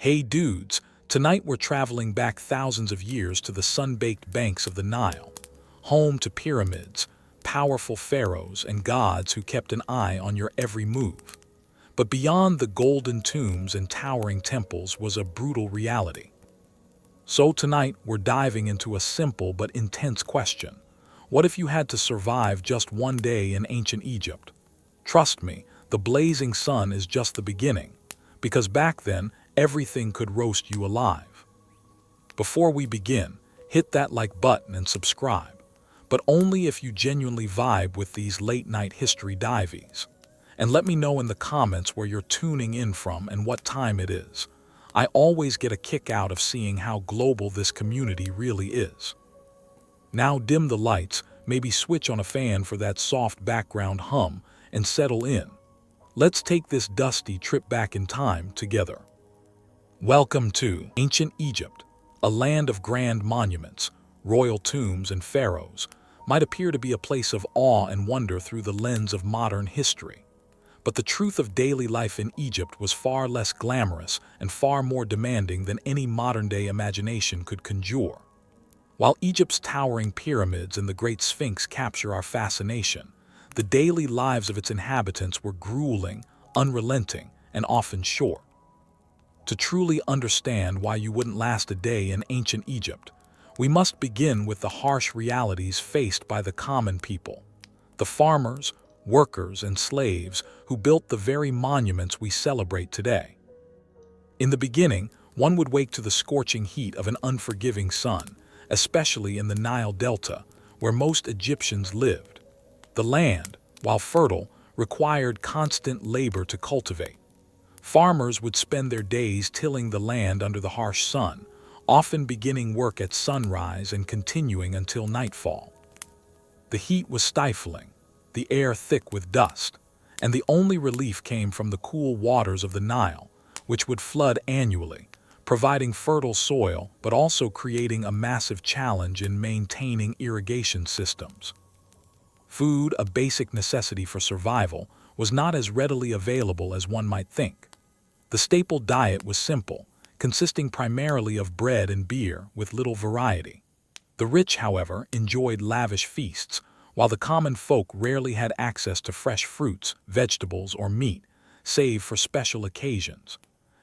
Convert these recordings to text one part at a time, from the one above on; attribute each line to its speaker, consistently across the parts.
Speaker 1: Hey dudes, tonight we're traveling back thousands of years to the sun-baked banks of the Nile, home to pyramids, powerful pharaohs, and gods who kept an eye on your every move. But beyond the golden tombs and towering temples was a brutal reality. So tonight we're diving into a simple but intense question. What if you had to survive just one day in ancient Egypt? Trust me, the blazing sun is just the beginning, because back then, everything could roast you alive. Before we begin, hit that like button and subscribe, but only if you genuinely vibe with these late-night history dives. And let me know in the comments where you're tuning in from and what time it is. I always get a kick out of seeing how global this community really is. Now dim the lights, maybe switch on a fan for that soft background hum, and settle in. Let's take this dusty trip back in time together. Welcome to ancient Egypt, a land of grand monuments, royal tombs, and pharaohs. Might appear to be a place of awe and wonder through the lens of modern history. But the truth of daily life in Egypt was far less glamorous and far more demanding than any modern-day imagination could conjure. While Egypt's towering pyramids and the Great Sphinx capture our fascination, the daily lives of its inhabitants were grueling, unrelenting, and often short. To truly understand why you wouldn't last a day in ancient Egypt, we must begin with the harsh realities faced by the common people, the farmers, workers, and slaves who built the very monuments we celebrate today. In the beginning, one would wake to the scorching heat of an unforgiving sun, especially in the Nile Delta, where most Egyptians lived. The land, while fertile, required constant labor to cultivate. Farmers would spend their days tilling the land under the harsh sun, often beginning work at sunrise and continuing until nightfall. The heat was stifling, the air thick with dust, and the only relief came from the cool waters of the Nile, which would flood annually, providing fertile soil but also creating a massive challenge in maintaining irrigation systems. Food, a basic necessity for survival, was not as readily available as one might think. The staple diet was simple, consisting primarily of bread and beer with little variety. The rich, however, enjoyed lavish feasts, while the common folk rarely had access to fresh fruits, vegetables, or meat, save for special occasions.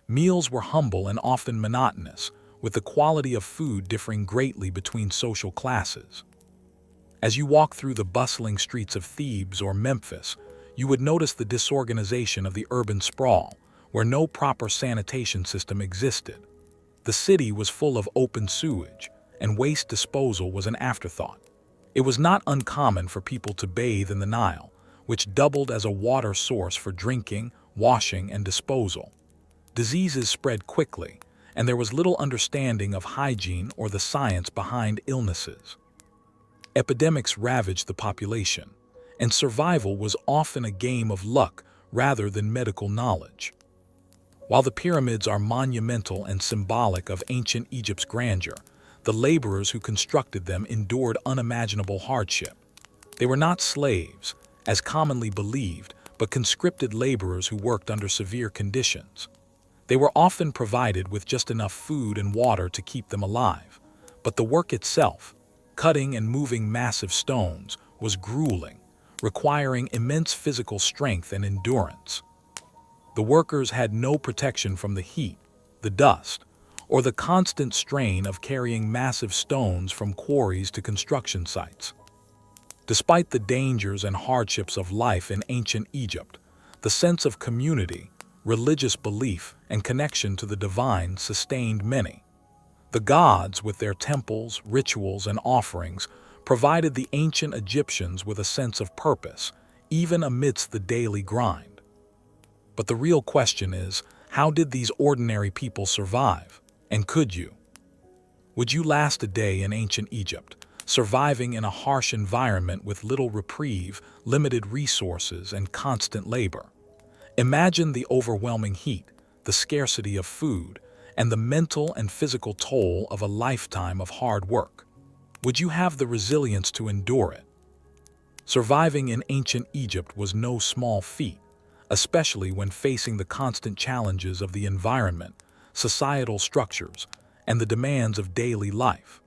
Speaker 1: Meals were humble and often monotonous, with the quality of food differing greatly between social classes. As you walk through the bustling streets of Thebes or Memphis, you would notice the disorganization of the urban sprawl, where no proper sanitation system existed. The city was full of open sewage, and waste disposal was an afterthought. It was not uncommon for people to bathe in the Nile, which doubled as a water source for drinking, washing, and disposal. Diseases spread quickly, and there was little understanding of hygiene or the science behind illnesses. Epidemics ravaged the population, and survival was often a game of luck rather than medical knowledge. While the pyramids are monumental and symbolic of ancient Egypt's grandeur, the laborers who constructed them endured unimaginable hardship. They were not slaves, as commonly believed, but conscripted laborers who worked under severe conditions. They were often provided with just enough food and water to keep them alive, but the work itself, cutting and moving massive stones, was grueling, requiring immense physical strength and endurance. The workers had no protection from the heat, the dust, or the constant strain of carrying massive stones from quarries to construction sites. Despite the dangers and hardships of life in ancient Egypt, the sense of community, religious belief, and connection to the divine sustained many. The gods, with their temples, rituals, and offerings, provided the ancient Egyptians with a sense of purpose, even amidst the daily grind. But the real question is, how did these ordinary people survive? And could you? Would you last a day in ancient Egypt, surviving in a harsh environment with little reprieve, limited resources, and constant labor? Imagine the overwhelming heat, the scarcity of food, and the mental and physical toll of a lifetime of hard work. Would you have the resilience to endure it? Surviving in ancient Egypt was no small feat, especially when facing the constant challenges of the environment, societal structures, and the demands of daily life.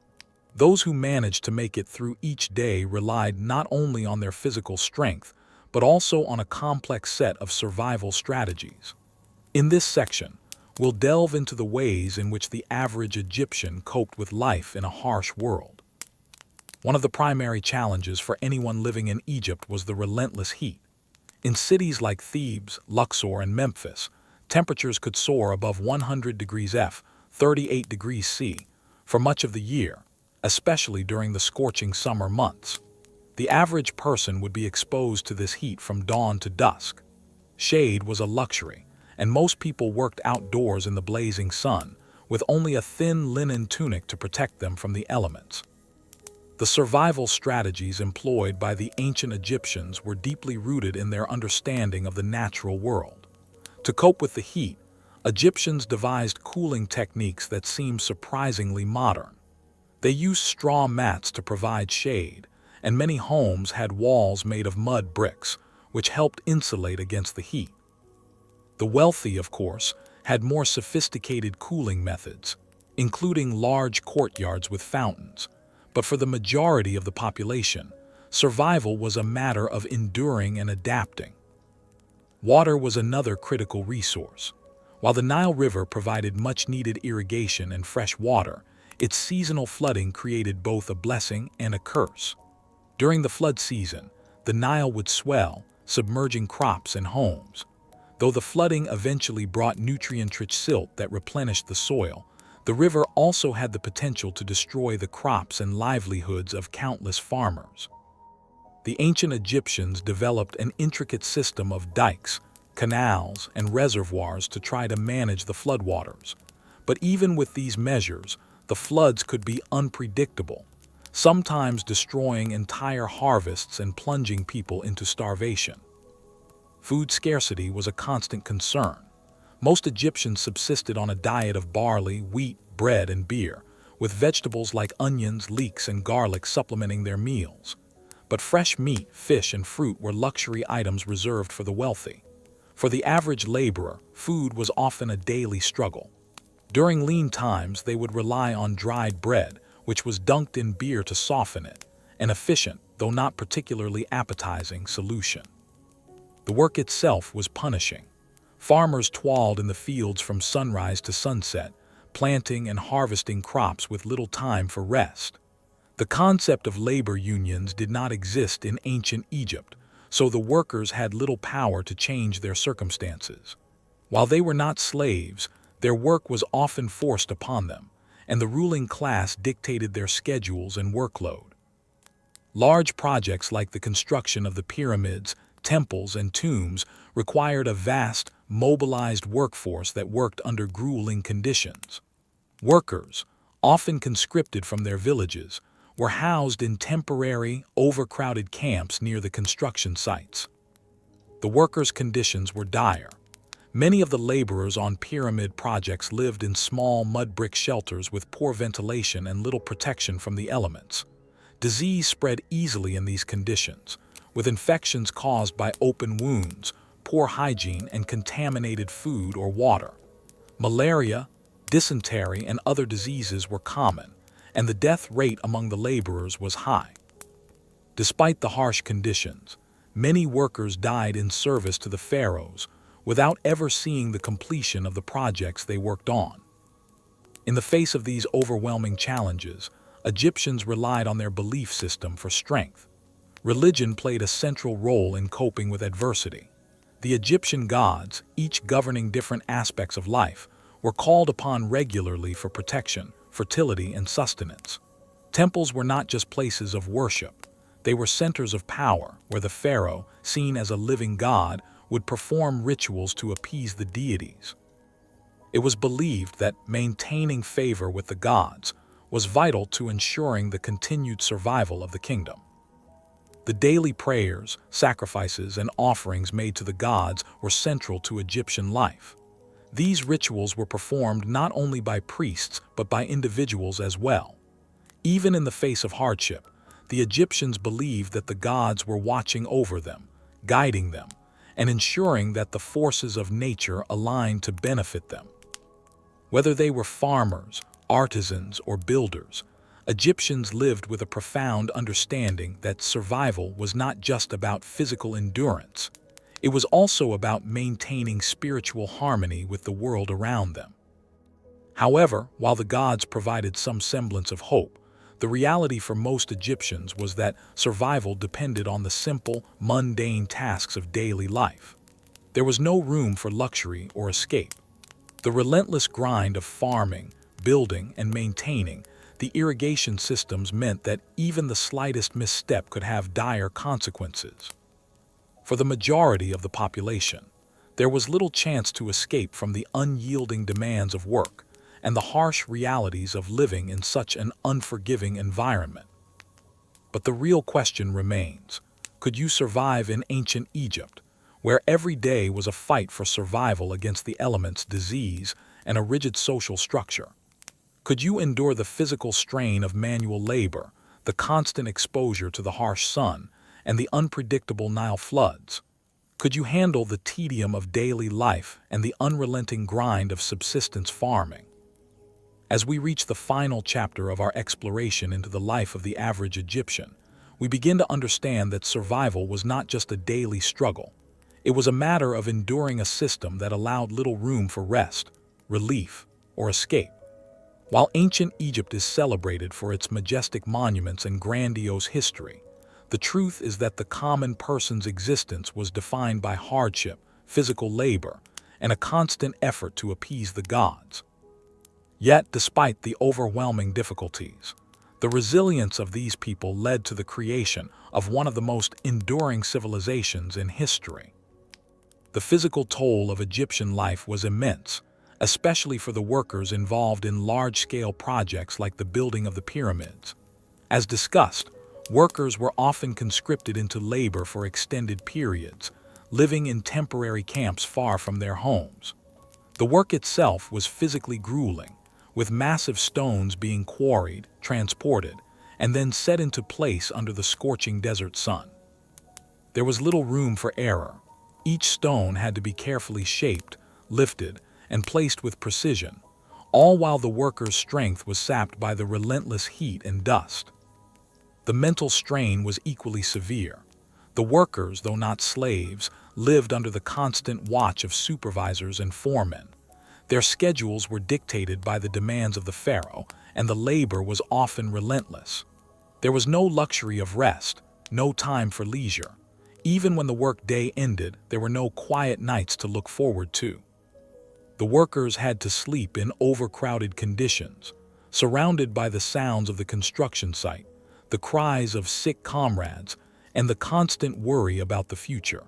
Speaker 1: Those who managed to make it through each day relied not only on their physical strength, but also on a complex set of survival strategies. In this section, we'll delve into the ways in which the average Egyptian coped with life in a harsh world. One of the primary challenges for anyone living in Egypt was the relentless heat. In cities like Thebes, Luxor, and Memphis, temperatures could soar above 100 degrees F, 38 degrees C, for much of the year, especially during the scorching summer months. The average person would be exposed to this heat from dawn to dusk. Shade was a luxury, and most people worked outdoors in the blazing sun, with only a thin linen tunic to protect them from the elements. The survival strategies employed by the ancient Egyptians were deeply rooted in their understanding of the natural world. To cope with the heat, Egyptians devised cooling techniques that seem surprisingly modern. They used straw mats to provide shade, and many homes had walls made of mud bricks, which helped insulate against the heat. The wealthy, of course, had more sophisticated cooling methods, including large courtyards with fountains, but for the majority of the population, survival was a matter of enduring and adapting. Water was another critical resource. While the Nile River provided much-needed irrigation and fresh water, its seasonal flooding created both a blessing and a curse. During the flood season, the Nile would swell, submerging crops and homes. Though the flooding eventually brought nutrient-rich silt that replenished the soil, the river also had the potential to destroy the crops and livelihoods of countless farmers. The ancient Egyptians developed an intricate system of dikes, canals, and reservoirs to try to manage the floodwaters. But even with these measures, the floods could be unpredictable, sometimes destroying entire harvests and plunging people into starvation. Food scarcity was a constant concern. Most Egyptians subsisted on a diet of barley, wheat, bread, and beer, with vegetables like onions, leeks, and garlic supplementing their meals. But fresh meat, fish, and fruit were luxury items reserved for the wealthy. For the average laborer, food was often a daily struggle. During lean times, they would rely on dried bread, which was dunked in beer to soften it, an efficient, though not particularly appetizing, solution. The work itself was punishing. Farmers toiled in the fields from sunrise to sunset, planting and harvesting crops with little time for rest. The concept of labor unions did not exist in ancient Egypt, so the workers had little power to change their circumstances. While they were not slaves, their work was often forced upon them, and the ruling class dictated their schedules and workload. Large projects like the construction of the pyramids, temples, and tombs required a vast, mobilized workforce that worked under grueling conditions. Workers, often conscripted from their villages, were housed in temporary, overcrowded camps near the construction sites. The workers' conditions were dire. Many of the laborers on pyramid projects lived in small mud brick shelters with poor ventilation and little protection from the elements. Disease spread easily in these conditions, with infections caused by open wounds, poor hygiene, and contaminated food or water. Malaria, dysentery, and other diseases were common, and the death rate among the laborers was high. Despite the harsh conditions, many workers died in service to the pharaohs without ever seeing the completion of the projects they worked on. In the face of these overwhelming challenges, Egyptians relied on their belief system for strength. Religion played a central role in coping with adversity. The Egyptian gods, each governing different aspects of life, were called upon regularly for protection, fertility, and sustenance. Temples were not just places of worship. They were centers of power where the pharaoh, seen as a living god, would perform rituals to appease the deities. It was believed that maintaining favor with the gods was vital to ensuring the continued survival of the kingdom. The daily prayers, sacrifices, and offerings made to the gods were central to Egyptian life. These rituals were performed not only by priests but by individuals as well. Even in the face of hardship, the Egyptians believed that the gods were watching over them, guiding them, and ensuring that the forces of nature aligned to benefit them. Whether they were farmers, artisans, or builders, Egyptians lived with a profound understanding that survival was not just about physical endurance. It was also about maintaining spiritual harmony with the world around them. However, while the gods provided some semblance of hope, the reality for most Egyptians was that survival depended on the simple, mundane tasks of daily life. There was no room for luxury or escape. The relentless grind of farming, building, and maintaining the irrigation systems meant that even the slightest misstep could have dire consequences. For the majority of the population, there was little chance to escape from the unyielding demands of work and the harsh realities of living in such an unforgiving environment. But the real question remains: could you survive in ancient Egypt, where every day was a fight for survival against the elements, disease, and a rigid social structure? Could you endure the physical strain of manual labor, the constant exposure to the harsh sun, and the unpredictable Nile floods? Could you handle the tedium of daily life and the unrelenting grind of subsistence farming? As we reach the final chapter of our exploration into the life of the average Egyptian, we begin to understand that survival was not just a daily struggle. It was a matter of enduring a system that allowed little room for rest, relief, or escape. While ancient Egypt is celebrated for its majestic monuments and grandiose history, the truth is that the common person's existence was defined by hardship, physical labor, and a constant effort to appease the gods. Yet, despite the overwhelming difficulties, the resilience of these people led to the creation of one of the most enduring civilizations in history. The physical toll of Egyptian life was immense, especially for the workers involved in large-scale projects like the building of the pyramids. As discussed, workers were often conscripted into labor for extended periods, living in temporary camps far from their homes. The work itself was physically grueling, with massive stones being quarried, transported, and then set into place under the scorching desert sun. There was little room for error. Each stone had to be carefully shaped, lifted, and placed with precision, all while the workers' strength was sapped by the relentless heat and dust. The mental strain was equally severe. The workers, though not slaves, lived under the constant watch of supervisors and foremen. Their schedules were dictated by the demands of the pharaoh, and the labor was often relentless. There was no luxury of rest, no time for leisure. Even when the work-day ended, there were no quiet nights to look forward to. The workers had to sleep in overcrowded conditions, surrounded by the sounds of the construction site, the cries of sick comrades, and the constant worry about the future.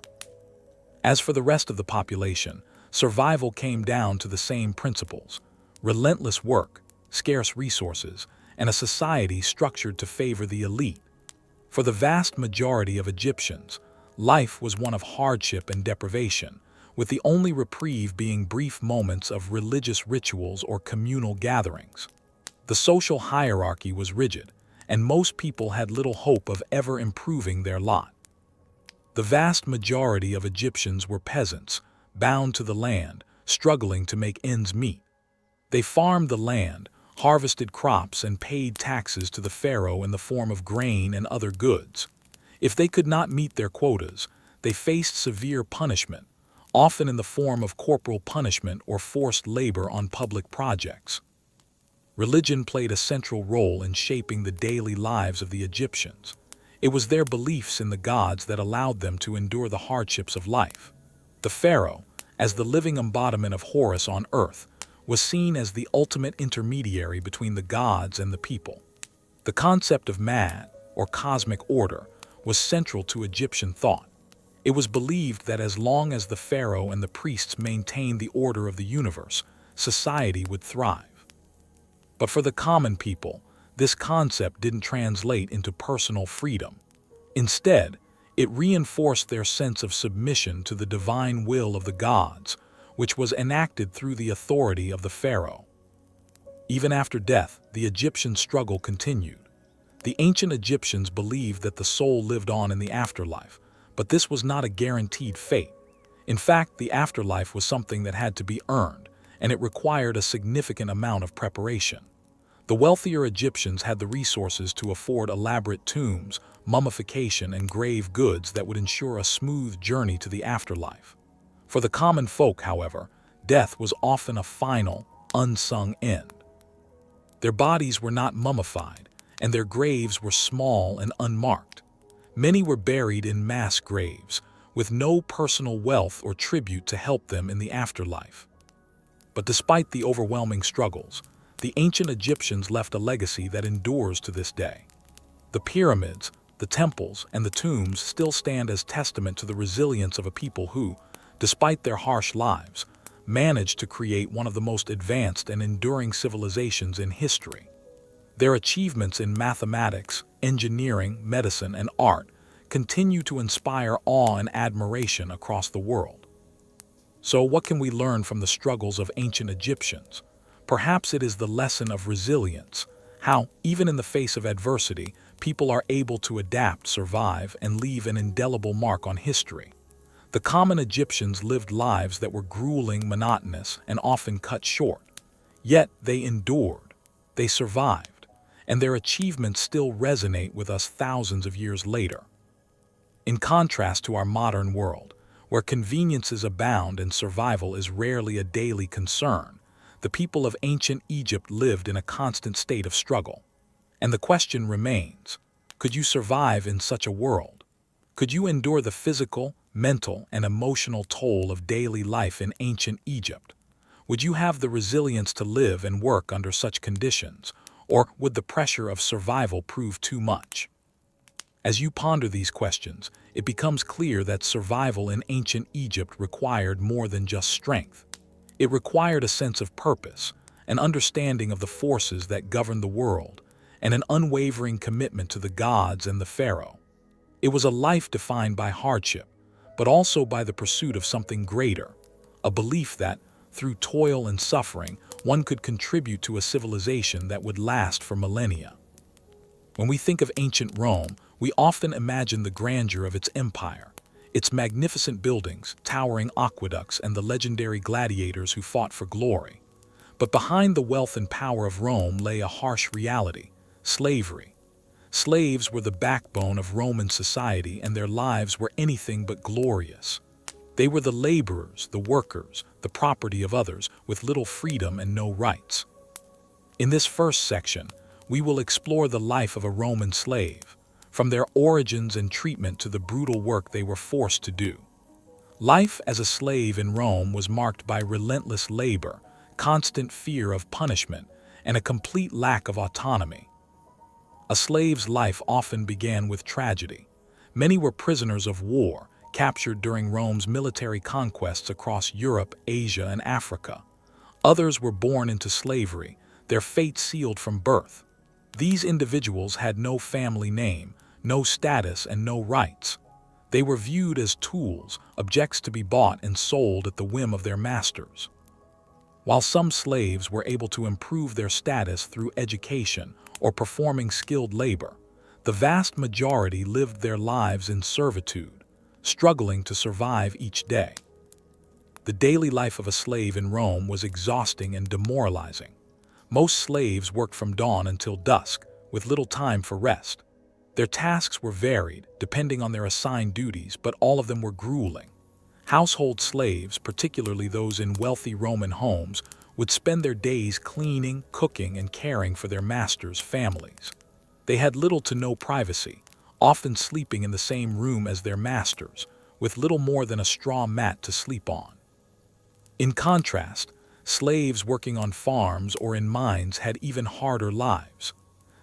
Speaker 1: As for the rest of the population, survival came down to the same principles: relentless work, scarce resources, and a society structured to favor the elite. For the vast majority of Egyptians, life was one of hardship and deprivation, with the only reprieve being brief moments of religious rituals or communal gatherings. The social hierarchy was rigid, and most people had little hope of ever improving their lot. The vast majority of Egyptians were peasants, bound to the land, struggling to make ends meet. They farmed the land, harvested crops, and paid taxes to the pharaoh in the form of grain and other goods. If they could not meet their quotas, they faced severe punishment, often in the form of corporal punishment or forced labor on public projects. Religion played a central role in shaping the daily lives of the Egyptians. It was their beliefs in the gods that allowed them to endure the hardships of life. The pharaoh, as the living embodiment of Horus on earth, was seen as the ultimate intermediary between the gods and the people. The concept of mad, or cosmic order, was central to Egyptian thought. It was believed that as long as the pharaoh and the priests maintained the order of the universe, society would thrive. But for the common people, this concept didn't translate into personal freedom. Instead, it reinforced their sense of submission to the divine will of the gods, which was enacted through the authority of the pharaoh. Even after death, the Egyptian struggle continued. The ancient Egyptians believed that the soul lived on in the afterlife, but this was not a guaranteed fate. In fact, the afterlife was something that had to be earned, and it required a significant amount of preparation. The wealthier Egyptians had the resources to afford elaborate tombs, mummification, and grave goods that would ensure a smooth journey to the afterlife. For the common folk, however, death was often a final, unsung end. Their bodies were not mummified, and their graves were small and unmarked. Many were buried in mass graves, with no personal wealth or tribute to help them in the afterlife. But despite the overwhelming struggles, the ancient Egyptians left a legacy that endures to this day. The pyramids, the temples, and the tombs still stand as testament to the resilience of a people who, despite their harsh lives, managed to create one of the most advanced and enduring civilizations in history. Their achievements in mathematics, engineering, medicine, and art continue to inspire awe and admiration across the world. So, what can we learn from the struggles of ancient Egyptians? Perhaps it is the lesson of resilience, how, even in the face of adversity, people are able to adapt, survive, and leave an indelible mark on history. The common Egyptians lived lives that were grueling, monotonous, and often cut short. Yet they endured, they survived, and their achievements still resonate with us thousands of years later. In contrast to our modern world, where conveniences abound and survival is rarely a daily concern, the people of ancient Egypt lived in a constant state of struggle. And the question remains, could you survive in such a world? Could you endure the physical, mental, and emotional toll of daily life in ancient Egypt? Would you have the resilience to live and work under such conditions, or would the pressure of survival prove too much? As you ponder these questions, it becomes clear that survival in ancient Egypt required more than just strength. It required a sense of purpose, an understanding of the forces that govern the world, and an unwavering commitment to the gods and the pharaoh. It was a life defined by hardship, but also by the pursuit of something greater, a belief that, through toil and suffering, one could contribute to a civilization that would last for millennia. When we think of ancient Rome, we often imagine the grandeur of its empire, its magnificent buildings, towering aqueducts, and the legendary gladiators who fought for glory. But behind the wealth and power of Rome lay a harsh reality: slavery. Slaves were the backbone of Roman society, and their lives were anything but glorious. They were the laborers, the workers, the property of others, with little freedom and no rights. In this first section, we will explore the life of a Roman slave, from their origins and treatment to the brutal work they were forced to do. Life as a slave in Rome was marked by relentless labor, constant fear of punishment, and a complete lack of autonomy. A slave's life often began with tragedy. Many were prisoners of war, captured during Rome's military conquests across Europe, Asia, and Africa. Others were born into slavery, their fate sealed from birth. These individuals had no family name, no status, and no rights. They were viewed as tools, objects to be bought and sold at the whim of their masters. While some slaves were able to improve their status through education or performing skilled labor, the vast majority lived their lives in servitude, struggling to survive each day. The daily life of a slave in Rome was exhausting and demoralizing. Most slaves worked from dawn until dusk, with little time for rest. Their tasks were varied, depending on their assigned duties, but all of them were grueling. Household slaves, particularly those in wealthy Roman homes, would spend their days cleaning, cooking, and caring for their masters' families. They had little to no privacy, often sleeping in the same room as their masters, with little more than a straw mat to sleep on. In contrast, slaves working on farms or in mines had even harder lives.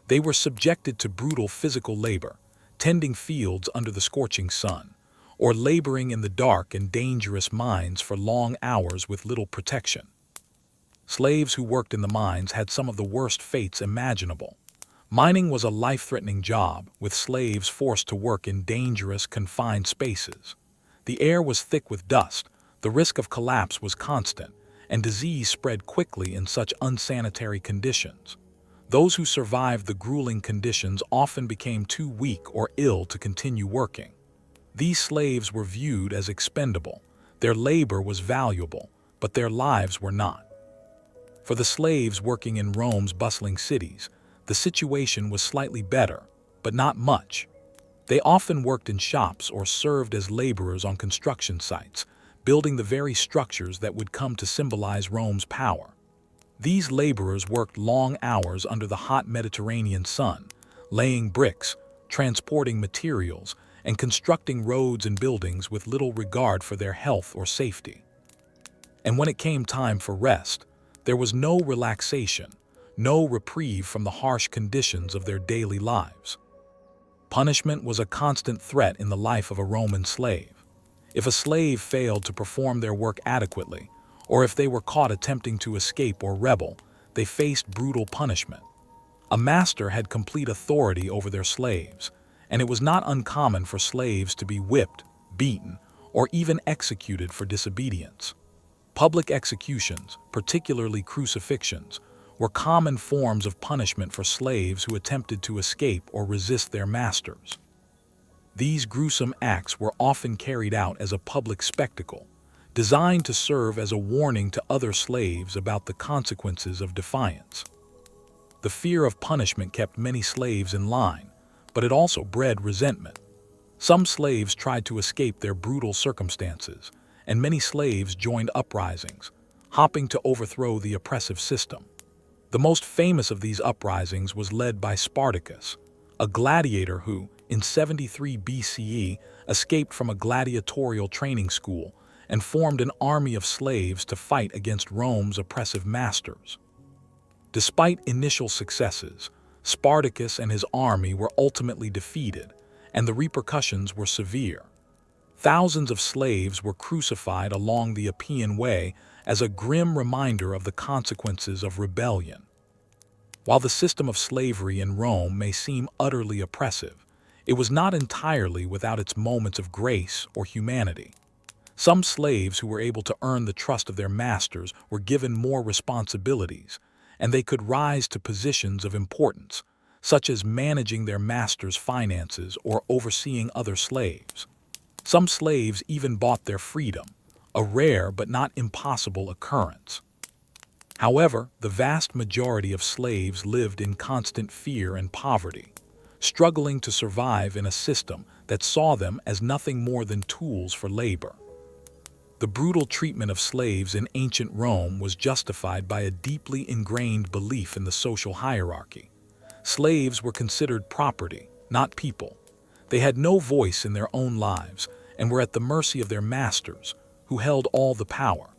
Speaker 1: They were subjected to brutal physical labor, tending fields under the scorching sun, or laboring in the dark and dangerous mines for long hours with little protection. Slaves who worked in the mines had some of the worst fates imaginable. Mining was a life-threatening job, with slaves forced to work in dangerous, confined spaces. The air was thick with dust, the risk of collapse was constant, and disease spread quickly in such unsanitary conditions. Those who survived the grueling conditions often became too weak or ill to continue working. These slaves were viewed as expendable. Their labor was valuable, but their lives were not. For the slaves working in Rome's bustling cities, the situation was slightly better, but not much. They often worked in shops or served as laborers on construction sites, building the very structures that would come to symbolize Rome's power. These laborers worked long hours under the hot Mediterranean sun, laying bricks, transporting materials, and constructing roads and buildings with little regard for their health or safety. And when it came time for rest, there was no relaxation, no reprieve from the harsh conditions of their daily lives. Punishment was a constant threat in the life of a Roman slave. If a slave failed to perform their work adequately, or if they were caught attempting to escape or rebel, they faced brutal punishment. A master had complete authority over their slaves, and it was not uncommon for slaves to be whipped, beaten, or even executed for disobedience. Public executions, particularly crucifixions, were common forms of punishment for slaves who attempted to escape or resist their masters. These gruesome acts were often carried out as a public spectacle, designed to serve as a warning to other slaves about the consequences of defiance. The fear of punishment kept many slaves in line, but it also bred resentment. Some slaves tried to escape their brutal circumstances, and many slaves joined uprisings, hoping to overthrow the oppressive system. The most famous of these uprisings was led by Spartacus, a gladiator who, in 73 BCE, escaped from a gladiatorial training school and formed an army of slaves to fight against Rome's oppressive masters. Despite initial successes, Spartacus and his army were ultimately defeated, and the repercussions were severe. Thousands of slaves were crucified along the Appian Way as a grim reminder of the consequences of rebellion. While the system of slavery in Rome may seem utterly oppressive, it was not entirely without its moments of grace or humanity. Some slaves who were able to earn the trust of their masters were given more responsibilities, and they could rise to positions of importance, such as managing their master's finances or overseeing other slaves. Some slaves even bought their freedom, a rare but not impossible occurrence. However, the vast majority of slaves lived in constant fear and poverty, struggling to survive in a system that saw them as nothing more than tools for labor. The brutal treatment of slaves in ancient Rome was justified by a deeply ingrained belief in the social hierarchy. Slaves were considered property, not people. They had no voice in their own lives and were at the mercy of their masters, who held all the power.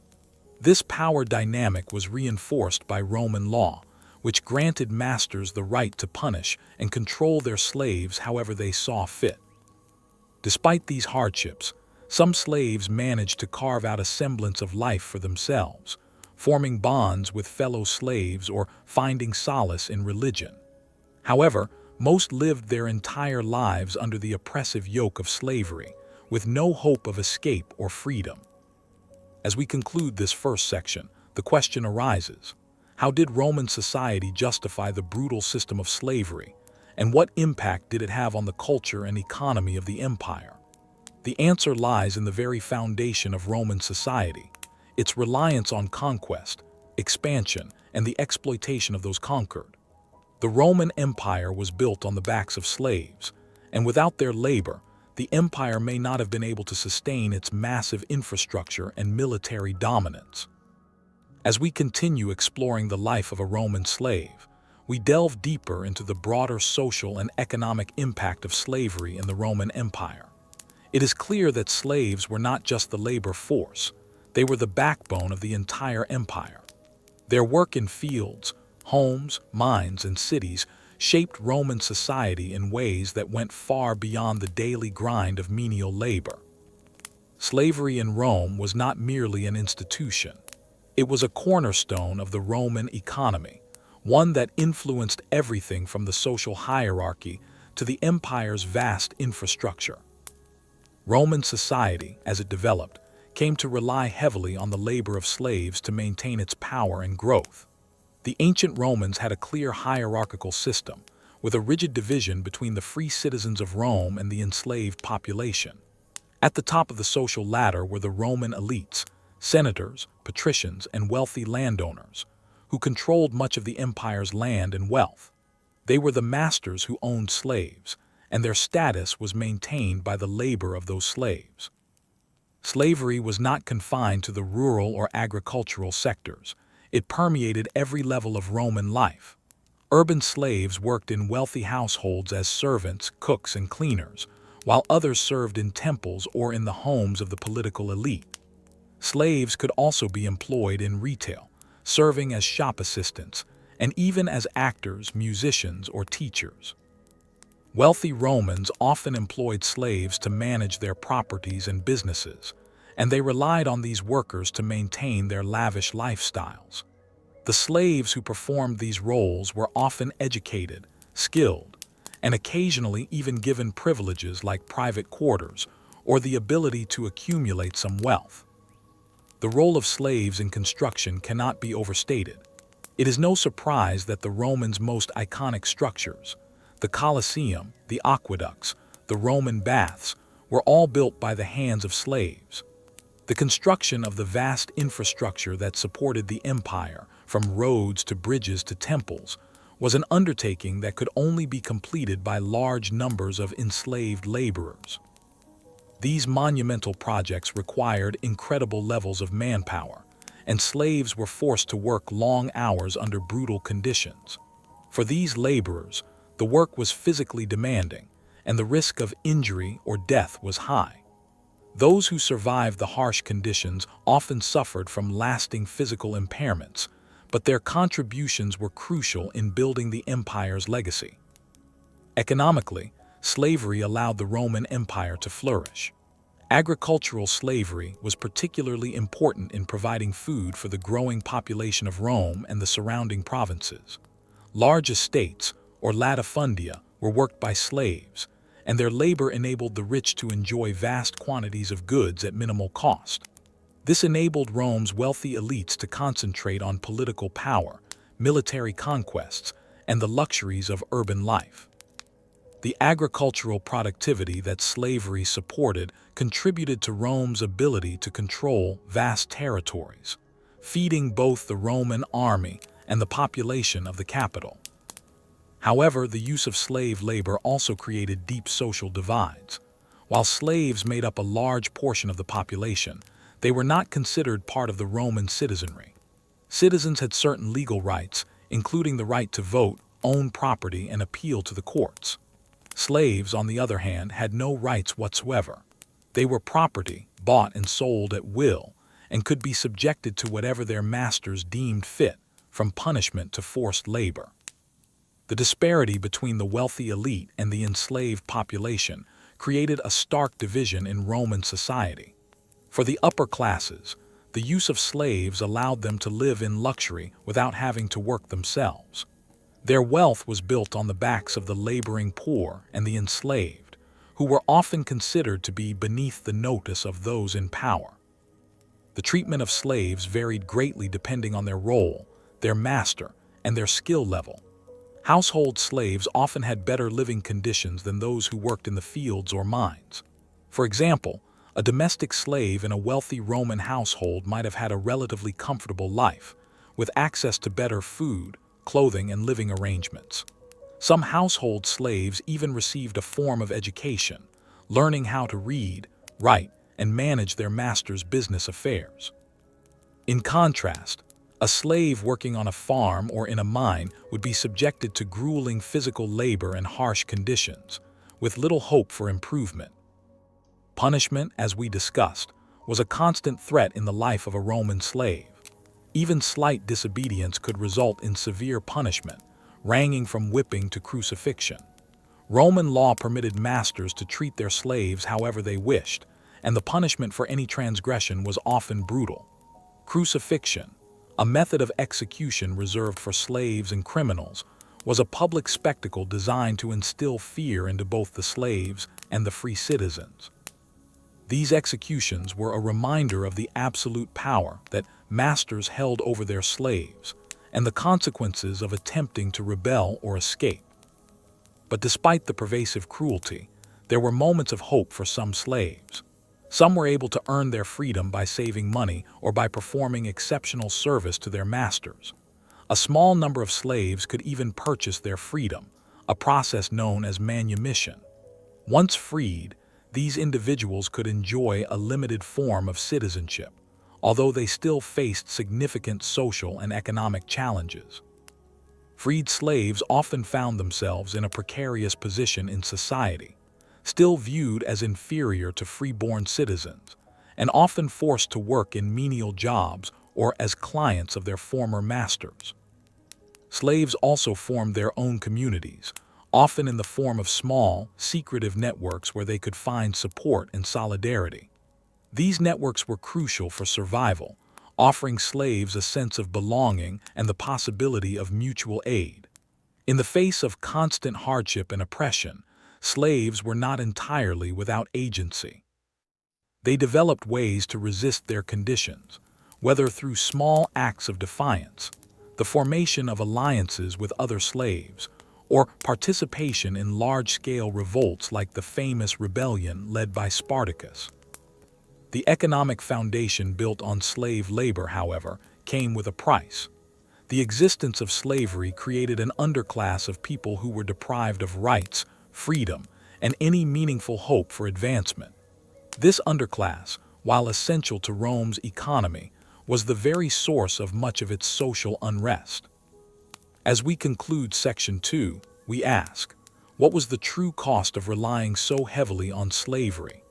Speaker 1: This power dynamic was reinforced by Roman law, which granted masters the right to punish and control their slaves however they saw fit. Despite these hardships, some slaves managed to carve out a semblance of life for themselves, forming bonds with fellow slaves or finding solace in religion. However, most lived their entire lives under the oppressive yoke of slavery, with no hope of escape or freedom. As we conclude this first section, the question arises: how did Roman society justify the brutal system of slavery, and what impact did it have on the culture and economy of the empire? The answer lies in the very foundation of Roman society, its reliance on conquest, expansion, and the exploitation of those conquered. The Roman Empire was built on the backs of slaves, and without their labor, the empire may not have been able to sustain its massive infrastructure and military dominance. As we continue exploring the life of a Roman slave, we delve deeper into the broader social and economic impact of slavery in the Roman Empire. It is clear that slaves were not just the labor force, they were the backbone of the entire empire. Their work in fields, homes, mines, and cities shaped Roman society in ways that went far beyond the daily grind of menial labor. Slavery in Rome was not merely an institution. It was a cornerstone of the Roman economy, one that influenced everything from the social hierarchy to the empire's vast infrastructure. Roman society, as it developed, came to rely heavily on the labor of slaves to maintain its power and growth. The ancient Romans had a clear hierarchical system, with a rigid division between the free citizens of Rome and the enslaved population. At the top of the social ladder were the Roman elites, senators, patricians, and wealthy landowners, who controlled much of the empire's land and wealth. They were the masters who owned slaves, and their status was maintained by the labor of those slaves. Slavery was not confined to the rural or agricultural sectors. It permeated every level of Roman life. Urban slaves worked in wealthy households as servants, cooks, and cleaners, while others served in temples or in the homes of the political elite. Slaves could also be employed in retail, serving as shop assistants, and even as actors, musicians, or teachers. Wealthy Romans often employed slaves to manage their properties and businesses, and they relied on these workers to maintain their lavish lifestyles. The slaves who performed these roles were often educated, skilled, and occasionally even given privileges like private quarters or the ability to accumulate some wealth. The role of slaves in construction cannot be overstated. It is no surprise that the Romans' most iconic structures, the Colosseum, the aqueducts, the Roman baths, were all built by the hands of slaves. The construction of the vast infrastructure that supported the empire, from roads to bridges to temples, was an undertaking that could only be completed by large numbers of enslaved laborers. These monumental projects required incredible levels of manpower, and slaves were forced to work long hours under brutal conditions. For these laborers, the work was physically demanding, and the risk of injury or death was high. Those who survived the harsh conditions often suffered from lasting physical impairments, but their contributions were crucial in building the empire's legacy. Economically, slavery allowed the Roman Empire to flourish. Agricultural slavery was particularly important in providing food for the growing population of Rome and the surrounding provinces. Large estates, or latifundia, were worked by slaves, and their labor enabled the rich to enjoy vast quantities of goods at minimal cost. This enabled Rome's wealthy elites to concentrate on political power, military conquests, and the luxuries of urban life. The agricultural productivity that slavery supported contributed to Rome's ability to control vast territories, feeding both the Roman army and the population of the capital. However, the use of slave labor also created deep social divides. While slaves made up a large portion of the population, they were not considered part of the Roman citizenry. Citizens had certain legal rights, including the right to vote, own property, and appeal to the courts. Slaves, on the other hand, had no rights whatsoever. They were property, bought and sold at will, and could be subjected to whatever their masters deemed fit, from punishment to forced labor. The disparity between the wealthy elite and the enslaved population created a stark division in Roman society. For the upper classes, the use of slaves allowed them to live in luxury without having to work themselves. Their wealth was built on the backs of the laboring poor and the enslaved, who were often considered to be beneath the notice of those in power. The treatment of slaves varied greatly depending on their role, their master, and their skill level. Household slaves often had better living conditions than those who worked in the fields or mines. For example, a domestic slave in a wealthy Roman household might have had a relatively comfortable life, with access to better food, clothing, and living arrangements. Some household slaves even received a form of education, learning how to read, write, and manage their master's business affairs. In contrast, a slave working on a farm or in a mine would be subjected to grueling physical labor and harsh conditions, with little hope for improvement. Punishment, as we discussed, was a constant threat in the life of a Roman slave. Even slight disobedience could result in severe punishment, ranging from whipping to crucifixion. Roman law permitted masters to treat their slaves however they wished, and the punishment for any transgression was often brutal. Crucifixion, a method of execution reserved for slaves and criminals, was a public spectacle designed to instill fear into both the slaves and the free citizens. These executions were a reminder of the absolute power that masters held over their slaves and the consequences of attempting to rebel or escape. But despite the pervasive cruelty, there were moments of hope for some slaves. Some were able to earn their freedom by saving money or by performing exceptional service to their masters. A small number of slaves could even purchase their freedom, a process known as manumission. Once freed, these individuals could enjoy a limited form of citizenship, although they still faced significant social and economic challenges. Freed slaves often found themselves in a precarious position in society, still viewed as inferior to freeborn citizens, and often forced to work in menial jobs or as clients of their former masters. Slaves also formed their own communities, often in the form of small, secretive networks where they could find support and solidarity. These networks were crucial for survival, offering slaves a sense of belonging and the possibility of mutual aid. In the face of constant hardship and oppression, slaves were not entirely without agency. They developed ways to resist their conditions, whether through small acts of defiance, the formation of alliances with other slaves, or participation in large-scale revolts like the famous rebellion led by Spartacus. The economic foundation built on slave labor, however, came with a price. The existence of slavery created an underclass of people who were deprived of rights, freedom, and any meaningful hope for advancement. This underclass, while essential to Rome's economy, was the very source of much of its social unrest. As we conclude Section 2, we ask, what was the true cost of relying so heavily on slavery?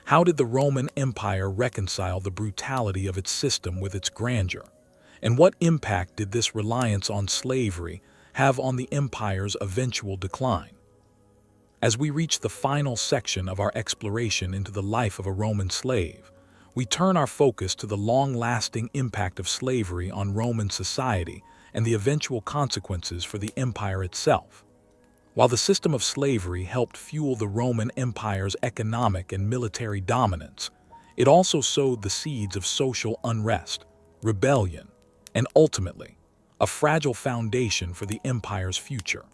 Speaker 1: How did the Roman Empire reconcile the brutality of its system with its grandeur? And what impact did this reliance on slavery have on the empire's eventual decline? As we reach the final section of our exploration into the life of a Roman slave, we turn our focus to the long-lasting impact of slavery on Roman society and the eventual consequences for the empire itself. While the system of slavery helped fuel the Roman Empire's economic and military dominance, it also sowed the seeds of social unrest, rebellion, and ultimately, a fragile foundation for the empire's future.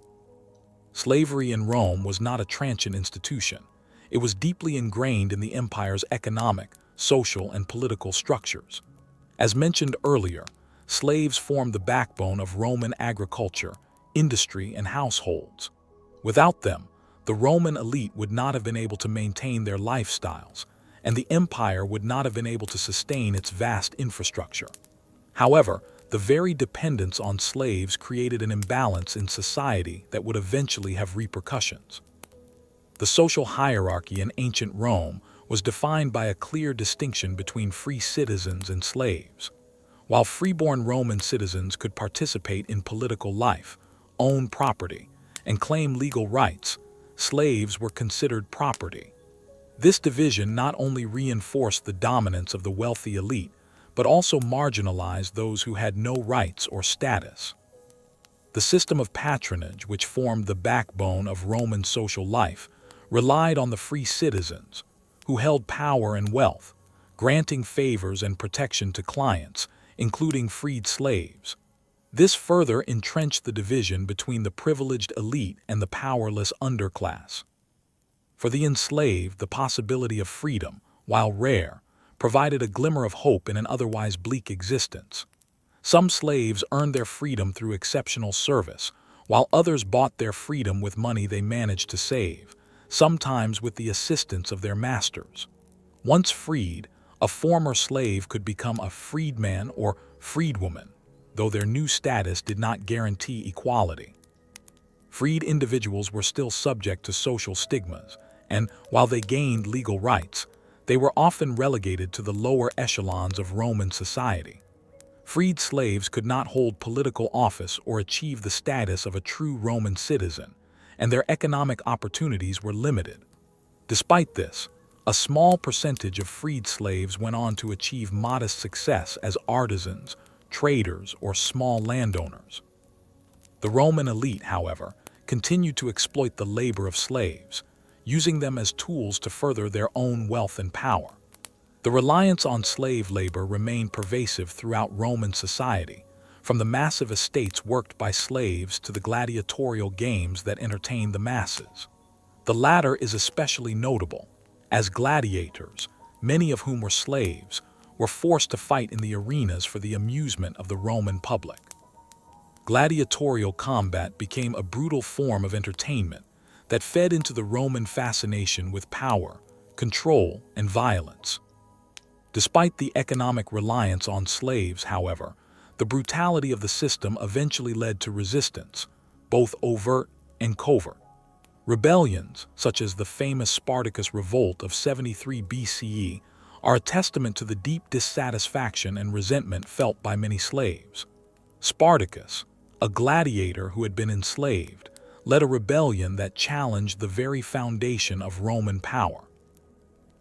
Speaker 1: Slavery in Rome was not a transient institution. It was deeply ingrained in the empire's economic, social, and political structures. As mentioned earlier, slaves formed the backbone of Roman agriculture, industry, and households. Without them, the Roman elite would not have been able to maintain their lifestyles, and the empire would not have been able to sustain its vast infrastructure. However, the very dependence on slaves created an imbalance in society that would eventually have repercussions. The social hierarchy in ancient Rome was defined by a clear distinction between free citizens and slaves. While freeborn Roman citizens could participate in political life, own property, and claim legal rights, slaves were considered property. This division not only reinforced the dominance of the wealthy elite, but also marginalized those who had no rights or status. The system of patronage, which formed the backbone of Roman social life, relied on the free citizens, who held power and wealth, granting favors and protection to clients, including freed slaves. This further entrenched the division between the privileged elite and the powerless underclass. For the enslaved, the possibility of freedom, while rare, provided a glimmer of hope in an otherwise bleak existence. Some slaves earned their freedom through exceptional service, while others bought their freedom with money they managed to save, sometimes with the assistance of their masters. Once freed, a former slave could become a freedman or freedwoman, though their new status did not guarantee equality. Freed individuals were still subject to social stigmas, and while they gained legal rights, they were often relegated to the lower echelons of Roman society. Freed slaves could not hold political office or achieve the status of a true Roman citizen, and their economic opportunities were limited. Despite this, a small percentage of freed slaves went on to achieve modest success as artisans, traders, or small landowners. The Roman elite, however, continued to exploit the labor of slaves, using them as tools to further their own wealth and power. The reliance on slave labor remained pervasive throughout Roman society, from the massive estates worked by slaves to the gladiatorial games that entertained the masses. The latter is especially notable, as gladiators, many of whom were slaves, were forced to fight in the arenas for the amusement of the Roman public. gladiatorial combat became a brutal form of entertainment that fed into the Roman fascination with power, control, and violence. Despite the economic reliance on slaves, however, the brutality of the system eventually led to resistance, both overt and covert. Rebellions, such as the famous Spartacus Revolt of 73 BCE, are a testament to the deep dissatisfaction and resentment felt by many slaves. Spartacus, a gladiator who had been enslaved, led a rebellion that challenged the very foundation of Roman power.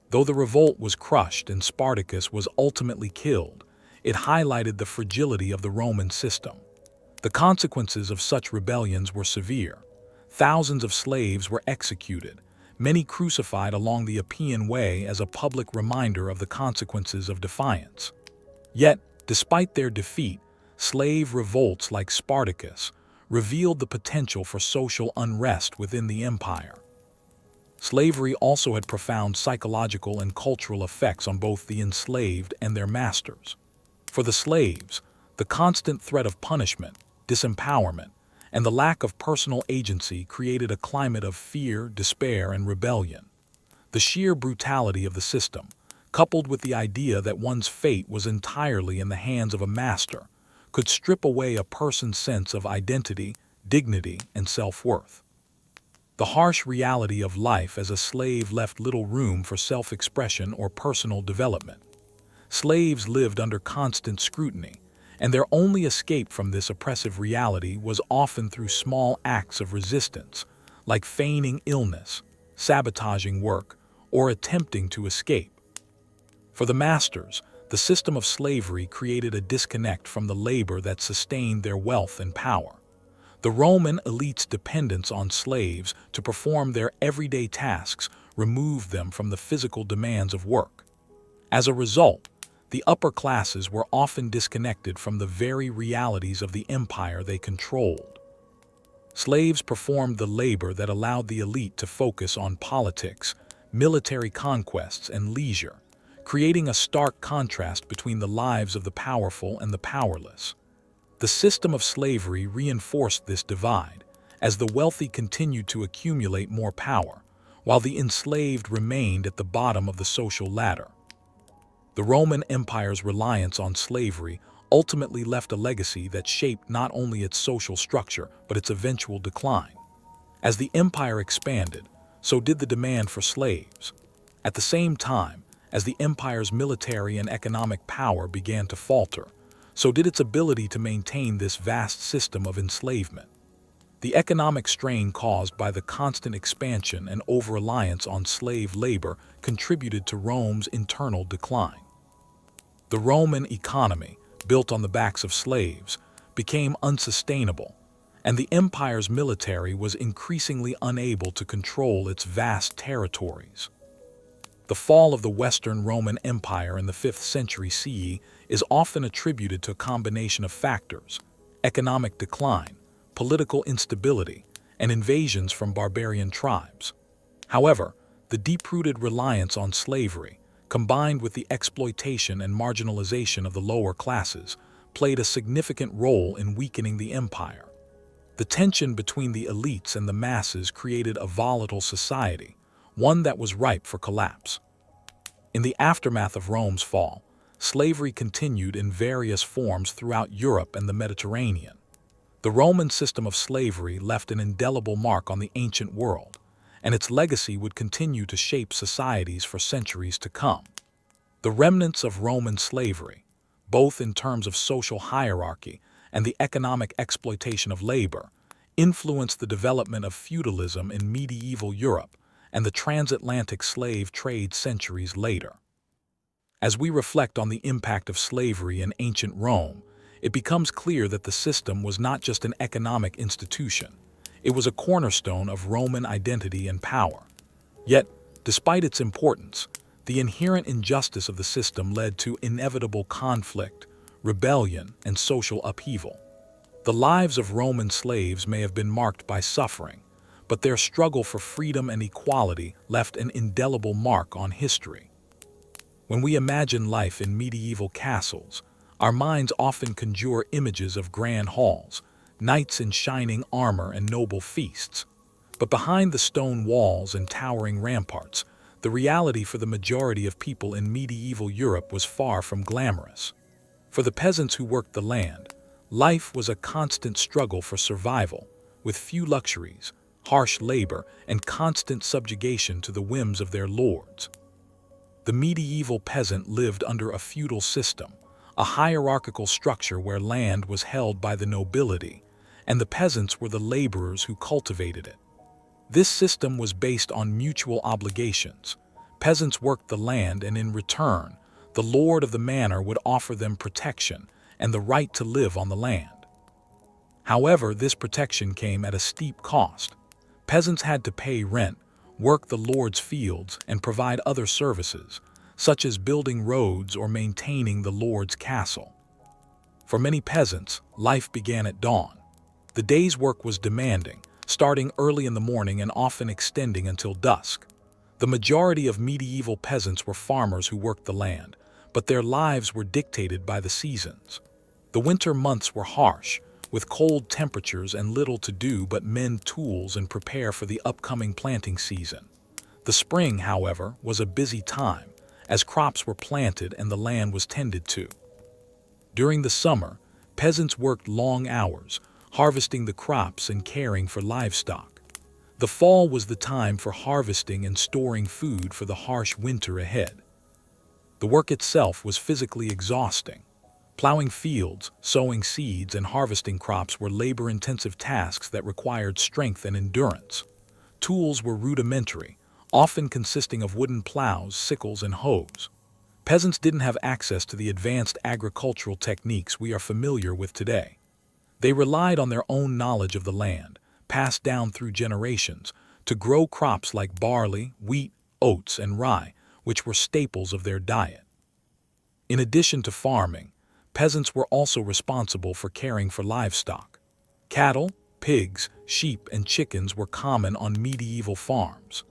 Speaker 1: Though the revolt was crushed and Spartacus was ultimately killed, it highlighted the fragility of the Roman system. The consequences of such rebellions were severe. Thousands of slaves were executed, many crucified along the Appian Way as a public reminder of the consequences of defiance. Yet, despite their defeat, slave revolts like Spartacus revealed the potential for social unrest within the empire. Slavery also had profound psychological and cultural effects on both the enslaved and their masters. For the slaves, the constant threat of punishment, disempowerment, and the lack of personal agency created a climate of fear, despair, and rebellion. The sheer brutality of the system, coupled with the idea that one's fate was entirely in the hands of a master, could strip away a person's sense of identity, dignity, and self-worth. The harsh reality of life as a slave left little room for self-expression or personal development. Slaves lived under constant scrutiny, and their only escape from this oppressive reality was often through small acts of resistance, like feigning illness, sabotaging work, or attempting to escape. For the masters, the system of slavery created a disconnect from the labor that sustained their wealth and power. The Roman elite's dependence on slaves to perform their everyday tasks removed them from the physical demands of work. As a result, the upper classes were often disconnected from the very realities of the empire they controlled. Slaves performed the labor that allowed the elite to focus on politics, military conquests, and leisure, creating a stark contrast between the lives of the powerful and the powerless. The system of slavery reinforced this divide, as the wealthy continued to accumulate more power, while the enslaved remained at the bottom of the social ladder. The Roman Empire's reliance on slavery ultimately left a legacy that shaped not only its social structure but its eventual decline. As the empire expanded, so did the demand for slaves. At the same time, as the empire's military and economic power began to falter, so did its ability to maintain this vast system of enslavement. The economic strain caused by the constant expansion and over-reliance on slave labor contributed to Rome's internal decline. The Roman economy, built on the backs of slaves, became unsustainable, and the empire's military was increasingly unable to control its vast territories. The fall of the Western Roman Empire in the 5th century CE is often attributed to a combination of factors: economic decline, political instability, and invasions from barbarian tribes. However, the deep-rooted reliance on slavery, combined with the exploitation and marginalization of the lower classes, played a significant role in weakening the empire. The tension between the elites and the masses created a volatile society, one that was ripe for collapse. In the aftermath of Rome's fall, slavery continued in various forms throughout Europe and the Mediterranean. The Roman system of slavery left an indelible mark on the ancient world, and its legacy would continue to shape societies for centuries to come. The remnants of Roman slavery, both in terms of social hierarchy and the economic exploitation of labor, influenced the development of feudalism in medieval Europe and the transatlantic slave trade centuries later. As we reflect on the impact of slavery in ancient Rome, it becomes clear that the system was not just an economic institution. It was a cornerstone of Roman identity and power. Yet, despite its importance, the inherent injustice of the system led to inevitable conflict, rebellion, and social upheaval. The lives of Roman slaves may have been marked by suffering, but their struggle for freedom and equality left an indelible mark on history. When we imagine life in medieval castles, our minds often conjure images of grand halls, knights in shining armor and noble feasts. But behind the stone walls and towering ramparts, the reality for the majority of people in medieval Europe was far from glamorous. For the peasants who worked the land, life was a constant struggle for survival, with few luxuries, harsh labor, and constant subjugation to the whims of their lords. The medieval peasant lived under a feudal system, a hierarchical structure where land was held by the nobility, and the peasants were the laborers who cultivated it. This system was based on mutual obligations. Peasants worked the land, and in return, the lord of the manor would offer them protection and the right to live on the land. However, this protection came at a steep cost. Peasants had to pay rent, work the lord's fields, and provide other services, such as building roads or maintaining the lord's castle. For many peasants, life began at dawn. The day's work was demanding, starting early in the morning and often extending until dusk. The majority of medieval peasants were farmers who worked the land, but their lives were dictated by the seasons. The winter months were harsh, with cold temperatures and little to do but mend tools and prepare for the upcoming planting season. The spring, however, was a busy time, as crops were planted and the land was tended to. During the summer, peasants worked long hours, harvesting the crops and caring for livestock. The fall was the time for harvesting and storing food for the harsh winter ahead. The work itself was physically exhausting. Plowing fields, sowing seeds, and harvesting crops were labor-intensive tasks that required strength and endurance. Tools were rudimentary, often consisting of wooden plows, sickles, and hoes. Peasants didn't have access to the advanced agricultural techniques we are familiar with today. They relied on their own knowledge of the land, passed down through generations, to grow crops like barley, wheat, oats, and rye, which were staples of their diet. In addition to farming, peasants were also responsible for caring for livestock. Cattle, pigs, sheep, and chickens were common on medieval farms.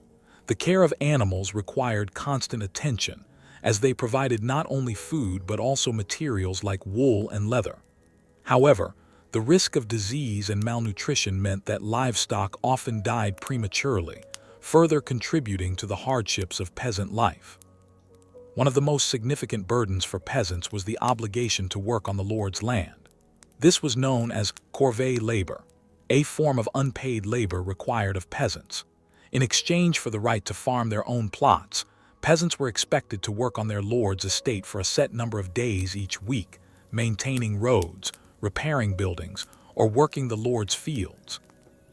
Speaker 1: The care of animals required constant attention, as they provided not only food but also materials like wool and leather. However, the risk of disease and malnutrition meant that livestock often died prematurely, further contributing to the hardships of peasant life. One of the most significant burdens for peasants was the obligation to work on the lord's land. This was known as corvée labor, a form of unpaid labor required of peasants. In exchange for the right to farm their own plots, peasants were expected to work on their lord's estate for a set number of days each week, maintaining roads, repairing buildings, or working the lord's fields.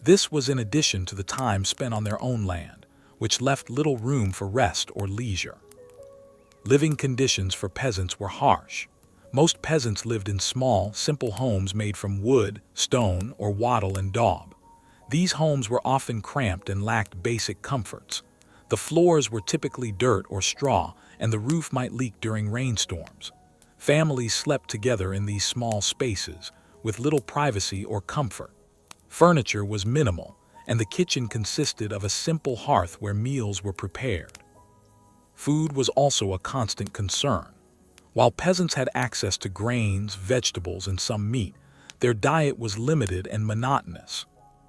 Speaker 1: This was in addition to the time spent on their own land, which left little room for rest or leisure. Living conditions for peasants were harsh. Most peasants lived in small, simple homes made from wood, stone, or wattle and daub. These homes were often cramped and lacked basic comforts. The floors were typically dirt or straw, and the roof might leak during rainstorms. Families slept together in these small spaces, with little privacy or comfort. Furniture was minimal, and the kitchen consisted of a simple hearth where meals were prepared. Food was also a constant concern. While peasants had access to grains, vegetables, and some meat, their diet was limited and monotonous.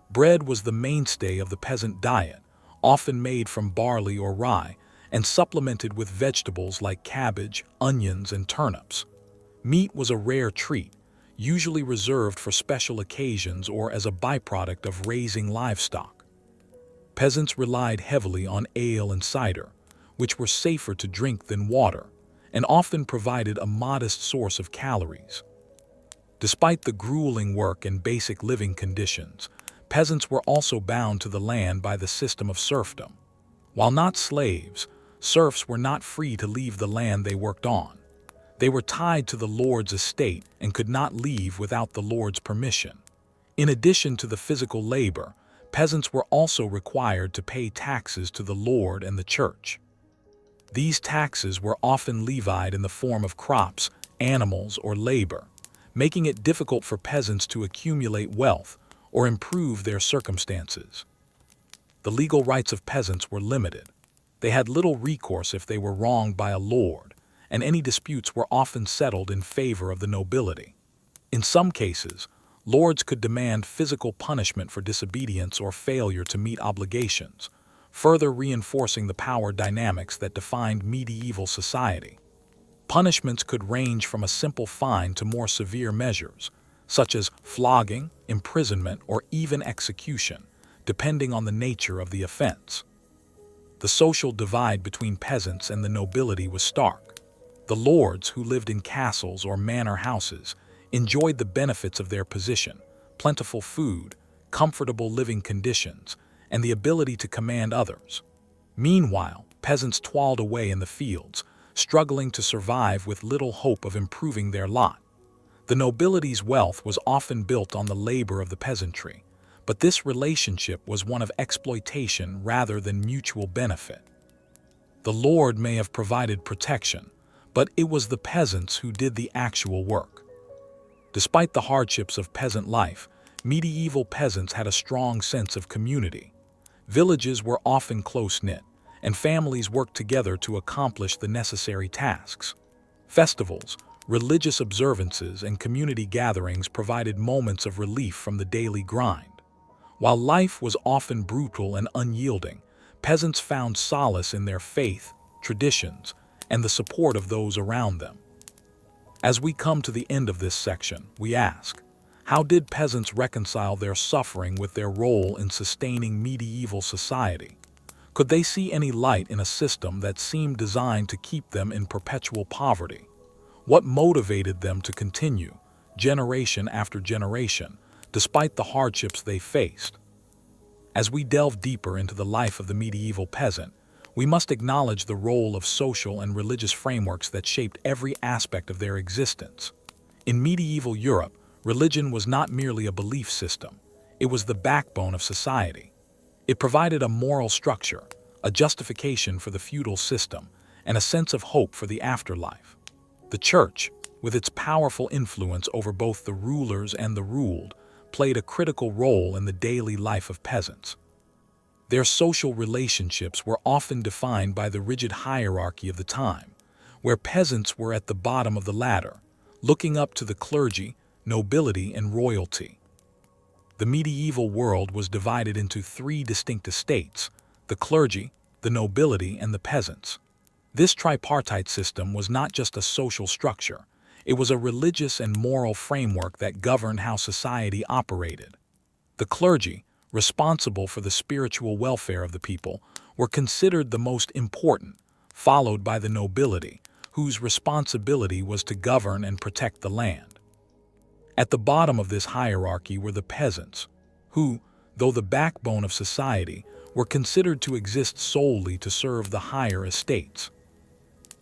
Speaker 1: Bread was the mainstay of the peasant diet, often made from barley or rye, and supplemented with vegetables like cabbage, onions, and turnips. Meat was a rare treat, usually reserved for special occasions or as a byproduct of raising livestock. Peasants relied heavily on ale and cider, which were safer to drink than water, and often provided a modest source of calories. Despite the grueling work and basic living conditions, peasants were also bound to the land by the system of serfdom. While not slaves, serfs were not free to leave the land they worked on. They were tied to the lord's estate and could not leave without the lord's permission. In addition to the physical labor, peasants were also required to pay taxes to the lord and the church. These taxes were often levied in the form of crops, animals, or labor, making it difficult for peasants to accumulate wealth or improve their circumstances. The legal rights of peasants were limited. They had little recourse if they were wronged by a lord, and any disputes were often settled in favor of the nobility. In some cases, Lords could demand physical punishment for disobedience or failure to meet obligations, further reinforcing the power dynamics that defined medieval society. Punishments could range from a simple fine to more severe measures, such as flogging, imprisonment, or even execution, depending on the nature of the offense. The social divide between peasants and the nobility was stark. The lords, who lived in castles or manor houses, enjoyed the benefits of their position: plentiful food, comfortable living conditions, and the ability to command others. Meanwhile, peasants toiled away in the fields, struggling to survive with little hope of improving their lot. The nobility's wealth was often built on the labor of the peasantry, but this relationship was one of exploitation rather than mutual benefit. The lord may have provided protection, but it was the peasants who did the actual work. Despite the hardships of peasant life, medieval peasants had a strong sense of community. Villages were often close-knit, and families worked together to accomplish the necessary tasks. Festivals, religious observances, and community gatherings provided moments of relief from the daily grind. While life was often brutal and unyielding, peasants found solace in their faith, traditions, and the support of those around them. As we come to the end of this section, we ask, how did peasants reconcile their suffering with their role in sustaining medieval society? Could they see any light in a system that seemed designed to keep them in perpetual poverty? What motivated them to continue, generation after generation, despite the hardships they faced? As we delve deeper into the life of the medieval peasant, we must acknowledge the role of social and religious frameworks that shaped every aspect of their existence. In medieval Europe, religion was not merely a belief system, it was the backbone of society. It provided a moral structure, a justification for the feudal system, and a sense of hope for the afterlife. The church, with its powerful influence over both the rulers and the ruled, played a critical role in the daily life of peasants. Their social relationships were often defined by the rigid hierarchy of the time, where peasants were at the bottom of the ladder, looking up to the clergy, nobility, and royalty. The medieval world was divided into three distinct estates: the clergy, the nobility, and the peasants. This tripartite system was not just a social structure, it was a religious and moral framework that governed how society operated. The clergy, responsible for the spiritual welfare of the people, were considered the most important, followed by the nobility, whose responsibility was to govern and protect the land. At the bottom of this hierarchy were the peasants, who, though the backbone of society, were considered to exist solely to serve the higher estates.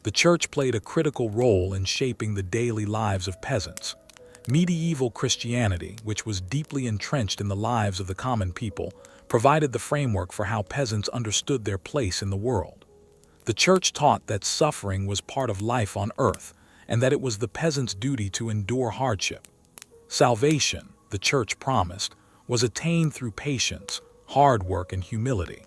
Speaker 1: The church played a critical role in shaping the daily lives of peasants. Medieval Christianity, which was deeply entrenched in the lives of the common people, provided the framework for how peasants understood their place in the world. The church taught that suffering was part of life on earth, and that it was the peasant's duty to endure hardship. Salvation, the church promised, was attained through patience, hard work, and humility.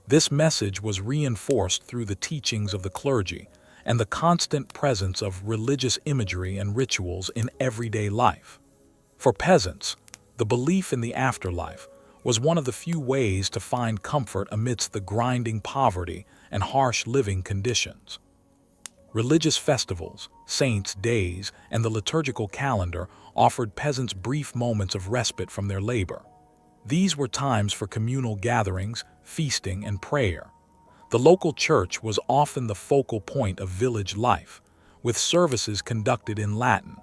Speaker 1: This message was reinforced through the teachings of the clergy and the constant presence of religious imagery and rituals in everyday life. For peasants, the belief in the afterlife was one of the few ways to find comfort amidst the grinding poverty and harsh living conditions. Religious festivals, saints' days, and the liturgical calendar offered peasants brief moments of respite from their labor. These were times for communal gatherings, feasting, and prayer. The local church was often the focal point of village life, with services conducted in Latin,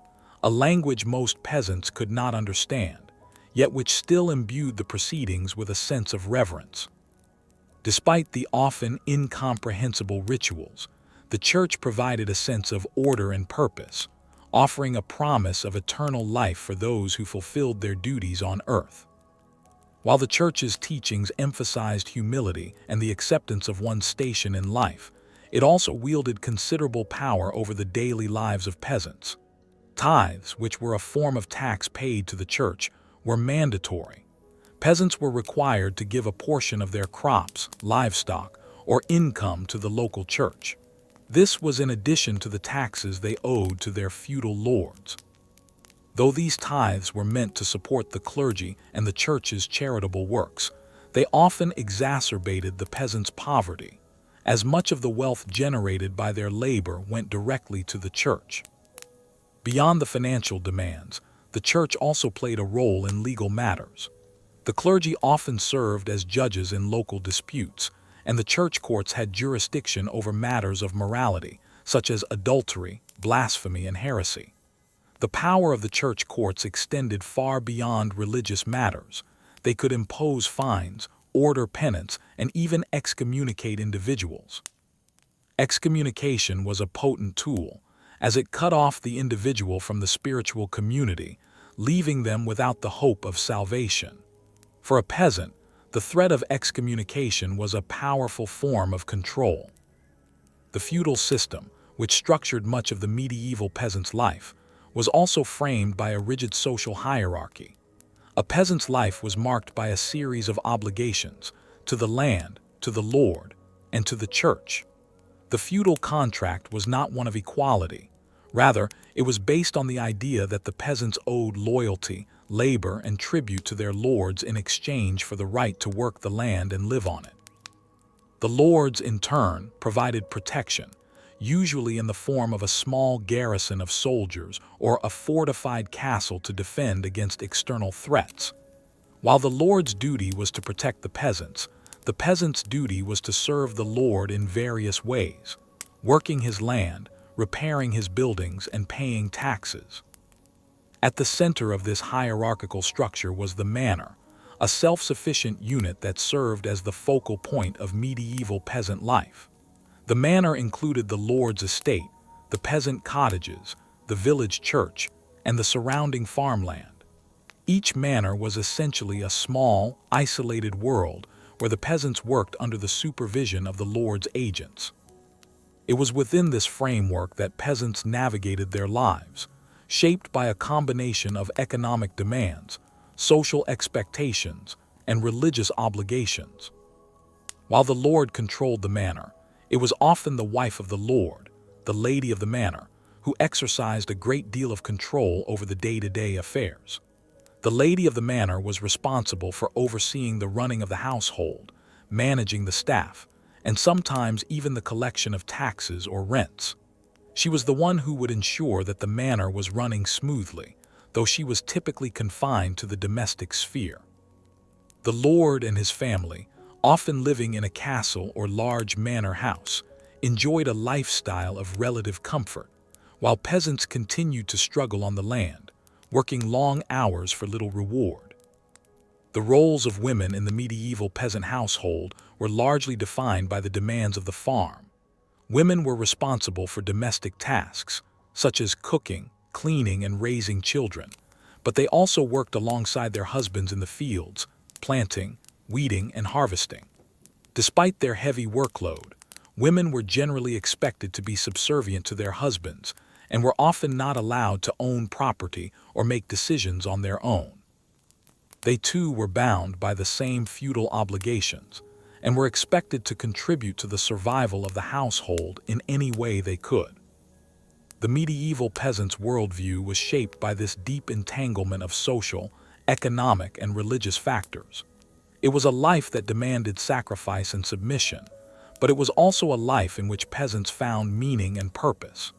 Speaker 1: a language most peasants could not understand, yet which still imbued the proceedings with a sense of reverence. Despite the often incomprehensible rituals, the church provided a sense of order and purpose, offering a promise of eternal life for those who fulfilled their duties on earth. While the church's teachings emphasized humility and the acceptance of one's station in life, it also wielded considerable power over the daily lives of peasants. Tithes, which were a form of tax paid to the church, were mandatory. Peasants were required to give a portion of their crops, livestock, or income to the local church. This was in addition to the taxes they owed to their feudal lords. Though these tithes were meant to support the clergy and the church's charitable works, they often exacerbated the peasants' poverty, as much of the wealth generated by their labor went directly to the church. Beyond the financial demands, the church also played a role in legal matters. The clergy often served as judges in local disputes, and the church courts had jurisdiction over matters of morality, such as adultery, blasphemy, and heresy. The power of the church courts extended far beyond religious matters. They could impose fines, order penance, and even excommunicate individuals. Excommunication was a potent tool, as it cut off the individual from the spiritual community, leaving them without the hope of salvation. For a peasant, the threat of excommunication was a powerful form of control. The feudal system, which structured much of the medieval peasant's life, was also framed by a rigid social hierarchy. A peasant's life was marked by a series of obligations to the land, to the lord, and to the church. The feudal contract was not one of equality. Rather, it was based on the idea that the peasants owed loyalty, labor, and tribute to their lords in exchange for the right to work the land and live on it. The lords, in turn, provided protection, usually in the form of a small garrison of soldiers or a fortified castle to defend against external threats. While the lord's duty was to protect the peasant's duty was to serve the lord in various ways, working his land, repairing his buildings, and paying taxes. At the center of this hierarchical structure was the manor, a self-sufficient unit that served as the focal point of medieval peasant life. The manor included the lord's estate, the peasant cottages, the village church, and the surrounding farmland. Each manor was essentially a small, isolated world where the peasants worked under the supervision of the lord's agents. It was within this framework that peasants navigated their lives, shaped by a combination of economic demands, social expectations, and religious obligations. While the lord controlled the manor, it was often the wife of the lord, the lady of the manor, who exercised a great deal of control over the day-to-day affairs. The lady of the manor was responsible for overseeing the running of the household, managing the staff, and sometimes even the collection of taxes or rents. She was the one who would ensure that the manor was running smoothly, though she was typically confined to the domestic sphere. The lord and his family, often living in a castle or large manor house, enjoyed a lifestyle of relative comfort, while peasants continued to struggle on the land, working long hours for little reward. The roles of women in the medieval peasant household were largely defined by the demands of the farm. Women were responsible for domestic tasks, such as cooking, cleaning, and raising children, but they also worked alongside their husbands in the fields, planting, weeding, and harvesting. Despite their heavy workload, women were generally expected to be subservient to their husbands and were often not allowed to own property or make decisions on their own. They too were bound by the same feudal obligations and were expected to contribute to the survival of the household in any way they could. The medieval peasant's worldview was shaped by this deep entanglement of social, economic, and religious factors. It was a life that demanded sacrifice and submission, but it was also a life in which peasants found meaning and purpose.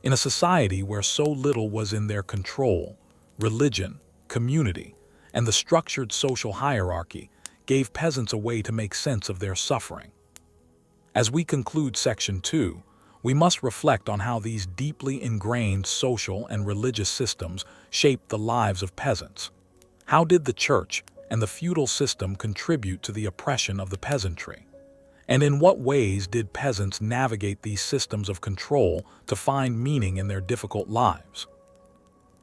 Speaker 1: In a society where so little was in their control, religion, community, and the structured social hierarchy gave peasants a way to make sense of their suffering. As we conclude Section 2, we must reflect on how these deeply ingrained social and religious systems shaped the lives of peasants. How did the church and the feudal system contribute to the oppression of the peasantry? And in what ways did peasants navigate these systems of control to find meaning in their difficult lives?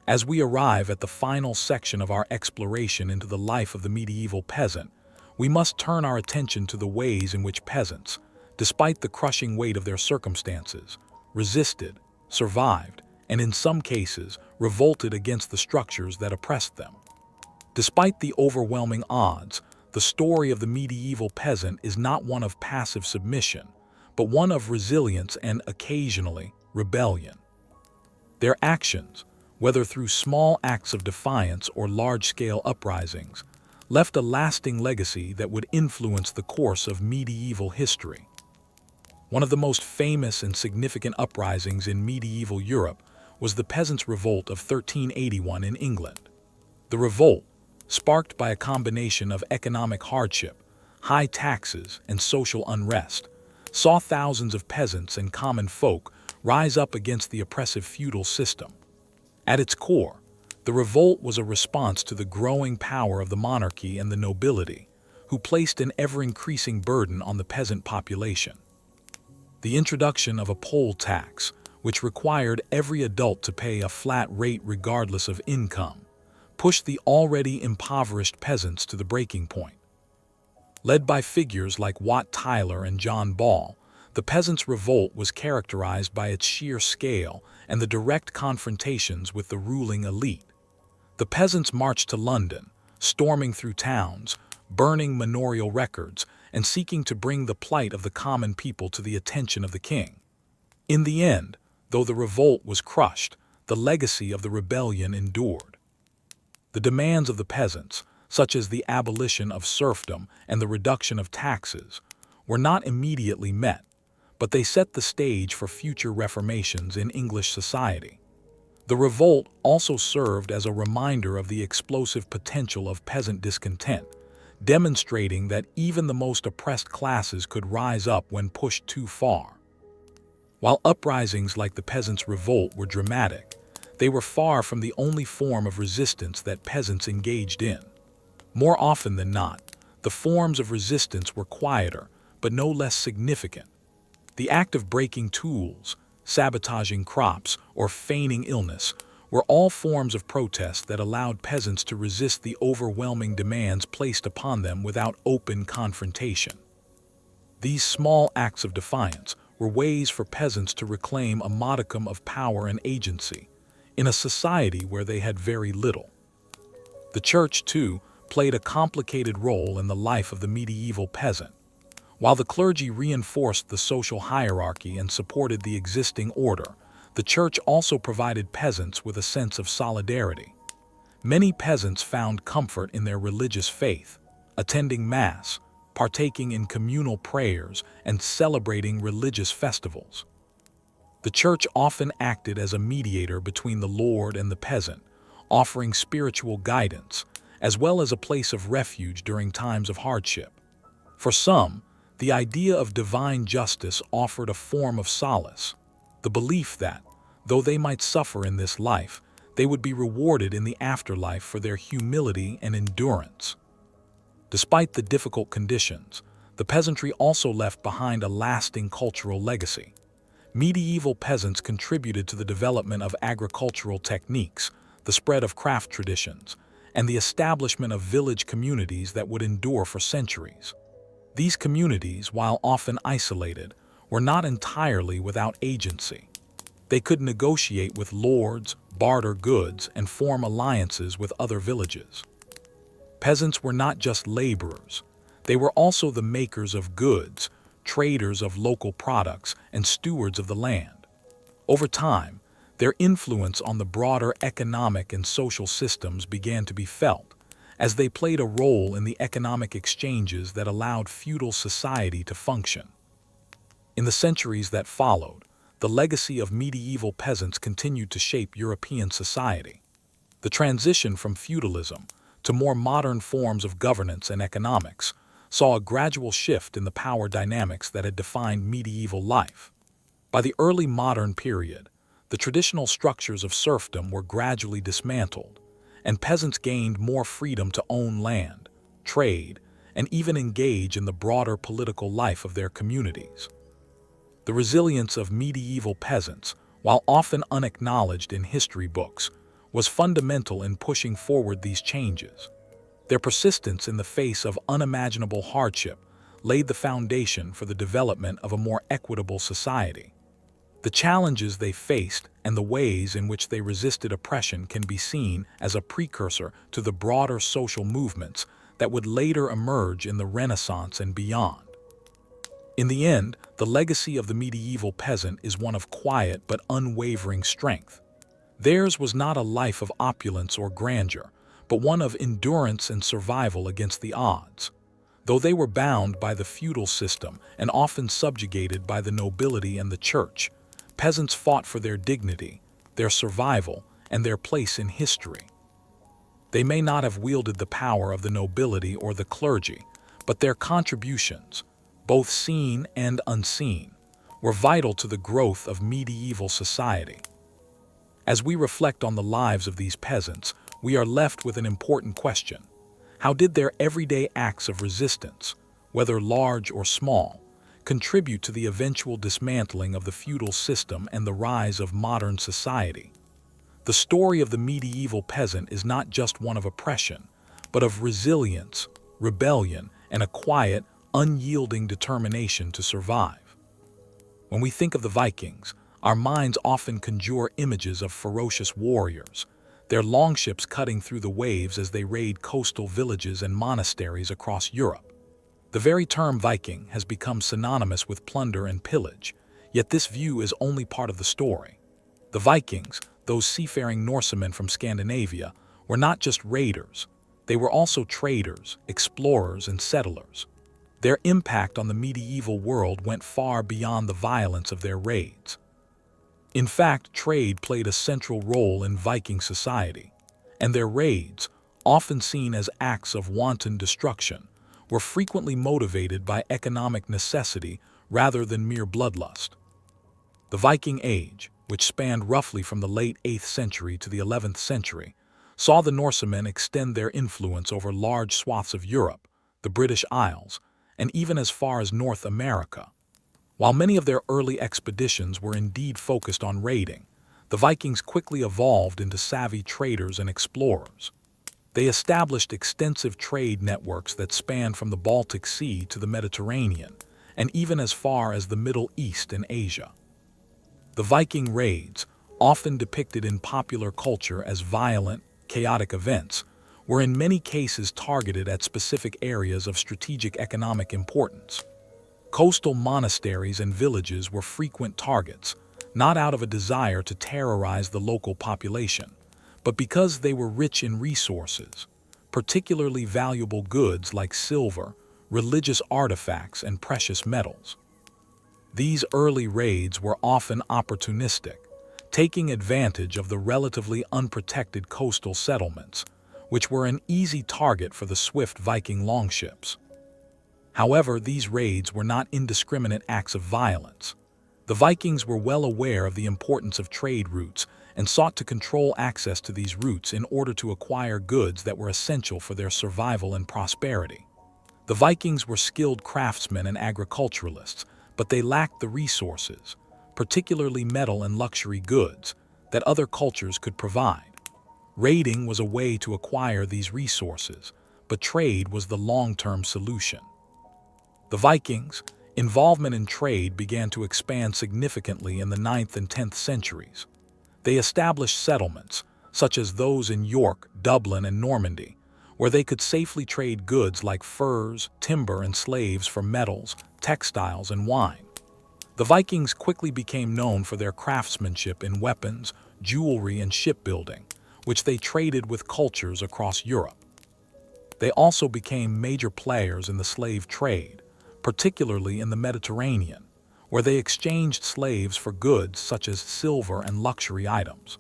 Speaker 1: As we arrive at the final section of our exploration into the life of the medieval peasant, we must turn our attention to the ways in which peasants, despite the crushing weight of their circumstances, resisted, survived, and in some cases, revolted against the structures that oppressed them. Despite the overwhelming odds, the story of the medieval peasant is not one of passive submission, but one of resilience and, occasionally, rebellion. Their actions, whether through small acts of defiance or large-scale uprisings, left a lasting legacy that would influence the course of medieval history. One of the most famous and significant uprisings in medieval Europe was the Peasants' Revolt of 1381 in England. The revolt, sparked by a combination of economic hardship, high taxes, and social unrest, saw thousands of peasants and common folk rise up against the oppressive feudal system. At its core, the revolt was a response to the growing power of the monarchy and the nobility, who placed an ever-increasing burden on the peasant population. The introduction of a poll tax, which required every adult to pay a flat rate regardless of income, pushed the already impoverished peasants to the breaking point. Led by figures like Wat Tyler and John Ball, the Peasants' Revolt was characterized by its sheer scale and the direct confrontations with the ruling elite. The peasants marched to London, storming through towns, burning manorial records, and seeking to bring the plight of the common people to the attention of the king. In the end, though the revolt was crushed, the legacy of the rebellion endured. The demands of the peasants, such as the abolition of serfdom and the reduction of taxes, were not immediately met, but they set the stage for future reformations in English society. The revolt also served as a reminder of the explosive potential of peasant discontent, demonstrating that even the most oppressed classes could rise up when pushed too far. While uprisings like the Peasants' Revolt were dramatic, they were far from the only form of resistance that peasants engaged in. More often than not, the forms of resistance were quieter, but no less significant. The act of breaking tools, sabotaging crops, or feigning illness were all forms of protest that allowed peasants to resist the overwhelming demands placed upon them without open confrontation. These small acts of defiance were ways for peasants to reclaim a modicum of power and agency in a society where they had very little. The church, too, played a complicated role in the life of the medieval peasant. While the clergy reinforced the social hierarchy and supported the existing order, the church also provided peasants with a sense of solidarity. Many peasants found comfort in their religious faith, attending Mass, partaking in communal prayers, and celebrating religious festivals. The church often acted as a mediator between the Lord and the peasant, offering spiritual guidance, as well as a place of refuge during times of hardship. For some, the idea of divine justice offered a form of solace, the belief that, though they might suffer in this life, they would be rewarded in the afterlife for their humility and endurance. Despite the difficult conditions, the peasantry also left behind a lasting cultural legacy. Medieval peasants contributed to the development of agricultural techniques, the spread of craft traditions, and the establishment of village communities that would endure for centuries. These communities, while often isolated, were not entirely without agency. They could negotiate with lords, barter goods, and form alliances with other villages. Peasants were not just laborers. They were also the makers of goods, traders of local products, and stewards of the land. Over time, their influence on the broader economic and social systems began to be felt, as they played a role in the economic exchanges that allowed feudal society to function. In the centuries that followed, the legacy of medieval peasants continued to shape European society. The transition from feudalism to more modern forms of governance and economics saw a gradual shift in the power dynamics that had defined medieval life. By the early modern period, the traditional structures of serfdom were gradually dismantled, and peasants gained more freedom to own land, trade, and even engage in the broader political life of their communities. The resilience of medieval peasants, while often unacknowledged in history books, was fundamental in pushing forward these changes. Their persistence in the face of unimaginable hardship laid the foundation for the development of a more equitable society. The challenges they faced and the ways in which they resisted oppression can be seen as a precursor to the broader social movements that would later emerge in the Renaissance and beyond. In the end, the legacy of the medieval peasant is one of quiet but unwavering strength. Theirs was not a life of opulence or grandeur, but one of endurance and survival against the odds. Though they were bound by the feudal system and often subjugated by the nobility and the church, peasants fought for their dignity, their survival, and their place in history. They may not have wielded the power of the nobility or the clergy, but their contributions, both seen and unseen, were vital to the growth of medieval society. As we reflect on the lives of these peasants, we are left with an important question. How did their everyday acts of resistance, whether large or small, contribute to the eventual dismantling of the feudal system and the rise of modern society? The story of the medieval peasant is not just one of oppression, but of resilience, rebellion, and a quiet, unyielding determination to survive. When we think of the Vikings, our minds often conjure images of ferocious warriors, their longships cutting through the waves as they raid coastal villages and monasteries across Europe. The very term Viking has become synonymous with plunder and pillage, yet this view is only part of the story. The Vikings, those seafaring Norsemen from Scandinavia, were not just raiders. They were also traders, explorers, and settlers. Their impact on the medieval world went far beyond the violence of their raids. In fact, trade played a central role in Viking society, and their raids, often seen as acts of wanton destruction, were frequently motivated by economic necessity rather than mere bloodlust. The Viking Age, which spanned roughly from the late 8th century to the 11th century, saw the Norsemen extend their influence over large swaths of Europe, the British Isles, and even as far as North America. While many of their early expeditions were indeed focused on raiding, the Vikings quickly evolved into savvy traders and explorers. They established extensive trade networks that spanned from the Baltic Sea to the Mediterranean, and even as far as the Middle East and Asia. The Viking raids, often depicted in popular culture as violent, chaotic events, were in many cases targeted at specific areas of strategic economic importance. Coastal monasteries and villages were frequent targets, not out of a desire to terrorize the local population, but because they were rich in resources, particularly valuable goods like silver, religious artifacts, and precious metals. These early raids were often opportunistic, taking advantage of the relatively unprotected coastal settlements, which were an easy target for the swift Viking longships. However, these raids were not indiscriminate acts of violence. The Vikings were well aware of the importance of trade routes and sought to control access to these routes in order to acquire goods that were essential for their survival and prosperity. The Vikings were skilled craftsmen and agriculturalists, but they lacked the resources, particularly metal and luxury goods, that other cultures could provide. Raiding was a way to acquire these resources, but trade was the long-term solution. The Vikings' involvement in trade began to expand significantly in the 9th and 10th centuries. They established settlements, such as those in York, Dublin, and Normandy, where they could safely trade goods like furs, timber, and slaves for metals, textiles, and wine. The Vikings quickly became known for their craftsmanship in weapons, jewelry, and shipbuilding, which they traded with cultures across Europe. They also became major players in the slave trade, particularly in the Mediterranean, where they exchanged slaves for goods such as silver and luxury items.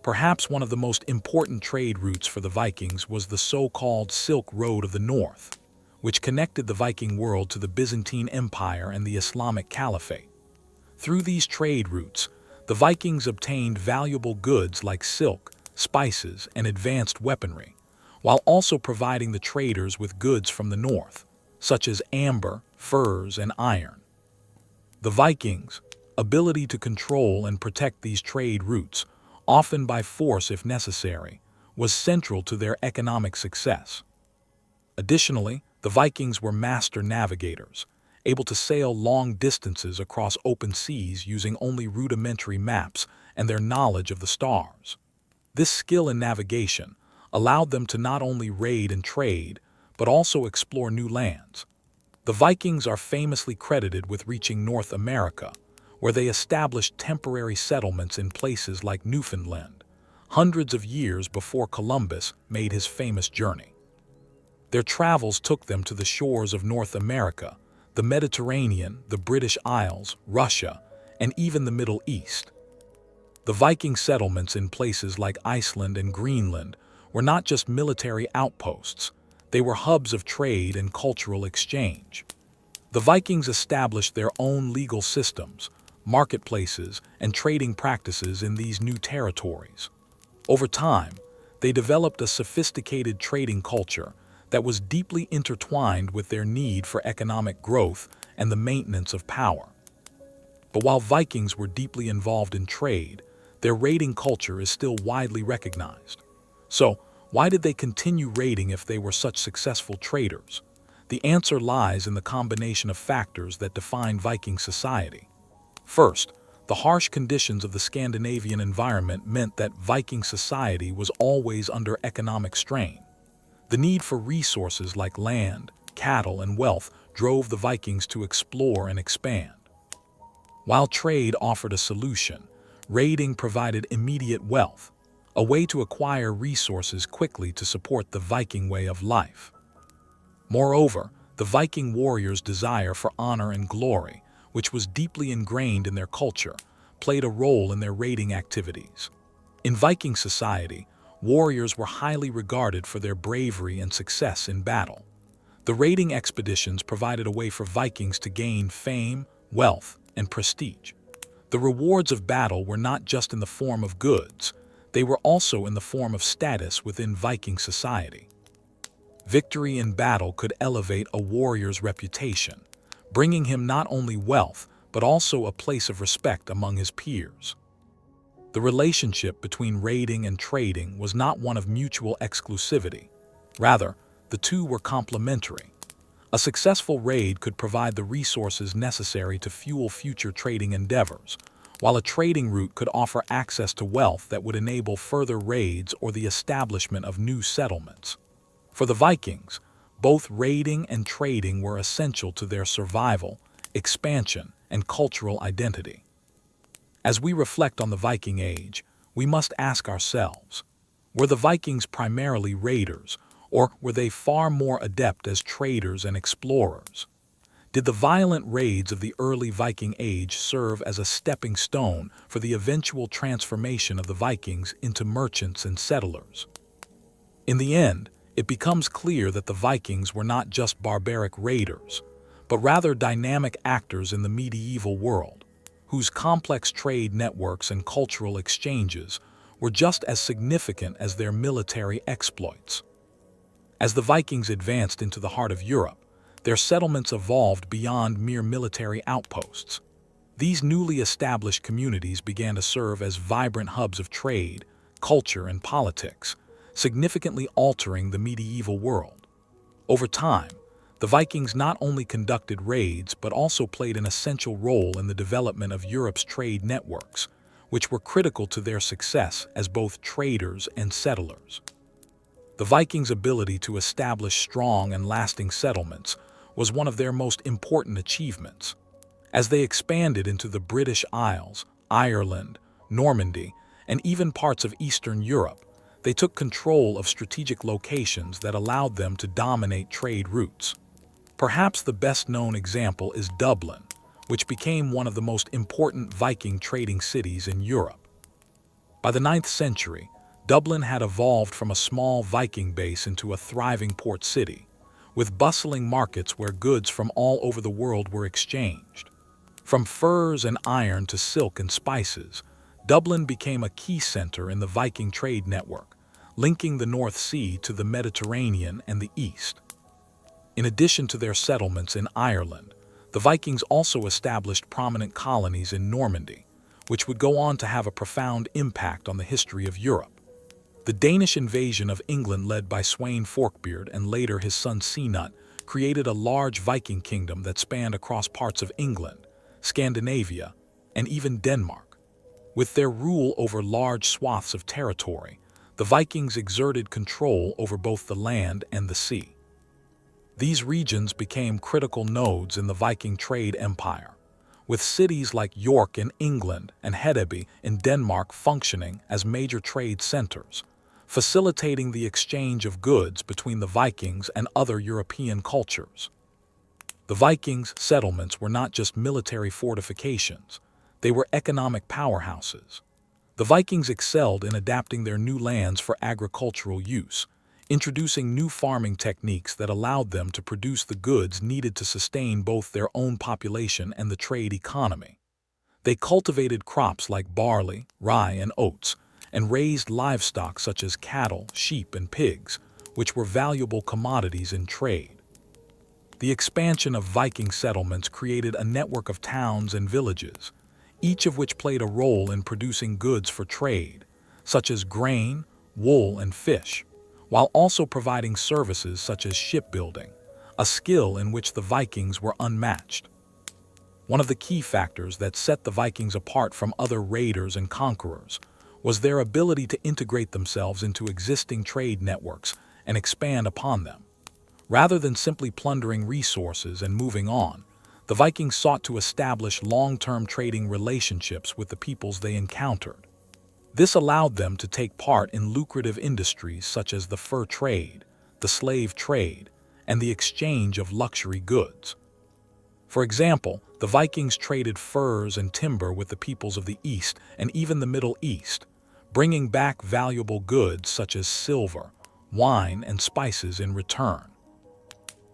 Speaker 1: Perhaps one of the most important trade routes for the Vikings was the so-called Silk Road of the North, which connected the Viking world to the Byzantine Empire and the Islamic Caliphate. Through these trade routes, the Vikings obtained valuable goods like silk, spices, and advanced weaponry, while also providing the traders with goods from the north, such as amber, furs, and iron. The Vikings' ability to control and protect these trade routes, often by force if necessary, was central to their economic success. Additionally, the Vikings were master navigators, able to sail long distances across open seas using only rudimentary maps and their knowledge of the stars. This skill in navigation allowed them to not only raid and trade, but also explore new lands. The Vikings are famously credited with reaching North America, where they established temporary settlements in places like Newfoundland, hundreds of years before Columbus made his famous journey. Their travels took them to the shores of North America, the Mediterranean, the British Isles, Russia, and even the Middle East. The Viking settlements in places like Iceland and Greenland were not just military outposts, they were hubs of trade and cultural exchange. The Vikings established their own legal systems, marketplaces, and trading practices in these new territories. Over time, they developed a sophisticated trading culture that was deeply intertwined with their need for economic growth and the maintenance of power. But while Vikings were deeply involved in trade, their raiding culture is still widely recognized. So, why did they continue raiding if they were such successful traders? The answer lies in the combination of factors that define Viking society. First, the harsh conditions of the Scandinavian environment meant that Viking society was always under economic strain. The need for resources like land, cattle, and wealth drove the Vikings to explore and expand. While trade offered a solution, raiding provided immediate wealth, a way to acquire resources quickly to support the Viking way of life. Moreover, the Viking warriors' desire for honor and glory, which was deeply ingrained in their culture, played a role in their raiding activities. In Viking society, warriors were highly regarded for their bravery and success in battle. The raiding expeditions provided a way for Vikings to gain fame, wealth, and prestige. The rewards of battle were not just in the form of goods, they were also in the form of status within Viking society. Victory in battle could elevate a warrior's reputation, bringing him not only wealth, but also a place of respect among his peers. The relationship between raiding and trading was not one of mutual exclusivity. Rather, the two were complementary. A successful raid could provide the resources necessary to fuel future trading endeavors, while a trading route could offer access to wealth that would enable further raids or the establishment of new settlements. For the Vikings, both raiding and trading were essential to their survival, expansion, and cultural identity. As we reflect on the Viking Age, we must ask ourselves, were the Vikings primarily raiders, or were they far more adept as traders and explorers? Did the violent raids of the early Viking Age serve as a stepping stone for the eventual transformation of the Vikings into merchants and settlers? In the end, it becomes clear that the Vikings were not just barbaric raiders, but rather dynamic actors in the medieval world, whose complex trade networks and cultural exchanges were just as significant as their military exploits. As the Vikings advanced into the heart of Europe, their settlements evolved beyond mere military outposts. These newly established communities began to serve as vibrant hubs of trade, culture, and politics, significantly altering the medieval world. Over time, the Vikings not only conducted raids but also played an essential role in the development of Europe's trade networks, which were critical to their success as both traders and settlers. The Vikings' ability to establish strong and lasting settlements was one of their most important achievements. As they expanded into the British Isles, Ireland, Normandy, and even parts of Eastern Europe, they took control of strategic locations that allowed them to dominate trade routes. Perhaps the best-known example is Dublin, which became one of the most important Viking trading cities in Europe. By the 9th century, Dublin had evolved from a small Viking base into a thriving port city, with bustling markets where goods from all over the world were exchanged. From furs and iron to silk and spices, Dublin became a key center in the Viking trade network, linking the North Sea to the Mediterranean and the East. In addition to their settlements in Ireland, the Vikings also established prominent colonies in Normandy, which would go on to have a profound impact on the history of Europe. The Danish invasion of England led by Sweyn Forkbeard and later his son Cnut created a large Viking kingdom that spanned across parts of England, Scandinavia, and even Denmark. With their rule over large swaths of territory, the Vikings exerted control over both the land and the sea. These regions became critical nodes in the Viking trade empire, with cities like York in England and Hedeby in Denmark functioning as major trade centers, facilitating the exchange of goods between the Vikings and other European cultures. The Vikings' settlements were not just military fortifications, they were economic powerhouses. The Vikings excelled in adapting their new lands for agricultural use, introducing new farming techniques that allowed them to produce the goods needed to sustain both their own population and the trade economy. They cultivated crops like barley, rye, and oats, and raised livestock such as cattle, sheep, and pigs, which were valuable commodities in trade. The expansion of Viking settlements created a network of towns and villages, each of which played a role in producing goods for trade, such as grain, wool, and fish, while also providing services such as shipbuilding, a skill in which the Vikings were unmatched. One of the key factors that set the Vikings apart from other raiders and conquerors was their ability to integrate themselves into existing trade networks and expand upon them. Rather than simply plundering resources and moving on, the Vikings sought to establish long-term trading relationships with the peoples they encountered. This allowed them to take part in lucrative industries such as the fur trade, the slave trade, and the exchange of luxury goods. For example, the Vikings traded furs and timber with the peoples of the East and even the Middle East, bringing back valuable goods such as silver, wine, and spices in return.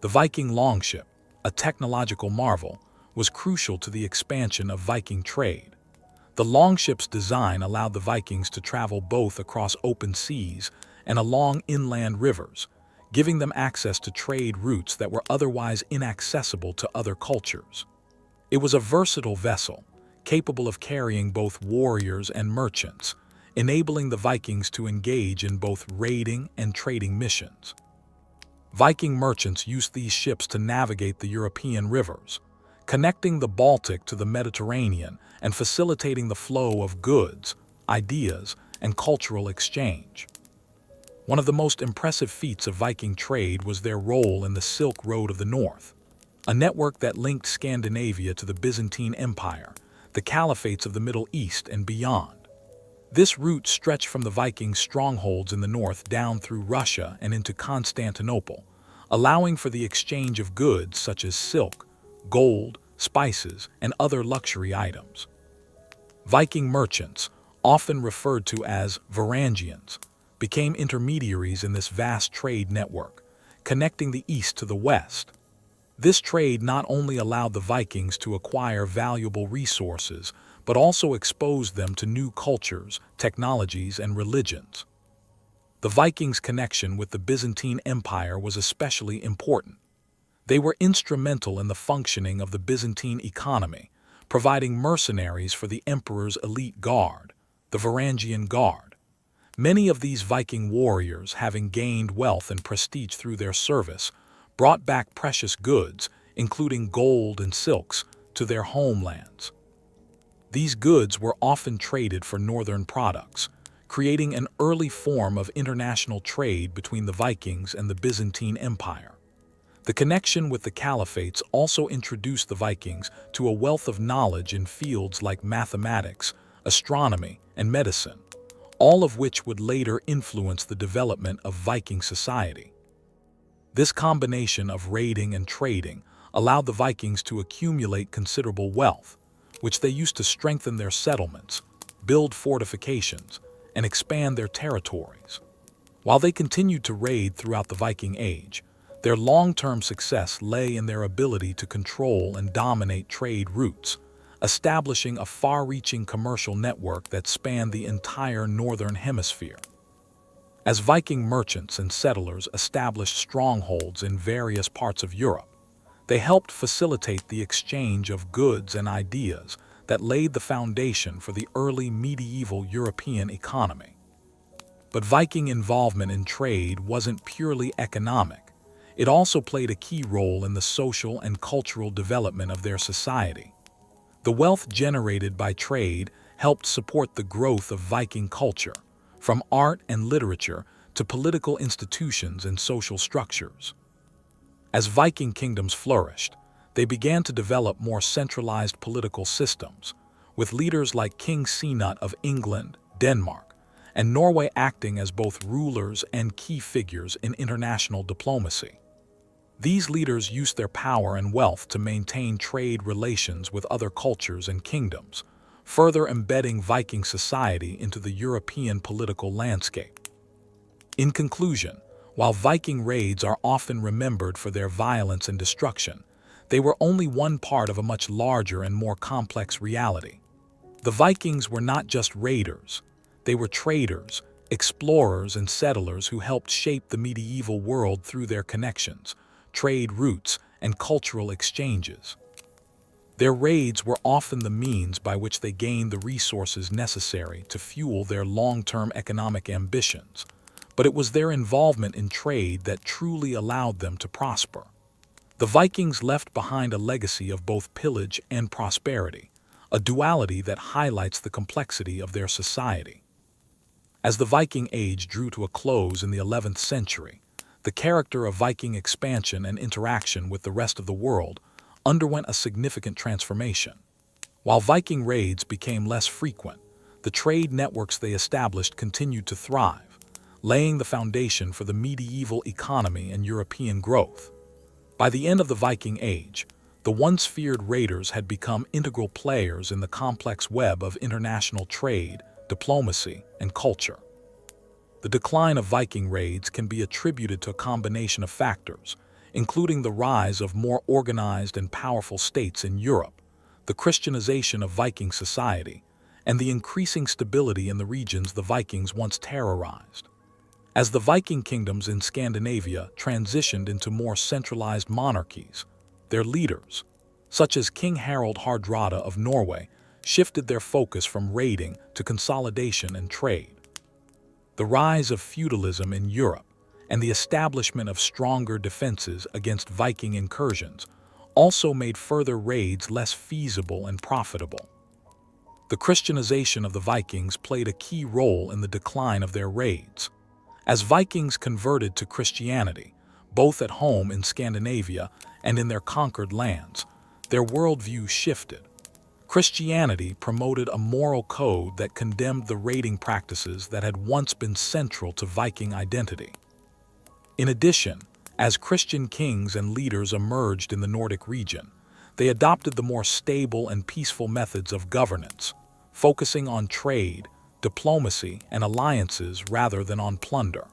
Speaker 1: The Viking longship, a technological marvel, was crucial to the expansion of Viking trade. The longship's design allowed the Vikings to travel both across open seas and along inland rivers, giving them access to trade routes that were otherwise inaccessible to other cultures. It was a versatile vessel, capable of carrying both warriors and merchants, enabling the Vikings to engage in both raiding and trading missions. Viking merchants used these ships to navigate the European rivers, connecting the Baltic to the Mediterranean and facilitating the flow of goods, ideas, and cultural exchange. One of the most impressive feats of Viking trade was their role in the Silk Road of the North, a network that linked Scandinavia to the Byzantine Empire, the caliphates of the Middle East, and beyond. This route stretched from the Viking strongholds in the north down through Russia and into Constantinople, allowing for the exchange of goods such as silk, gold, spices, and other luxury items. Viking merchants, often referred to as Varangians, became intermediaries in this vast trade network, connecting the east to the west. This trade not only allowed the Vikings to acquire valuable resources, but also exposed them to new cultures, technologies, and religions. The Vikings' connection with the Byzantine Empire was especially important. They were instrumental in the functioning of the Byzantine economy, providing mercenaries for the emperor's elite guard, the Varangian Guard. Many of these Viking warriors, having gained wealth and prestige through their service, brought back precious goods, including gold and silks, to their homelands. These goods were often traded for northern products, creating an early form of international trade between the Vikings and the Byzantine Empire. The connection with the caliphates also introduced the Vikings to a wealth of knowledge in fields like mathematics, astronomy, and medicine, all of which would later influence the development of Viking society. This combination of raiding and trading allowed the Vikings to accumulate considerable wealth, which they used to strengthen their settlements, build fortifications, and expand their territories. While they continued to raid throughout the Viking Age, their long-term success lay in their ability to control and dominate trade routes, establishing a far-reaching commercial network that spanned the entire northern hemisphere. As Viking merchants and settlers established strongholds in various parts of Europe, they helped facilitate the exchange of goods and ideas that laid the foundation for the early medieval European economy. But Viking involvement in trade wasn't purely economic. It also played a key role in the social and cultural development of their society. The wealth generated by trade helped support the growth of Viking culture, from art and literature to political institutions and social structures. As Viking kingdoms flourished, they began to develop more centralized political systems, with leaders like King Cnut of England, Denmark, and Norway acting as both rulers and key figures in international diplomacy. These leaders used their power and wealth to maintain trade relations with other cultures and kingdoms, further embedding Viking society into the European political landscape. In conclusion, while Viking raids are often remembered for their violence and destruction, they were only one part of a much larger and more complex reality. The Vikings were not just raiders, they were traders, explorers, and settlers who helped shape the medieval world through their connections, trade routes, and cultural exchanges. Their raids were often the means by which they gained the resources necessary to fuel their long-term economic ambitions, but it was their involvement in trade that truly allowed them to prosper. The Vikings left behind a legacy of both pillage and prosperity, a duality that highlights the complexity of their society. As the Viking Age drew to a close in the 11th century, the character of Viking expansion and interaction with the rest of the world underwent a significant transformation. While Viking raids became less frequent, the trade networks they established continued to thrive, laying the foundation for the medieval economy and European growth. By the end of the Viking Age, the once feared raiders had become integral players in the complex web of international trade, diplomacy, and culture. The decline of Viking raids can be attributed to a combination of factors, including the rise of more organized and powerful states in Europe, the Christianization of Viking society, and the increasing stability in the regions the Vikings once terrorized. As the Viking kingdoms in Scandinavia transitioned into more centralized monarchies, their leaders, such as King Harald Hardrada of Norway, shifted their focus from raiding to consolidation and trade. The rise of feudalism in Europe and the establishment of stronger defenses against Viking incursions also made further raids less feasible and profitable. The Christianization of the Vikings played a key role in the decline of their raids. As Vikings converted to Christianity, both at home in Scandinavia and in their conquered lands, their worldview shifted. Christianity promoted a moral code that condemned the raiding practices that had once been central to Viking identity. In addition, as Christian kings and leaders emerged in the Nordic region, they adopted the more stable and peaceful methods of governance, focusing on trade, diplomacy, and alliances rather than on plunder.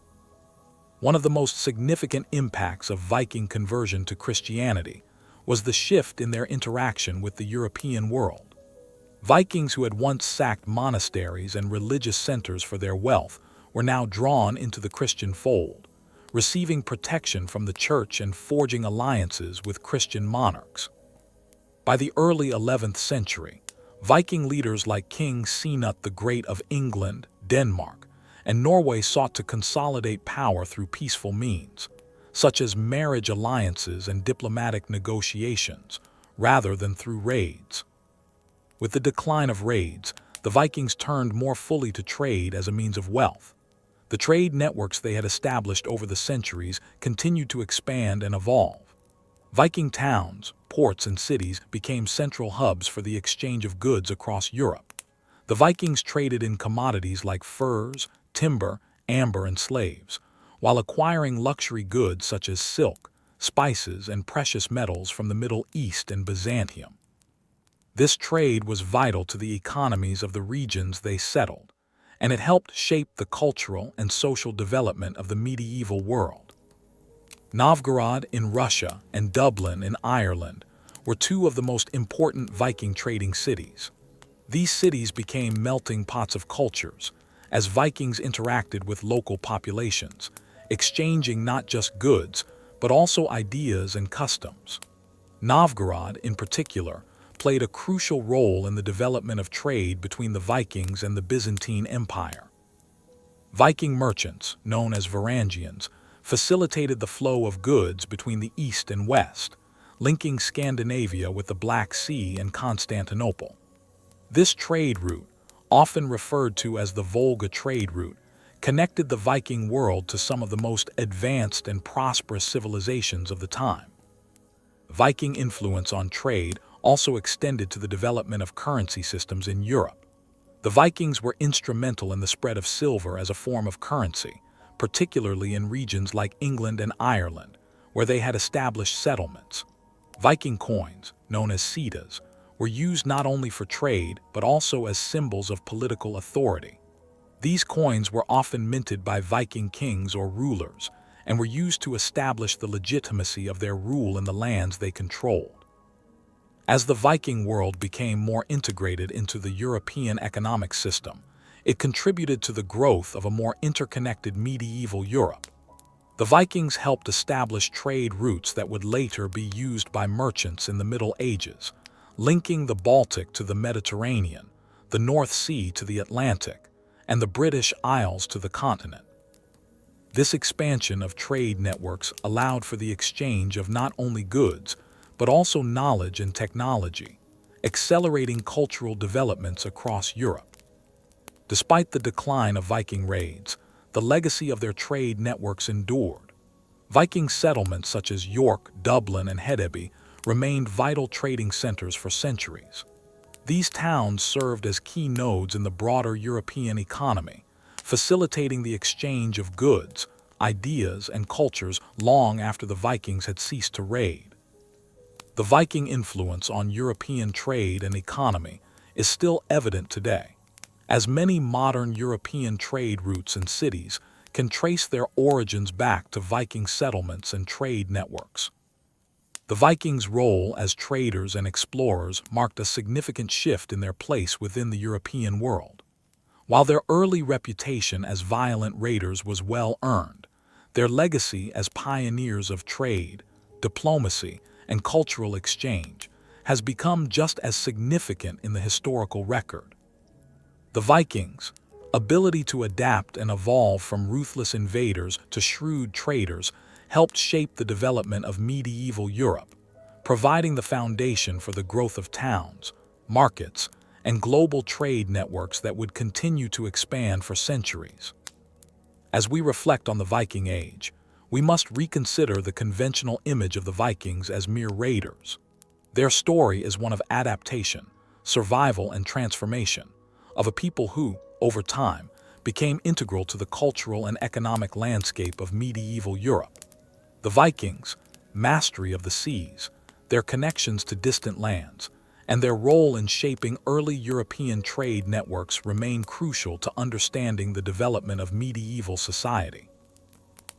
Speaker 1: One of the most significant impacts of Viking conversion to Christianity was the shift in their interaction with the European world. Vikings who had once sacked monasteries and religious centers for their wealth were now drawn into the Christian fold, receiving protection from the church and forging alliances with Christian monarchs. By the early 11th century, Viking leaders like King Cnut the Great of England, Denmark, and Norway sought to consolidate power through peaceful means, such as marriage alliances and diplomatic negotiations, rather than through raids. With the decline of raids, the Vikings turned more fully to trade as a means of wealth. The trade networks they had established over the centuries continued to expand and evolve. Viking towns, ports, and cities became central hubs for the exchange of goods across Europe. The Vikings traded in commodities like furs, timber, amber, and slaves, while acquiring luxury goods such as silk, spices, and precious metals from the Middle East and Byzantium. This trade was vital to the economies of the regions they settled, and it helped shape the cultural and social development of the medieval world. Novgorod in Russia and Dublin in Ireland were two of the most important Viking trading cities. These cities became melting pots of cultures as Vikings interacted with local populations, exchanging not just goods, but also ideas and customs. Novgorod, in particular, played a crucial role in the development of trade between the Vikings and the Byzantine Empire. Viking merchants, known as Varangians, facilitated the flow of goods between the East and West, linking Scandinavia with the Black Sea and Constantinople. This trade route, often referred to as the Volga trade route, connected the Viking world to some of the most advanced and prosperous civilizations of the time. Viking influence on trade also extended to the development of currency systems in Europe. The Vikings were instrumental in the spread of silver as a form of currency, particularly in regions like England and Ireland, where they had established settlements. Viking coins, known as setas, were used not only for trade but also as symbols of political authority. These coins were often minted by Viking kings or rulers and were used to establish the legitimacy of their rule in the lands they controlled. As the Viking world became more integrated into the European economic system, it contributed to the growth of a more interconnected medieval Europe. The Vikings helped establish trade routes that would later be used by merchants in the Middle Ages, linking the Baltic to the Mediterranean, the North Sea to the Atlantic, and the British Isles to the continent. This expansion of trade networks allowed for the exchange of not only goods, but also knowledge and technology, accelerating cultural developments across Europe. Despite the decline of Viking raids, the legacy of their trade networks endured. Viking settlements such as York, Dublin, and Hedeby remained vital trading centers for centuries. These towns served as key nodes in the broader European economy, facilitating the exchange of goods, ideas, and cultures long after the Vikings had ceased to raid. The Viking influence on European trade and economy is still evident today, as many modern European trade routes and cities can trace their origins back to Viking settlements and trade networks. The Vikings' role as traders and explorers marked a significant shift in their place within the European world. While their early reputation as violent raiders was well earned, their legacy as pioneers of trade, diplomacy, and cultural exchange has become just as significant in the historical record. The Vikings' ability to adapt and evolve from ruthless invaders to shrewd traders helped shape the development of medieval Europe, providing the foundation for the growth of towns, markets, and global trade networks that would continue to expand for centuries. As we reflect on the Viking Age, we must reconsider the conventional image of the Vikings as mere raiders. Their story is one of adaptation, survival, and transformation, of a people who, over time, became integral to the cultural and economic landscape of medieval Europe. The Vikings' mastery of the seas, their connections to distant lands, and their role in shaping early European trade networks remain crucial to understanding the development of medieval society.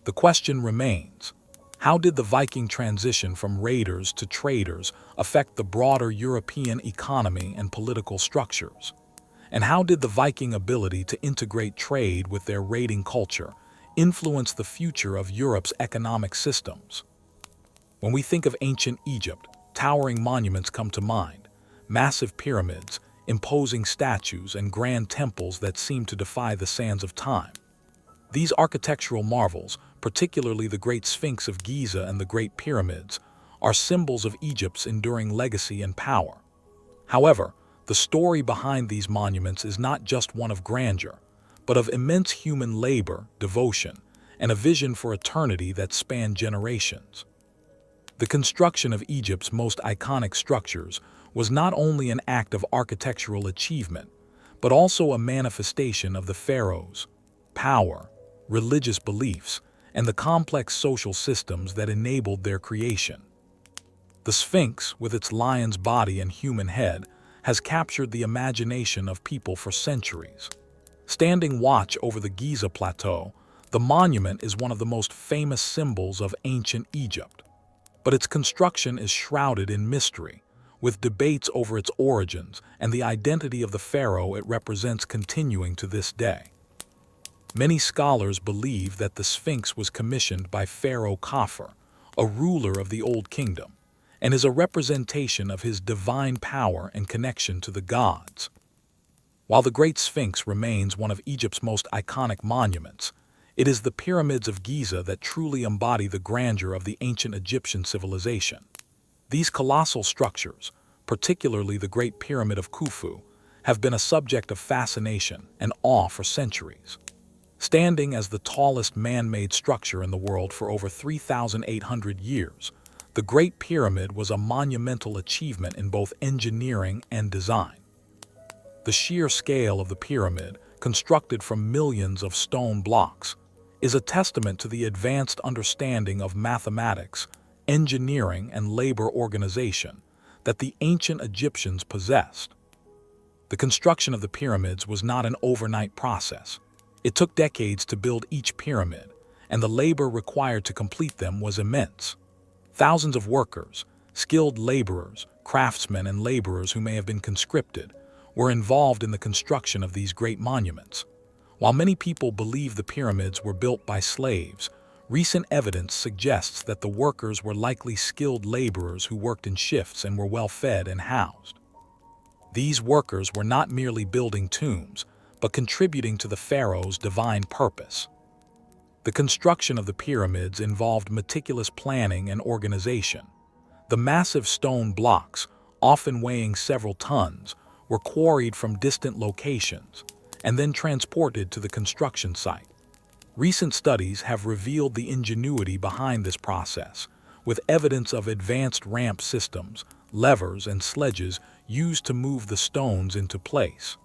Speaker 1: The question remains, how did the Viking transition from raiders to traders affect the broader European economy and political structures? And how did the Viking ability to integrate trade with their raiding culture influence the future of Europe's economic systems? When we think of ancient Egypt, towering monuments come to mind, massive pyramids, imposing statues, and grand temples that seem to defy the sands of time. These architectural marvels, particularly the Great Sphinx of Giza and the Great Pyramids, are symbols of Egypt's enduring legacy and power. However, the story behind these monuments is not just one of grandeur, but of immense human labor, devotion, and a vision for eternity that spanned generations. The construction of Egypt's most iconic structures was not only an act of architectural achievement, but also a manifestation of the pharaohs' power, religious beliefs, and the complex social systems that enabled their creation. The Sphinx, with its lion's body and human head, has captured the imagination of people for centuries. Standing watch over the Giza Plateau, the monument is one of the most famous symbols of ancient Egypt. But its construction is shrouded in mystery, with debates over its origins and the identity of the pharaoh it represents continuing to this day. Many scholars believe that the Sphinx was commissioned by Pharaoh Khafre, a ruler of the Old Kingdom, and is a representation of his divine power and connection to the gods. While the Great Sphinx remains one of Egypt's most iconic monuments, it is the pyramids of Giza that truly embody the grandeur of the ancient Egyptian civilization. These colossal structures, particularly the Great Pyramid of Khufu, have been a subject of fascination and awe for centuries. Standing as the tallest man-made structure in the world for over 3,800 years, The Great Pyramid was a monumental achievement in both engineering and design. The sheer scale of the pyramid, constructed from millions of stone blocks, is a testament to the advanced understanding of mathematics, engineering, and labor organization that the ancient Egyptians possessed. The construction of the pyramids was not an overnight process. It took decades to build each pyramid, and the labor required to complete them was immense. Thousands of workers, skilled laborers, craftsmen, and laborers who may have been conscripted, were involved in the construction of these great monuments. While many people believe the pyramids were built by slaves, recent evidence suggests that the workers were likely skilled laborers who worked in shifts and were well fed and housed. These workers were not merely building tombs, but contributing to the pharaoh's divine purpose. The construction of the pyramids involved meticulous planning and organization. The massive stone blocks, often weighing several tons, were quarried from distant locations and then transported to the construction site. Recent studies have revealed the ingenuity behind this process, with evidence of advanced ramp systems, levers, and sledges used to move the stones into place.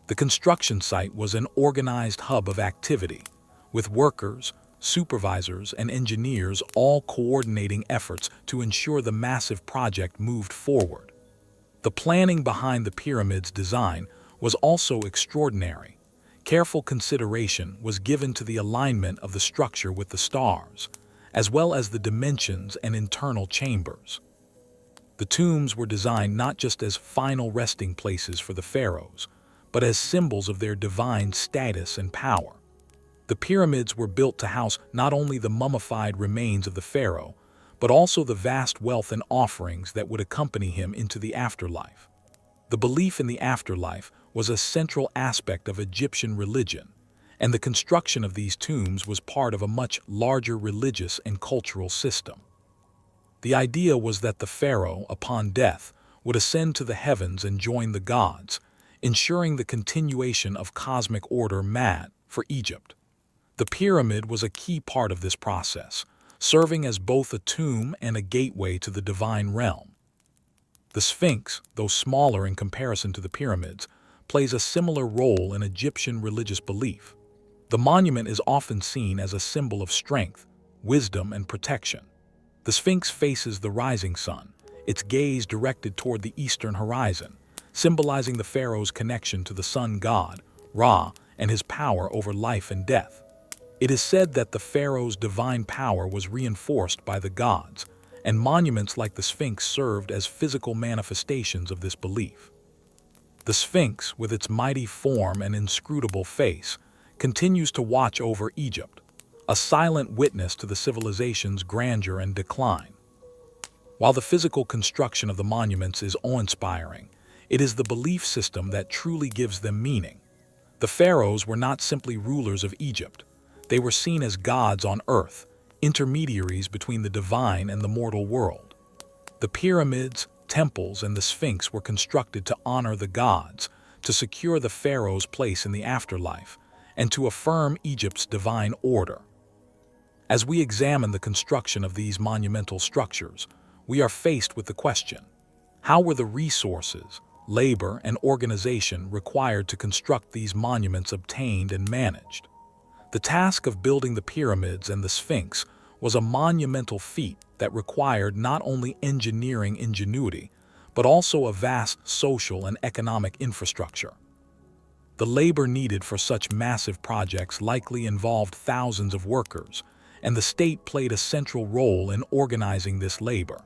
Speaker 1: The construction site was an organized hub of activity, with workers, supervisors, and engineers all coordinating efforts to ensure the massive project moved forward. The planning behind the pyramid's design was also extraordinary. Careful consideration was given to the alignment of the structure with the stars, as well as the dimensions and internal chambers. The tombs were designed not just as final resting places for the pharaohs, but as symbols of their divine status and power. The pyramids were built to house not only the mummified remains of the pharaoh, but also the vast wealth and offerings that would accompany him into the afterlife. The belief in the afterlife was a central aspect of Egyptian religion, and the construction of these tombs was part of a much larger religious and cultural system. The idea was that the pharaoh, upon death, would ascend to the heavens and join the gods, ensuring the continuation of cosmic order for Egypt. The pyramid was a key part of this process, serving as both a tomb and a gateway to the divine realm. The Sphinx, though smaller in comparison to the pyramids, plays a similar role in Egyptian religious belief. The monument is often seen as a symbol of strength, wisdom, and protection. The Sphinx faces the rising sun, its gaze directed toward the eastern horizon, symbolizing the pharaoh's connection to the sun god, Ra, and his power over life and death. It is said that the pharaoh's divine power was reinforced by the gods, and monuments like the Sphinx served as physical manifestations of this belief. The Sphinx, with its mighty form and inscrutable face, continues to watch over Egypt, a silent witness to the civilization's grandeur and decline. While the physical construction of the monuments is awe-inspiring, it is the belief system that truly gives them meaning. The pharaohs were not simply rulers of Egypt. They were seen as gods on earth, intermediaries between the divine and the mortal world. The pyramids, temples, and the Sphinx were constructed to honor the gods, to secure the pharaoh's place in the afterlife, and to affirm Egypt's divine order. As we examine the construction of these monumental structures, we are faced with the question: how were the resources, labor, and organization required to construct these monuments obtained and managed? The task of building the pyramids and the Sphinx was a monumental feat that required not only engineering ingenuity, but also a vast social and economic infrastructure. The labor needed for such massive projects likely involved thousands of workers, and the state played a central role in organizing this labor.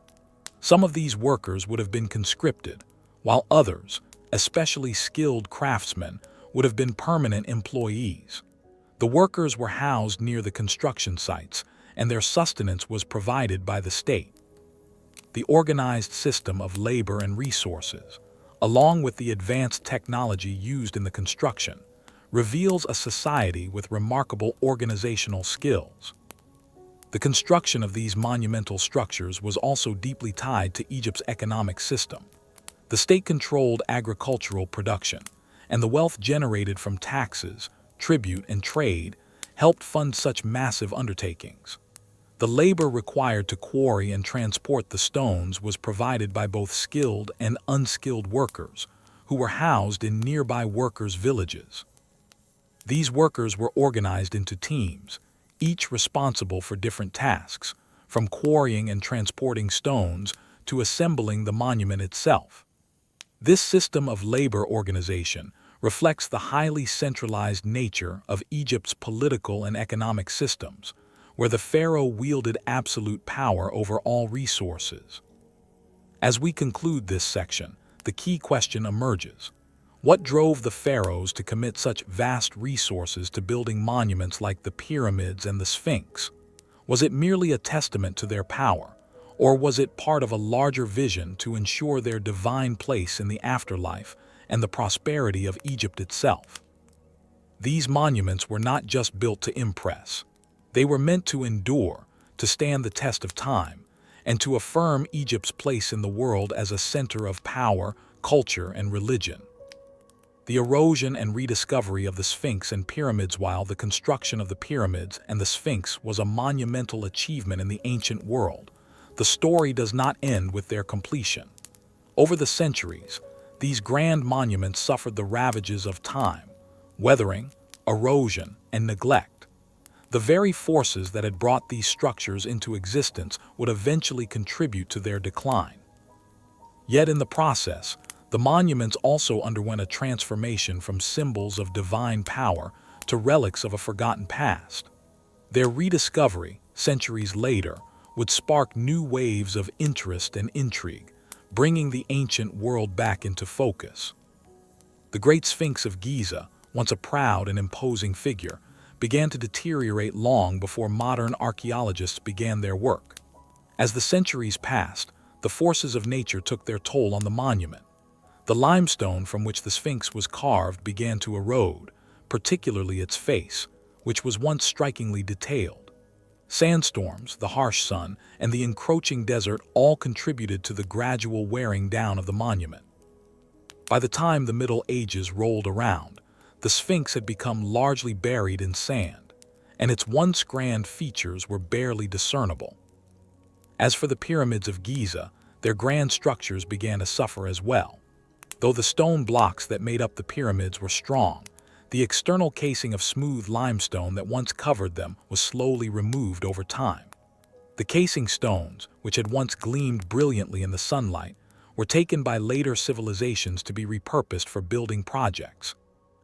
Speaker 1: Some of these workers would have been conscripted, while others, especially skilled craftsmen, would have been permanent employees. The workers were housed near the construction sites, and their sustenance was provided by the state. The organized system of labor and resources, along with the advanced technology used in the construction, reveals a society with remarkable organizational skills. The construction of these monumental structures was also deeply tied to Egypt's economic system. The state controlled agricultural production, and the wealth generated from taxes, tribute, and trade helped fund such massive undertakings. The labor required to quarry and transport the stones was provided by both skilled and unskilled workers, who were housed in nearby workers' villages. These workers were organized into teams, each responsible for different tasks, from quarrying and transporting stones to assembling the monument itself. This system of labor organization reflects the highly centralized nature of Egypt's political and economic systems, where the pharaoh wielded absolute power over all resources. As we conclude this section, the key question emerges. What drove the pharaohs to commit such vast resources to building monuments like the pyramids and the Sphinx? Was it merely a testament to their power, or was it part of a larger vision to ensure their divine place in the afterlife and the prosperity of Egypt itself? These monuments were not just built to impress. They were meant to endure, to stand the test of time, and to affirm Egypt's place in the world as a center of power, culture, and religion. The erosion and rediscovery of the Sphinx and pyramids. While the construction of the pyramids and the Sphinx was a monumental achievement in the ancient world, the story does not end with their completion. Over the centuries, these grand monuments suffered the ravages of time, weathering, erosion, and neglect. The very forces that had brought these structures into existence would eventually contribute to their decline. Yet in the process, the monuments also underwent a transformation from symbols of divine power to relics of a forgotten past. Their rediscovery, centuries later, would spark new waves of interest and intrigue, bringing the ancient world back into focus. The Great Sphinx of Giza, once a proud and imposing figure, began to deteriorate long before modern archaeologists began their work. As the centuries passed, the forces of nature took their toll on the monument. The limestone from which the Sphinx was carved began to erode, particularly its face, which was once strikingly detailed. Sandstorms, the harsh sun, and the encroaching desert all contributed to the gradual wearing down of the monument. By the time the Middle Ages rolled around, the Sphinx had become largely buried in sand, and its once grand features were barely discernible. As for the pyramids of Giza, their grand structures began to suffer as well. Though the stone blocks that made up the pyramids were strong, the external casing of smooth limestone that once covered them was slowly removed over time. The casing stones, which had once gleamed brilliantly in the sunlight, were taken by later civilizations to be repurposed for building projects.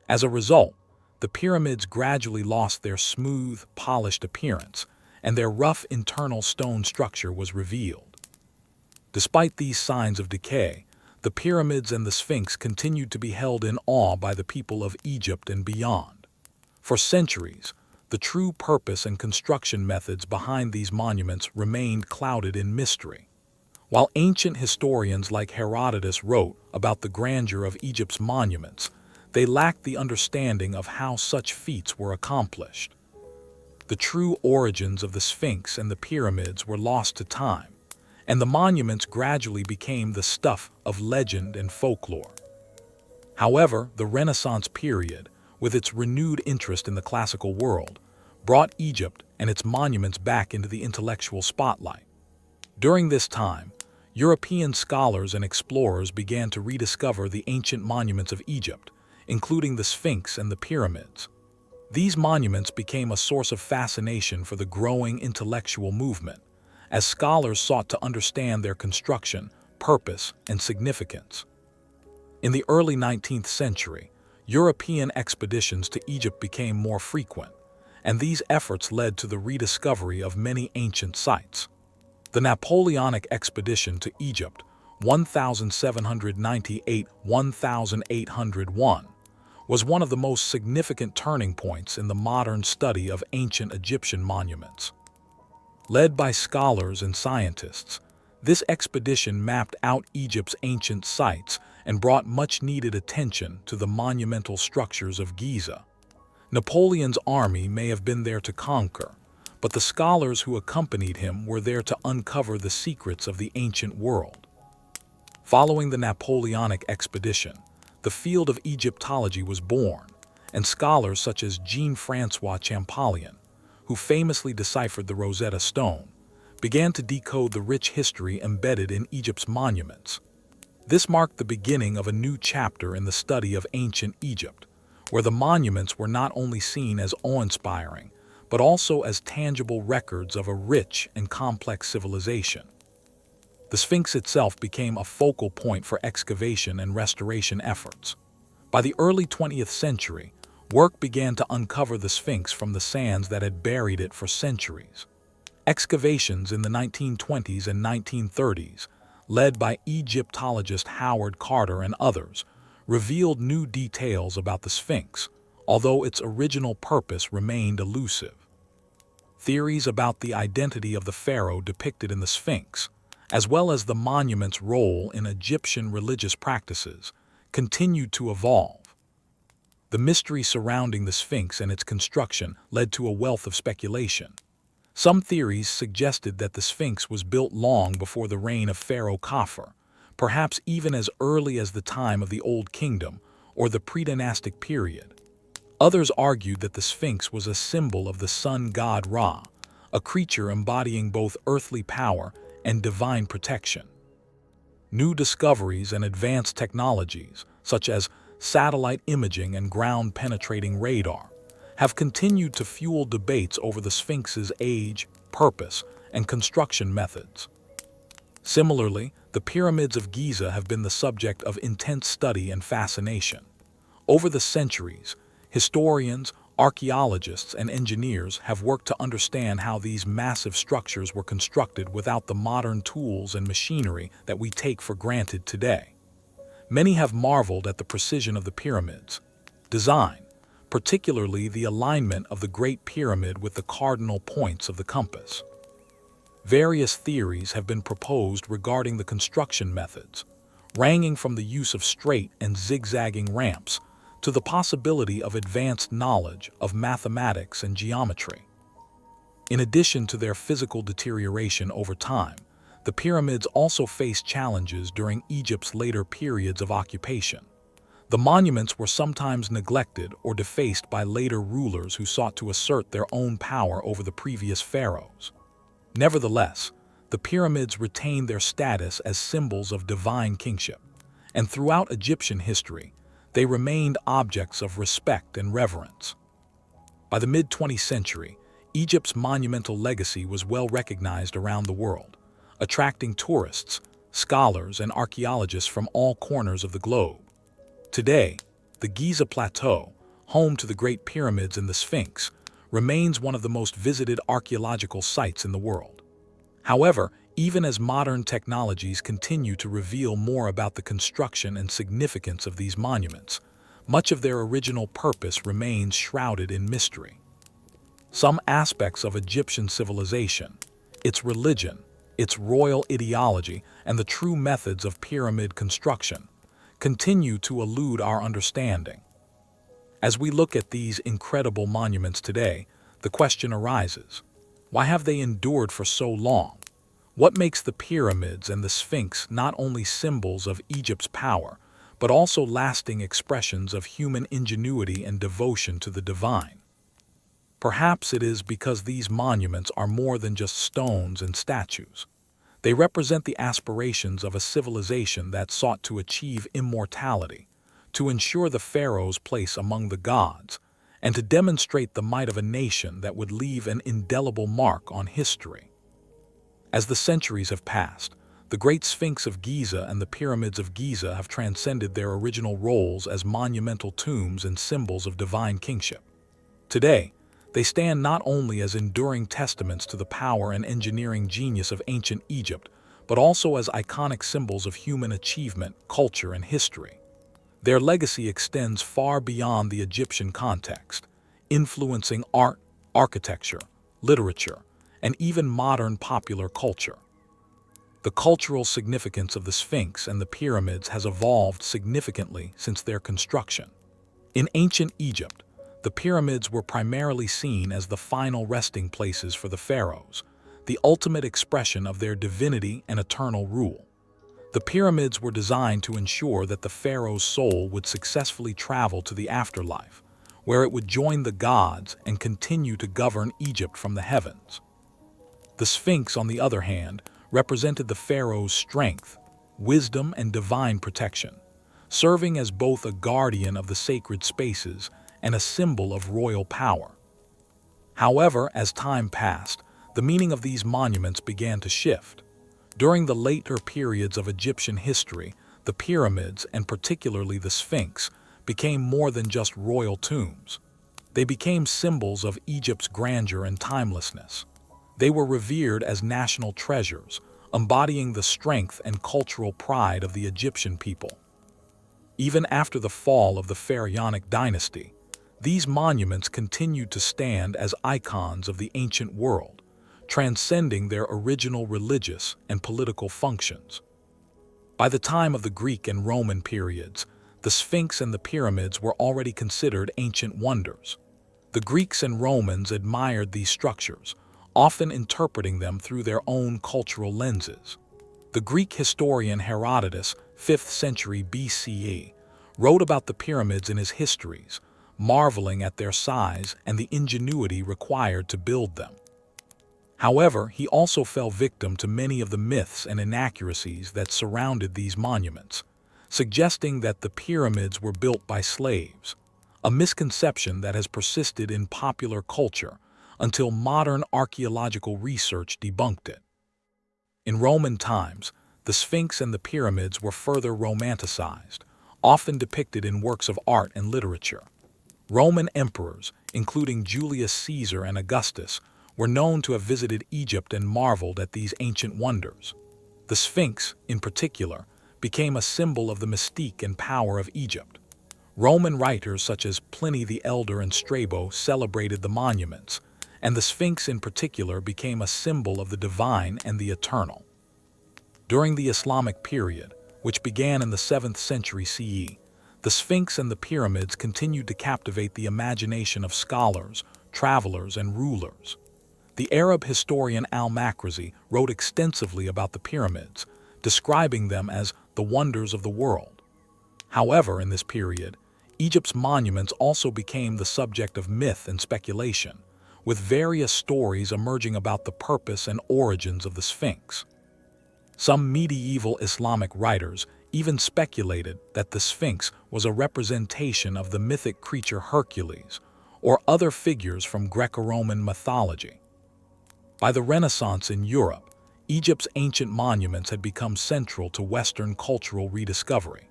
Speaker 1: As a result, the pyramids gradually lost their smooth, polished appearance, and their rough internal stone structure was revealed. Despite these signs of decay, the pyramids and the Sphinx continued to be held in awe by the people of Egypt and beyond. For centuries, the true purpose and construction methods behind these monuments remained clouded in mystery. While ancient historians like Herodotus wrote about the grandeur of Egypt's monuments, they lacked the understanding of how such feats were accomplished. The true origins of the Sphinx and the pyramids were lost to time, and the monuments gradually became the stuff of legend and folklore. However, the Renaissance period, with its renewed interest in the classical world, brought Egypt and its monuments back into the intellectual spotlight. During this time, European scholars and explorers began to rediscover the ancient monuments of Egypt, including the Sphinx and the pyramids. These monuments became a source of fascination for the growing intellectual movement, as scholars sought to understand their construction, purpose, and significance. In the early 19th century, European expeditions to Egypt became more frequent, and these efforts led to the rediscovery of many ancient sites. The Napoleonic expedition to Egypt, 1798–1801, was one of the most significant turning points in the modern study of ancient Egyptian monuments. Led by scholars and scientists, this expedition mapped out Egypt's ancient sites and brought much-needed attention to the monumental structures of Giza. Napoleon's army may have been there to conquer, but the scholars who accompanied him were there to uncover the secrets of the ancient world. Following the Napoleonic expedition, the field of Egyptology was born, and scholars such as Jean-François Champollion, who famously deciphered the Rosetta Stone, began to decode the rich history embedded in Egypt's monuments. This marked the beginning of a new chapter in the study of ancient Egypt, where the monuments were not only seen as awe-inspiring, but also as tangible records of a rich and complex civilization. The Sphinx itself became a focal point for excavation and restoration efforts. By the early 20th century, work began to uncover the Sphinx from the sands that had buried it for centuries. Excavations in the 1920s and 1930s, led by Egyptologist Howard Carter and others, revealed new details about the Sphinx, although its original purpose remained elusive. Theories about the identity of the pharaoh depicted in the Sphinx, as well as the monument's role in Egyptian religious practices, continued to evolve. The mystery surrounding the Sphinx and its construction led to a wealth of speculation. Some theories suggested that the Sphinx was built long before the reign of Pharaoh Khafre, perhaps even as early as the time of the Old Kingdom or the pre-dynastic period. Others argued that the Sphinx was a symbol of the sun god Ra, a creature embodying both earthly power and divine protection. New discoveries and advanced technologies, such as satellite imaging and ground-penetrating radar, have continued to fuel debates over the Sphinx's age, purpose, and construction methods. Similarly, the pyramids of Giza have been the subject of intense study and fascination. Over the centuries, historians, archaeologists, and engineers have worked to understand how these massive structures were constructed without the modern tools and machinery that we take for granted today. Many have marveled at the precision of the pyramids' design, particularly the alignment of the Great Pyramid with the cardinal points of the compass. Various theories have been proposed regarding the construction methods, ranging from the use of straight and zigzagging ramps to the possibility of advanced knowledge of mathematics and geometry. In addition to their physical deterioration over time, the pyramids also faced challenges during Egypt's later periods of occupation. The monuments were sometimes neglected or defaced by later rulers who sought to assert their own power over the previous pharaohs. Nevertheless, the pyramids retained their status as symbols of divine kingship, and throughout Egyptian history, they remained objects of respect and reverence. By the mid-20th century, Egypt's monumental legacy was well recognized around the world, attracting tourists, scholars, and archaeologists from all corners of the globe. Today, the Giza Plateau, home to the Great Pyramids and the Sphinx, remains one of the most visited archaeological sites in the world. However, even as modern technologies continue to reveal more about the construction and significance of these monuments, much of their original purpose remains shrouded in mystery. Some aspects of Egyptian civilization, its religion, its royal ideology, and the true methods of pyramid construction, continue to elude our understanding. As we look at these incredible monuments today, the question arises, why have they endured for so long? What makes the pyramids and the Sphinx not only symbols of Egypt's power, but also lasting expressions of human ingenuity and devotion to the divine? Perhaps it is because these monuments are more than just stones and statues. They represent the aspirations of a civilization that sought to achieve immortality, to ensure the pharaoh's place among the gods, and to demonstrate the might of a nation that would leave an indelible mark on history. As the centuries have passed, the Great Sphinx of Giza and the Pyramids of Giza have transcended their original roles as monumental tombs and symbols of divine kingship. Today, they stand not only as enduring testaments to the power and engineering genius of ancient Egypt, but also as iconic symbols of human achievement, culture, and history. Their legacy extends far beyond the Egyptian context, influencing art, architecture, literature, and even modern popular culture. The cultural significance of the Sphinx and the pyramids has evolved significantly since their construction. In ancient Egypt, the pyramids were primarily seen as the final resting places for the pharaohs, the ultimate expression of their divinity and eternal rule. The pyramids were designed to ensure that the pharaoh's soul would successfully travel to the afterlife, where it would join the gods and continue to govern Egypt from the heavens. The Sphinx, on the other hand, represented the pharaoh's strength, wisdom, and divine protection, serving as both a guardian of the sacred spaces and a symbol of royal power. However, as time passed, the meaning of these monuments began to shift. During the later periods of Egyptian history, the pyramids, and particularly the Sphinx, became more than just royal tombs. They became symbols of Egypt's grandeur and timelessness. They were revered as national treasures, embodying the strength and cultural pride of the Egyptian people. Even after the fall of the Pharaonic dynasty, these monuments continued to stand as icons of the ancient world, transcending their original religious and political functions. By the time of the Greek and Roman periods, the Sphinx and the pyramids were already considered ancient wonders. The Greeks and Romans admired these structures, often interpreting them through their own cultural lenses. The Greek historian Herodotus, 5th century BCE, wrote about the pyramids in his histories, marveling at their size and the ingenuity required to build them. However, he also fell victim to many of the myths and inaccuracies that surrounded these monuments, suggesting that the pyramids were built by slaves, a misconception that has persisted in popular culture until modern archaeological research debunked it. In Roman times, the Sphinx and the pyramids were further romanticized, often depicted in works of art and literature. Roman emperors, including Julius Caesar and Augustus, were known to have visited Egypt and marveled at these ancient wonders. The Sphinx, in particular, became a symbol of the mystique and power of Egypt. Roman writers such as Pliny the Elder and Strabo celebrated the monuments, and the Sphinx in particular became a symbol of the divine and the eternal. During the Islamic period, which began in the 7th century CE, the Sphinx and the pyramids continued to captivate the imagination of scholars, travelers, and rulers. The Arab historian al-Makhrizi wrote extensively about the pyramids, describing them as the wonders of the world. However, in this period, Egypt's monuments also became the subject of myth and speculation, with various stories emerging about the purpose and origins of the Sphinx. Some medieval Islamic writers even speculated that the Sphinx was a representation of the mythic creature Hercules or other figures from Greco-Roman mythology. By the Renaissance in Europe, Egypt's ancient monuments had become central to Western cultural rediscovery.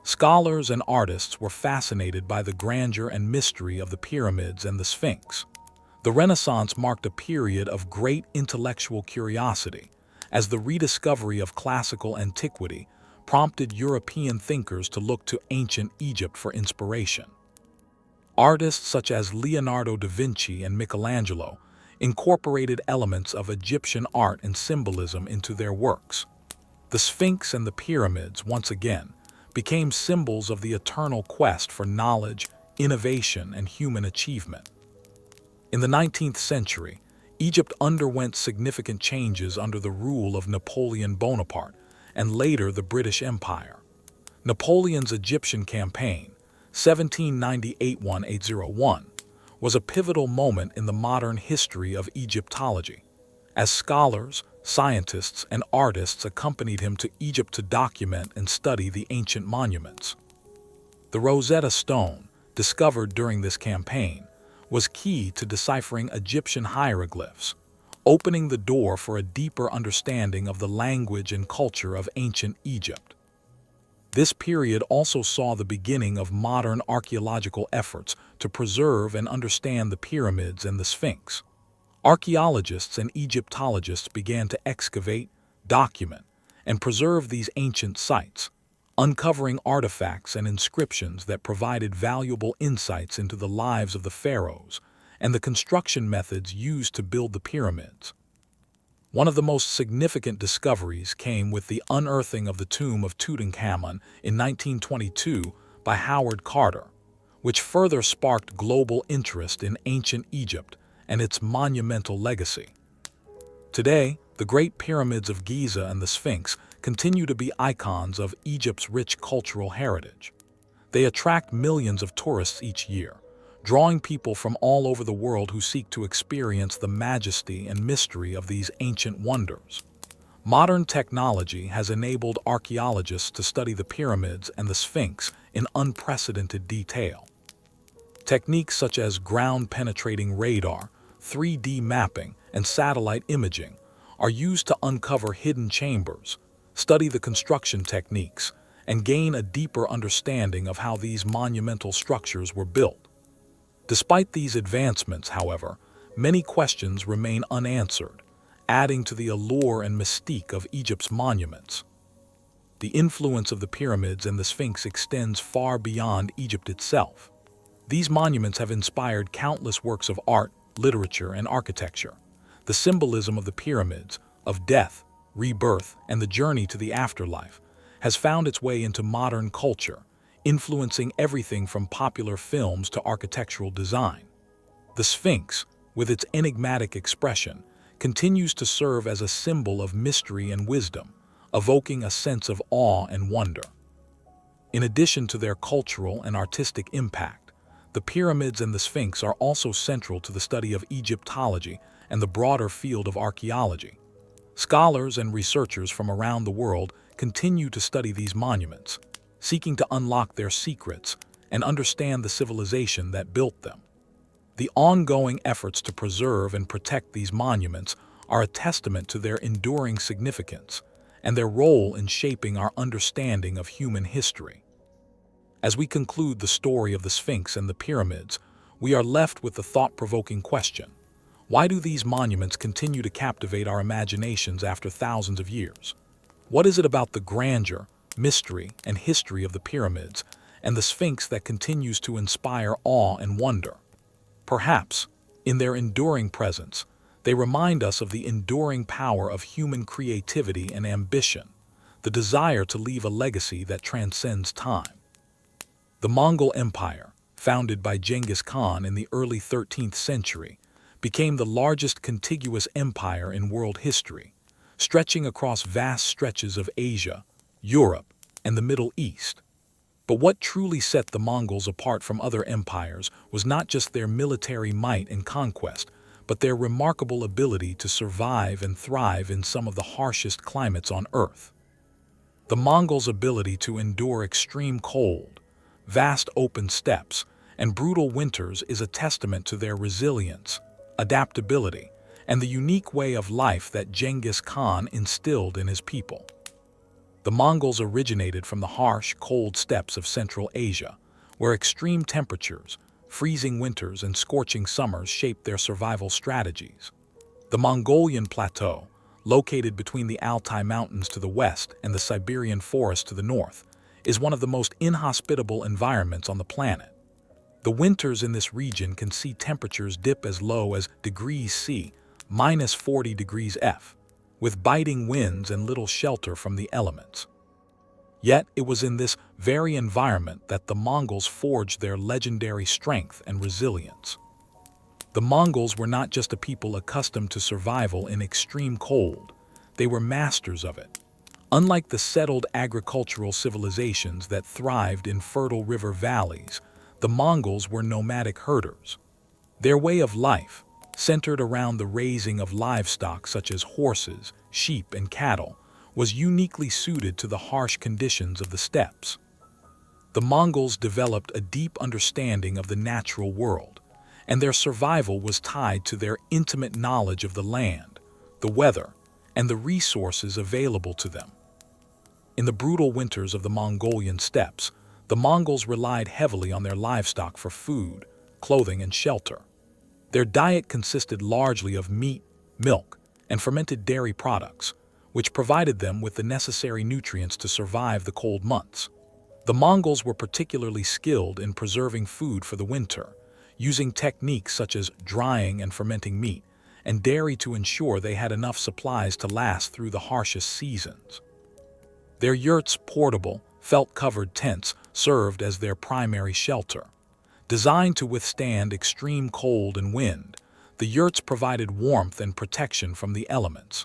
Speaker 1: Scholars and artists were fascinated by the grandeur and mystery of the pyramids and the Sphinx. The Renaissance marked a period of great intellectual curiosity, as the rediscovery of classical antiquity prompted European thinkers to look to ancient Egypt for inspiration. Artists such as Leonardo da Vinci and Michelangelo incorporated elements of Egyptian art and symbolism into their works. The Sphinx and the pyramids, once again, became symbols of the eternal quest for knowledge, innovation, and human achievement. In the 19th century, Egypt underwent significant changes under the rule of Napoleon Bonaparte and later the British Empire. Napoleon's Egyptian campaign, 1798-1801, was a pivotal moment in the modern history of Egyptology, as scholars, scientists, and artists accompanied him to Egypt to document and study the ancient monuments. The Rosetta Stone, discovered during this campaign, was key to deciphering Egyptian hieroglyphs, opening the door for a deeper understanding of the language and culture of ancient Egypt. This period also saw the beginning of modern archaeological efforts to preserve and understand the pyramids and the Sphinx. Archaeologists and Egyptologists began to excavate, document, and preserve these ancient sites, uncovering artifacts and inscriptions that provided valuable insights into the lives of the pharaohs and the construction methods used to build the pyramids. One of the most significant discoveries came with the unearthing of the tomb of Tutankhamun in 1922 by Howard Carter, which further sparked global interest in ancient Egypt and its monumental legacy. Today, the Great Pyramids of Giza and the Sphinx continue to be icons of Egypt's rich cultural heritage. They attract millions of tourists each year, drawing people from all over the world who seek to experience the majesty and mystery of these ancient wonders. Modern technology has enabled archaeologists to study the pyramids and the Sphinx in unprecedented detail. Techniques such as ground-penetrating radar, 3D mapping, and satellite imaging are used to uncover hidden chambers, study the construction techniques, and gain a deeper understanding of how these monumental structures were built. Despite these advancements, however, many questions remain unanswered, adding to the allure and mystique of Egypt's monuments. The influence of the pyramids and the Sphinx extends far beyond Egypt itself. These monuments have inspired countless works of art, literature, and architecture. The symbolism of the pyramids, of death, rebirth, and the journey to the afterlife, has found its way into modern culture, influencing everything from popular films to architectural design. The Sphinx, with its enigmatic expression, continues to serve as a symbol of mystery and wisdom, evoking a sense of awe and wonder. In addition to their cultural and artistic impact, the pyramids and the Sphinx are also central to the study of Egyptology and the broader field of archaeology. Scholars and researchers from around the world continue to study these monuments, seeking to unlock their secrets and understand the civilization that built them. The ongoing efforts to preserve and protect these monuments are a testament to their enduring significance and their role in shaping our understanding of human history. As we conclude the story of the Sphinx and the pyramids, we are left with the thought-provoking question: why do these monuments continue to captivate our imaginations after thousands of years? What is it about the grandeur, mystery, and history of the pyramids and the Sphinx that continues to inspire awe and wonder? Perhaps, in their enduring presence, they remind us of the enduring power of human creativity and ambition, the desire to leave a legacy that transcends time. The Mongol Empire, founded by Genghis Khan in the early 13th century, became the largest contiguous empire in world history, stretching across vast stretches of Asia, Europe, and the Middle East. But what truly set the Mongols apart from other empires was not just their military might and conquest, but their remarkable ability to survive and thrive in some of the harshest climates on Earth. The Mongols' ability to endure extreme cold, vast open steppes, and brutal winters is a testament to their resilience, adaptability, and the unique way of life that Genghis Khan instilled in his people. The Mongols originated from the harsh, cold steppes of Central Asia, where extreme temperatures, freezing winters, and scorching summers shaped their survival strategies. The Mongolian Plateau, located between the Altai Mountains to the west and the Siberian forest to the north, is one of the most inhospitable environments on the planet. The winters in this region can see temperatures dip as low as degrees C, minus 40 degrees F, with biting winds and little shelter from the elements. Yet it was in this very environment that the Mongols forged their legendary strength and resilience. The Mongols were not just a people accustomed to survival in extreme cold, they were masters of it. Unlike the settled agricultural civilizations that thrived in fertile river valleys, the Mongols were nomadic herders. Their way of life, centered around the raising of livestock such as horses, sheep, and cattle, was uniquely suited to the harsh conditions of the steppes. The Mongols developed a deep understanding of the natural world, and their survival was tied to their intimate knowledge of the land, the weather, and the resources available to them. In the brutal winters of the Mongolian steppes, the Mongols relied heavily on their livestock for food, clothing, and shelter. Their diet consisted largely of meat, milk, and fermented dairy products, which provided them with the necessary nutrients to survive the cold months. The Mongols were particularly skilled in preserving food for the winter, using techniques such as drying and fermenting meat and dairy to ensure they had enough supplies to last through the harshest seasons. Their yurts, portable, felt-covered tents, served as their primary shelter. Designed to withstand extreme cold and wind, the yurts provided warmth and protection from the elements.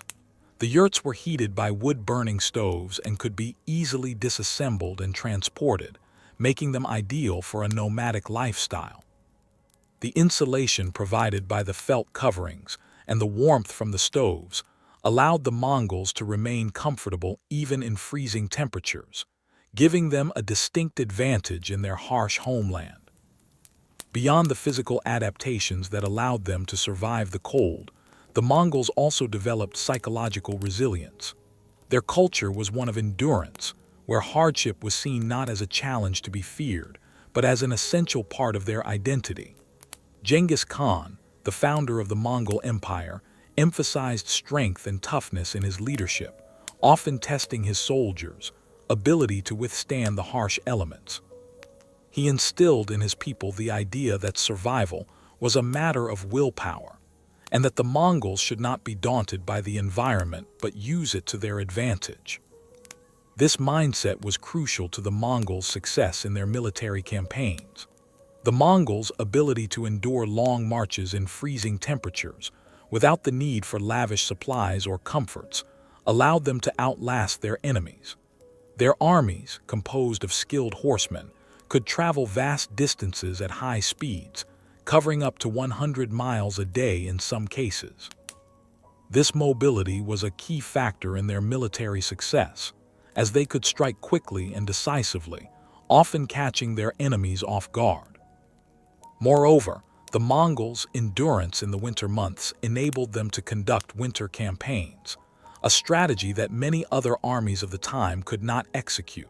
Speaker 1: The yurts were heated by wood-burning stoves and could be easily disassembled and transported, making them ideal for a nomadic lifestyle. The insulation provided by the felt coverings and the warmth from the stoves allowed the Mongols to remain comfortable even in freezing temperatures, giving them a distinct advantage in their harsh homeland. Beyond the physical adaptations that allowed them to survive the cold, the Mongols also developed psychological resilience. Their culture was one of endurance, where hardship was seen not as a challenge to be feared, but as an essential part of their identity. Genghis Khan, the founder of the Mongol Empire, emphasized strength and toughness in his leadership, often testing his soldiers' ability to withstand the harsh elements. He instilled in his people the idea that survival was a matter of willpower, and that the Mongols should not be daunted by the environment but use it to their advantage. This mindset was crucial to the Mongols' success in their military campaigns. The Mongols' ability to endure long marches in freezing temperatures without the need for lavish supplies or comforts allowed them to outlast their enemies. Their armies, composed of skilled horsemen, could travel vast distances at high speeds, covering up to 100 miles a day in some cases. This mobility was a key factor in their military success, as they could strike quickly and decisively, often catching their enemies off guard. Moreover, the Mongols' endurance in the winter months enabled them to conduct winter campaigns, a strategy that many other armies of the time could not execute.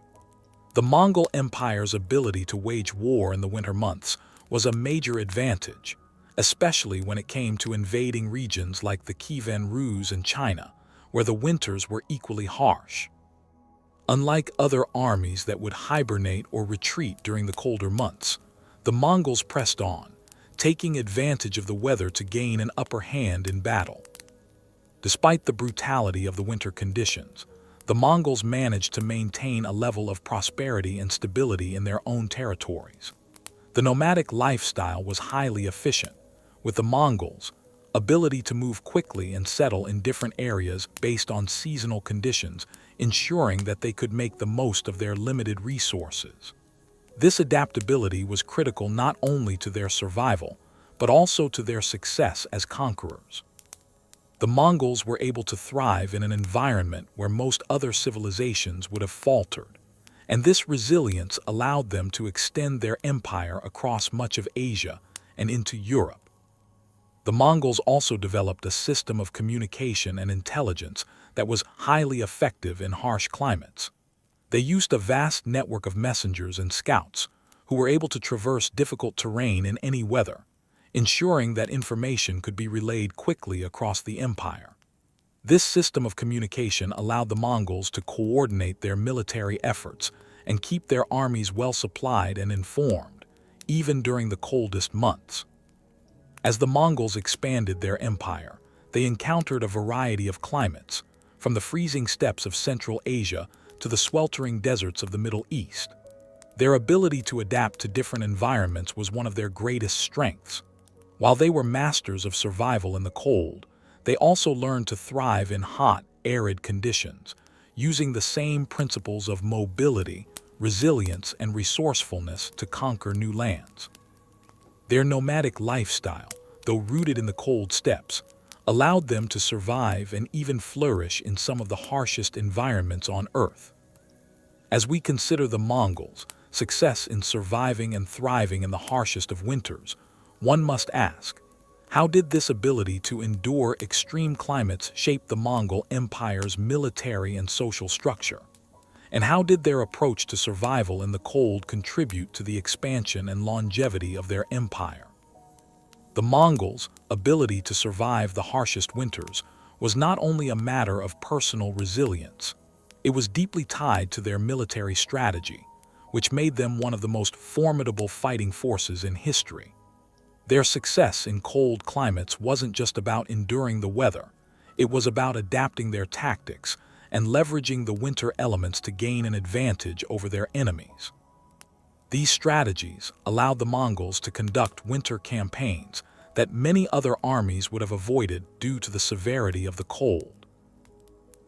Speaker 1: The Mongol Empire's ability to wage war in the winter months was a major advantage, especially when it came to invading regions like the Kievan Rus and China, where the winters were equally harsh. Unlike other armies that would hibernate or retreat during the colder months, the Mongols pressed on, taking advantage of the weather to gain an upper hand in battle. Despite the brutality of the winter conditions, the Mongols managed to maintain a level of prosperity and stability in their own territories. The nomadic lifestyle was highly efficient, with the Mongols' ability to move quickly and settle in different areas based on seasonal conditions, ensuring that they could make the most of their limited resources. This adaptability was critical not only to their survival, but also to their success as conquerors. The Mongols were able to thrive in an environment where most other civilizations would have faltered, and this resilience allowed them to extend their empire across much of Asia and into Europe. The Mongols also developed a system of communication and intelligence that was highly effective in harsh climates. They used a vast network of messengers and scouts who were able to traverse difficult terrain in any weather, ensuring that information could be relayed quickly across the empire. This system of communication allowed the Mongols to coordinate their military efforts and keep their armies well supplied and informed, even during the coldest months. As the Mongols expanded their empire, they encountered a variety of climates, from the freezing steppes of Central Asia to the sweltering deserts of the Middle East. Their ability to adapt to different environments was one of their greatest strengths. While they were masters of survival in the cold, they also learned to thrive in hot, arid conditions, using the same principles of mobility, resilience, and resourcefulness to conquer new lands. Their nomadic lifestyle, though rooted in the cold steppes, allowed them to survive and even flourish in some of the harshest environments on Earth. As we consider the Mongols' success in surviving and thriving in the harshest of winters, one must ask, how did this ability to endure extreme climates shape the Mongol Empire's military and social structure? And how did their approach to survival in the cold contribute to the expansion and longevity of their empire? The Mongols' ability to survive the harshest winters was not only a matter of personal resilience, it was deeply tied to their military strategy, which made them one of the most formidable fighting forces in history. Their success in cold climates wasn't just about enduring the weather, it was about adapting their tactics and leveraging the winter elements to gain an advantage over their enemies. These strategies allowed the Mongols to conduct winter campaigns that many other armies would have avoided due to the severity of the cold.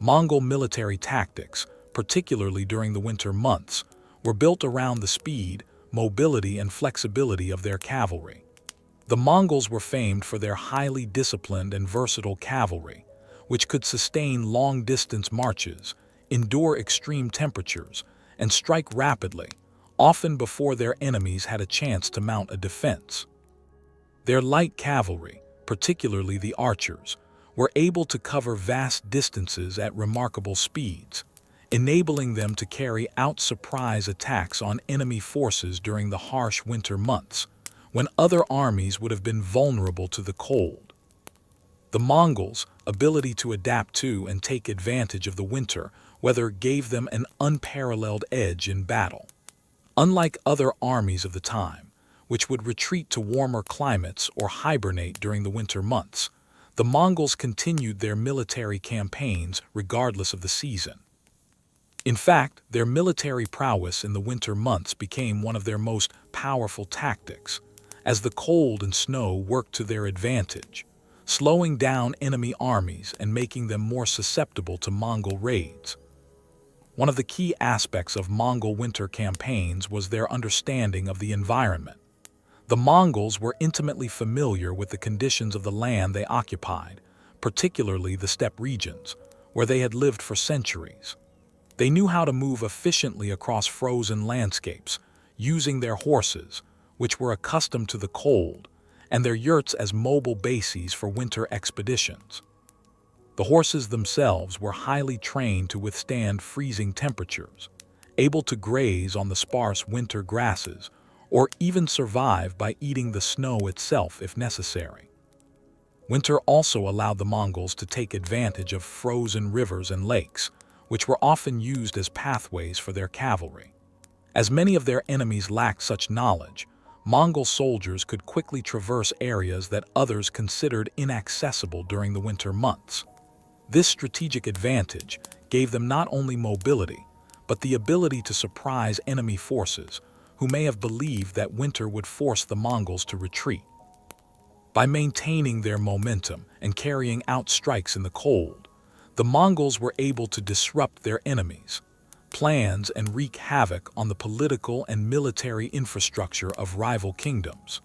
Speaker 1: Mongol military tactics, particularly during the winter months, were built around the speed, mobility, and flexibility of their cavalry. The Mongols were famed for their highly disciplined and versatile cavalry, which could sustain long-distance marches, endure extreme temperatures, and strike rapidly, often before their enemies had a chance to mount a defense. Their light cavalry, particularly the archers, were able to cover vast distances at remarkable speeds, enabling them to carry out surprise attacks on enemy forces during the harsh winter months, when other armies would have been vulnerable to the cold. The Mongols' ability to adapt to and take advantage of the winter weather gave them an unparalleled edge in battle. Unlike other armies of the time, which would retreat to warmer climates or hibernate during the winter months, the Mongols continued their military campaigns regardless of the season. In fact, their military prowess in the winter months became one of their most powerful tactics, as the cold and snow worked to their advantage, slowing down enemy armies and making them more susceptible to Mongol raids. One of the key aspects of Mongol winter campaigns was their understanding of the environment. The Mongols were intimately familiar with the conditions of the land they occupied, particularly the steppe regions, where they had lived for centuries. They knew how to move efficiently across frozen landscapes, using their horses, which were accustomed to the cold, and their yurts as mobile bases for winter expeditions. The horses themselves were highly trained to withstand freezing temperatures, able to graze on the sparse winter grasses, or even survive by eating the snow itself if necessary. Winter also allowed the Mongols to take advantage of frozen rivers and lakes, which were often used as pathways for their cavalry. As many of their enemies lacked such knowledge, Mongol soldiers could quickly traverse areas that others considered inaccessible during the winter months. This strategic advantage gave them not only mobility, but the ability to surprise enemy forces, who may have believed that winter would force the Mongols to retreat. By maintaining their momentum and carrying out strikes in the cold, the Mongols were able to disrupt their enemies' plans and wreak havoc on the political and military infrastructure of rival kingdoms.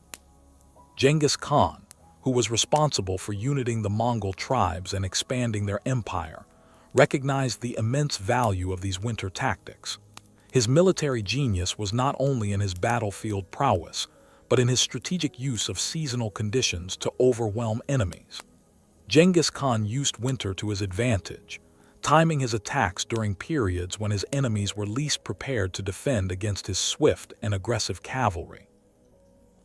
Speaker 1: Genghis Khan, who was responsible for uniting the Mongol tribes and expanding their empire, recognized the immense value of these winter tactics. His military genius was not only in his battlefield prowess, but in his strategic use of seasonal conditions to overwhelm enemies. Genghis Khan used winter to his advantage, timing his attacks during periods when his enemies were least prepared to defend against his swift and aggressive cavalry.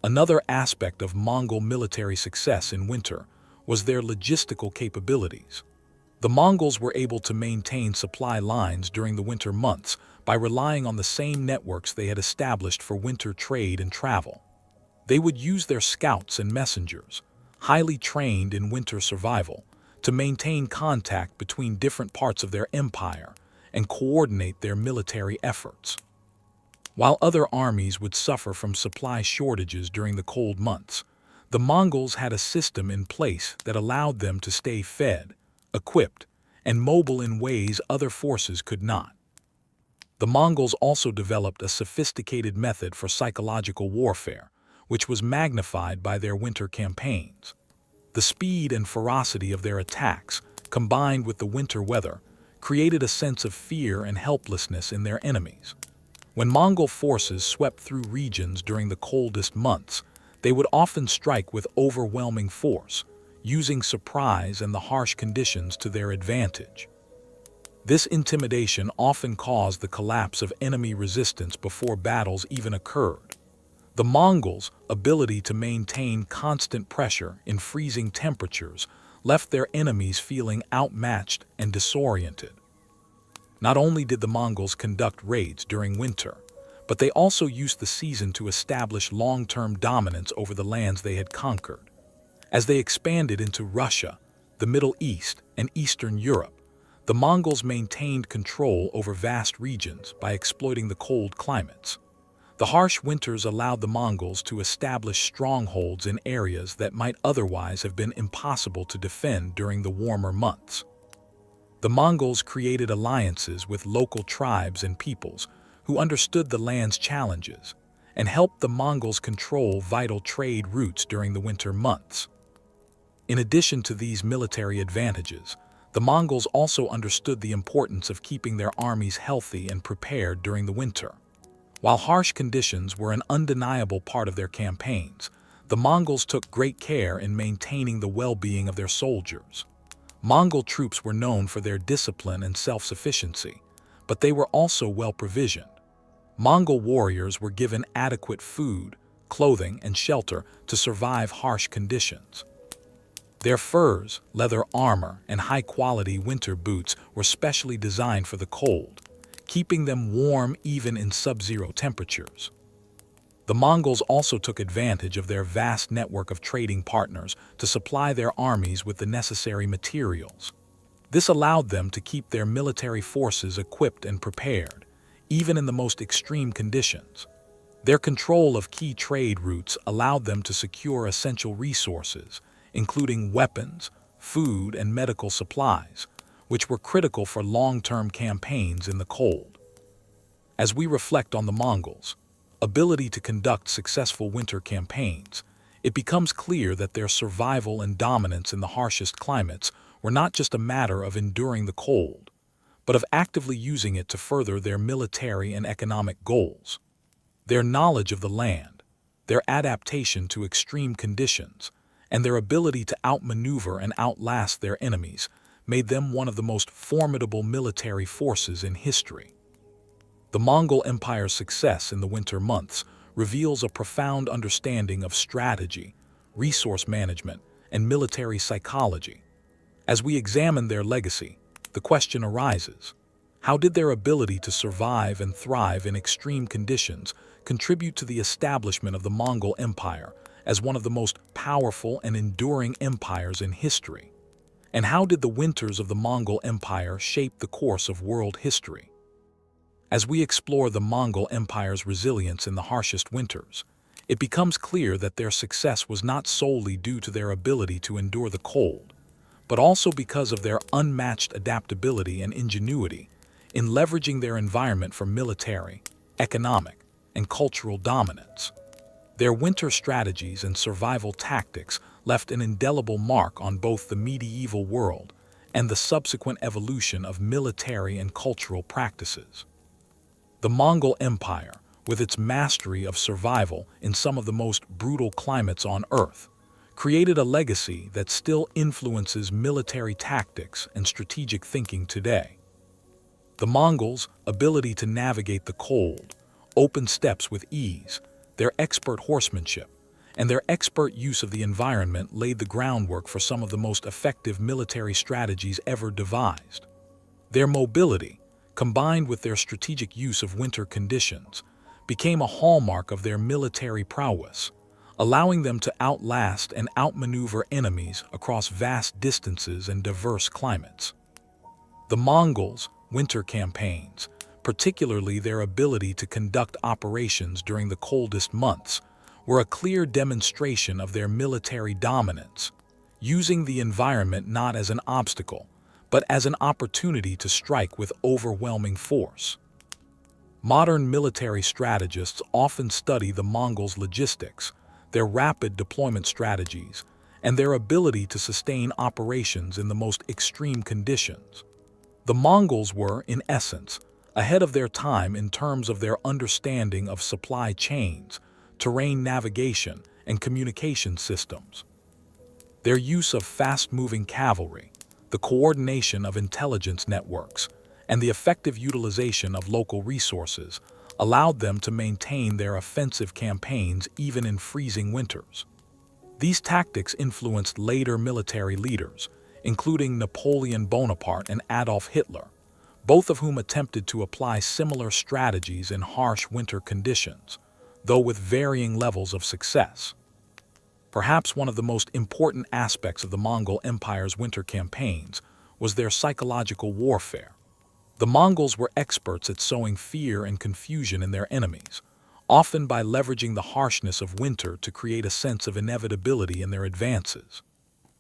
Speaker 1: Another aspect of Mongol military success in winter was their logistical capabilities. The Mongols were able to maintain supply lines during the winter months by relying on the same networks they had established for winter trade and travel. They would use their scouts and messengers, highly trained in winter survival, to maintain contact between different parts of their empire and coordinate their military efforts. While other armies would suffer from supply shortages during the cold months, the Mongols had a system in place that allowed them to stay fed, equipped, and mobile in ways other forces could not. The Mongols also developed a sophisticated method for psychological warfare, which was magnified by their winter campaigns. The speed and ferocity of their attacks, combined with the winter weather, created a sense of fear and helplessness in their enemies. When Mongol forces swept through regions during the coldest months, they would often strike with overwhelming force, using surprise and the harsh conditions to their advantage. This intimidation often caused the collapse of enemy resistance before battles even occurred. The Mongols' ability to maintain constant pressure in freezing temperatures left their enemies feeling outmatched and disoriented. Not only did the Mongols conduct raids during winter, but they also used the season to establish long-term dominance over the lands they had conquered. As they expanded into Russia, the Middle East, and Eastern Europe, the Mongols maintained control over vast regions by exploiting the cold climates. The harsh winters allowed the Mongols to establish strongholds in areas that might otherwise have been impossible to defend during the warmer months. The Mongols created alliances with local tribes and peoples who understood the land's challenges, and helped the Mongols control vital trade routes during the winter months. In addition to these military advantages, the Mongols also understood the importance of keeping their armies healthy and prepared during the winter. While harsh conditions were an undeniable part of their campaigns, the Mongols took great care in maintaining the well-being of their soldiers. Mongol troops were known for their discipline and self-sufficiency, but they were also well-provisioned. Mongol warriors were given adequate food, clothing, and shelter to survive harsh conditions. Their furs, leather armor, and high-quality winter boots were specially designed for the cold, keeping them warm even in sub-zero temperatures. The Mongols also took advantage of their vast network of trading partners to supply their armies with the necessary materials. This allowed them to keep their military forces equipped and prepared, even in the most extreme conditions. Their control of key trade routes allowed them to secure essential resources, including weapons, food, and medical supplies, which were critical for long-term campaigns in the cold. As we reflect on the Mongols' ability to conduct successful winter campaigns, it becomes clear that their survival and dominance in the harshest climates were not just a matter of enduring the cold, but of actively using it to further their military and economic goals. Their knowledge of the land, their adaptation to extreme conditions, and their ability to outmaneuver and outlast their enemies made them one of the most formidable military forces in history. The Mongol Empire's success in the winter months reveals a profound understanding of strategy, resource management, and military psychology. As we examine their legacy, the question arises: how did their ability to survive and thrive in extreme conditions contribute to the establishment of the Mongol Empire as one of the most powerful and enduring empires in history? And how did the winters of the Mongol Empire shape the course of world history? As we explore the Mongol Empire's resilience in the harshest winters, it becomes clear that their success was not solely due to their ability to endure the cold, but also because of their unmatched adaptability and ingenuity in leveraging their environment for military, economic, and cultural dominance. Their winter strategies and survival tactics left an indelible mark on both the medieval world and the subsequent evolution of military and cultural practices. The Mongol Empire, with its mastery of survival in some of the most brutal climates on Earth, created a legacy that still influences military tactics and strategic thinking today. The Mongols' ability to navigate the cold, open steppes with ease, their expert horsemanship, and their expert use of the environment laid the groundwork for some of the most effective military strategies ever devised. Their mobility, combined with their strategic use of winter conditions, became a hallmark of their military prowess, allowing them to outlast and outmaneuver enemies across vast distances and diverse climates. The Mongols' winter campaigns, particularly their ability to conduct operations during the coldest months, were a clear demonstration of their military dominance, using the environment not as an obstacle, but as an opportunity to strike with overwhelming force. Modern military strategists often study the Mongols' logistics, their rapid deployment strategies, and their ability to sustain operations in the most extreme conditions. The Mongols were, in essence, ahead of their time in terms of their understanding of supply chains, terrain navigation, and communication systems. Their use of fast-moving cavalry, the coordination of intelligence networks, and the effective utilization of local resources allowed them to maintain their offensive campaigns even in freezing winters. These tactics influenced later military leaders, including Napoleon Bonaparte and Adolf Hitler, both of whom attempted to apply similar strategies in harsh winter conditions, though with varying levels of success. Perhaps one of the most important aspects of the Mongol Empire's winter campaigns was their psychological warfare. The Mongols were experts at sowing fear and confusion in their enemies, often by leveraging the harshness of winter to create a sense of inevitability in their advances.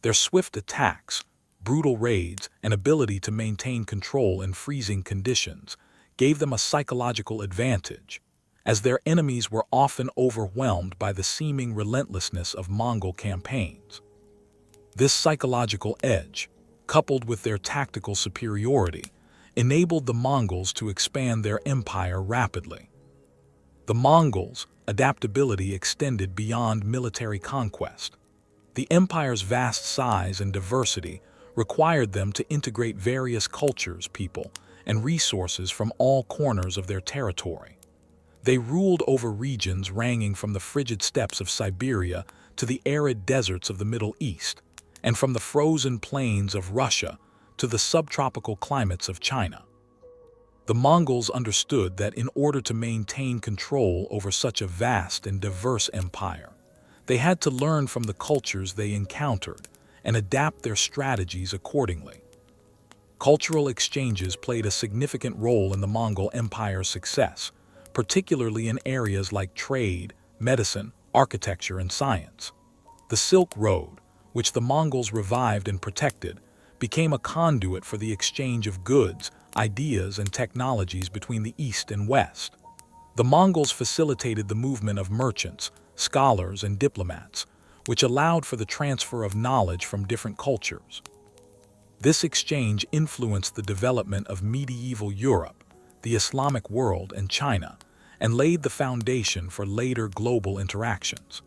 Speaker 1: Their swift attacks, brutal raids, and ability to maintain control in freezing conditions gave them a psychological advantage, as their enemies were often overwhelmed by the seeming relentlessness of Mongol campaigns. This psychological edge, coupled with their tactical superiority, enabled the Mongols to expand their empire rapidly. The Mongols' adaptability extended beyond military conquest. The empire's vast size and diversity required them to integrate various cultures, people, and resources from all corners of their territory. They ruled over regions ranging from the frigid steppes of Siberia to the arid deserts of the Middle East, and from the frozen plains of Russia to the subtropical climates of China. The Mongols understood that in order to maintain control over such a vast and diverse empire, they had to learn from the cultures they encountered and adapt their strategies accordingly. Cultural exchanges played a significant role in the Mongol Empire's success, particularly in areas like trade, medicine, architecture, and science. The Silk Road, which the Mongols revived and protected, became a conduit for the exchange of goods, ideas, and technologies between the East and West. The Mongols facilitated the movement of merchants, scholars, and diplomats, which allowed for the transfer of knowledge from different cultures. This exchange influenced the development of medieval Europe, the Islamic world, and China, and laid the foundation for later global interactions.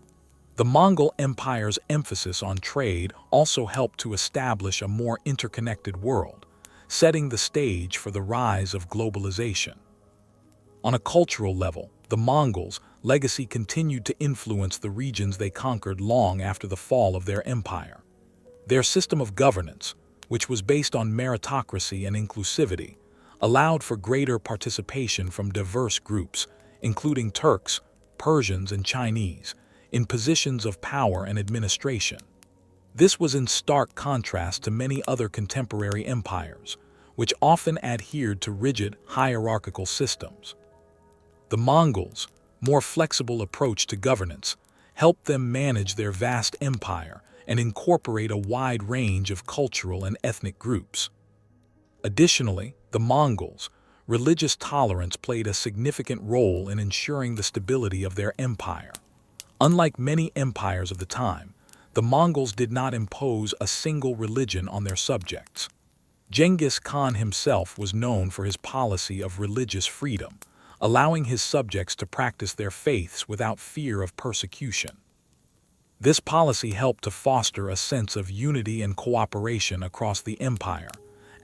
Speaker 1: The Mongol Empire's emphasis on trade also helped to establish a more interconnected world, setting the stage for the rise of globalization. On a cultural level, the Mongols' legacy continued to influence the regions they conquered long after the fall of their empire. Their system of governance, which was based on meritocracy and inclusivity, allowed for greater participation from diverse groups, including Turks, Persians, and Chinese, in positions of power and administration. This was in stark contrast to many other contemporary empires, which often adhered to rigid, hierarchical systems. The Mongols' more flexible approach to governance helped them manage their vast empire and incorporate a wide range of cultural and ethnic groups. Additionally, the Mongols' religious tolerance played a significant role in ensuring the stability of their empire. Unlike many empires of the time, the Mongols did not impose a single religion on their subjects. Genghis Khan himself was known for his policy of religious freedom, allowing his subjects to practice their faiths without fear of persecution. This policy helped to foster a sense of unity and cooperation across the empire,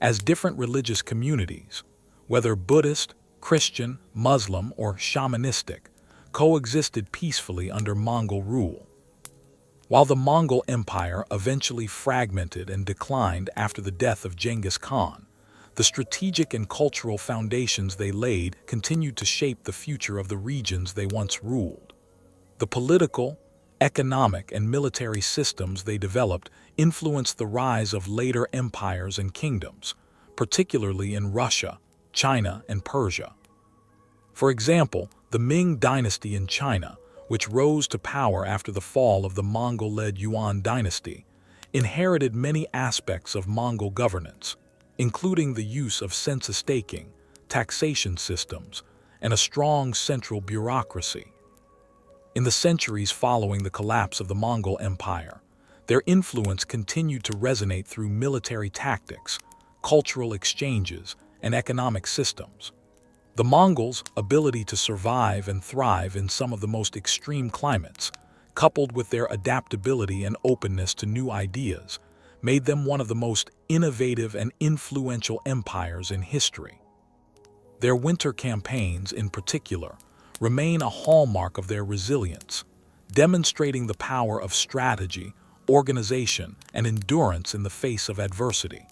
Speaker 1: as different religious communities, whether Buddhist, Christian, Muslim, or shamanistic, coexisted peacefully under Mongol rule. While the Mongol Empire eventually fragmented and declined after the death of Genghis Khan, the strategic and cultural foundations they laid continued to shape the future of the regions they once ruled. The political, economic, and military systems they developed influenced the rise of later empires and kingdoms, particularly in Russia, China, and Persia. For example, the Ming dynasty in China, which rose to power after the fall of the Mongol-led Yuan dynasty, inherited many aspects of Mongol governance, including the use of census taking, taxation systems, and a strong central bureaucracy. In the centuries following the collapse of the Mongol Empire, their influence continued to resonate through military tactics, cultural exchanges, and economic systems. The Mongols' ability to survive and thrive in some of the most extreme climates, coupled with their adaptability and openness to new ideas, made them one of the most innovative and influential empires in history. Their winter campaigns, in particular, remain a hallmark of their resilience, demonstrating the power of strategy, organization, and endurance in the face of adversity.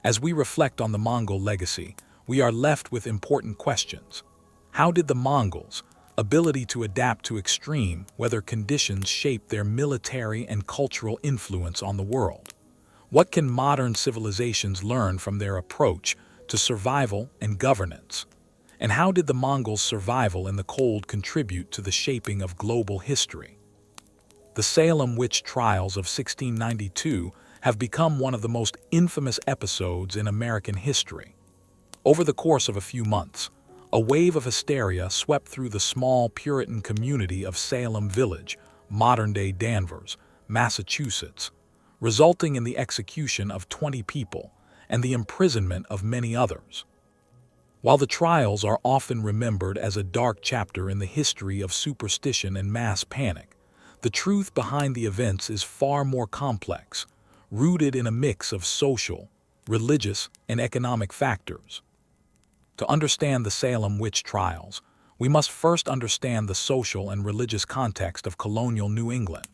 Speaker 1: As we reflect on the Mongol legacy, we are left with important questions. How did the Mongols' ability to adapt to extreme weather conditions shape their military and cultural influence on the world? What can modern civilizations learn from their approach to survival and governance? And how did the Mongols' survival in the cold contribute to the shaping of global history? The Salem witch trials of 1692 have become one of the most infamous episodes in American history. Over the course of a few months, A wave of hysteria swept through the small Puritan community of Salem Village, modern-day Danvers, Massachusetts, resulting in the execution of 20 people and the imprisonment of many others. While the trials are often remembered as a dark chapter in the history of superstition and mass panic, the truth behind the events is far more complex, rooted in a mix of social, religious, and economic factors. To understand the Salem witch trials, we must first understand the social and religious context of colonial New England.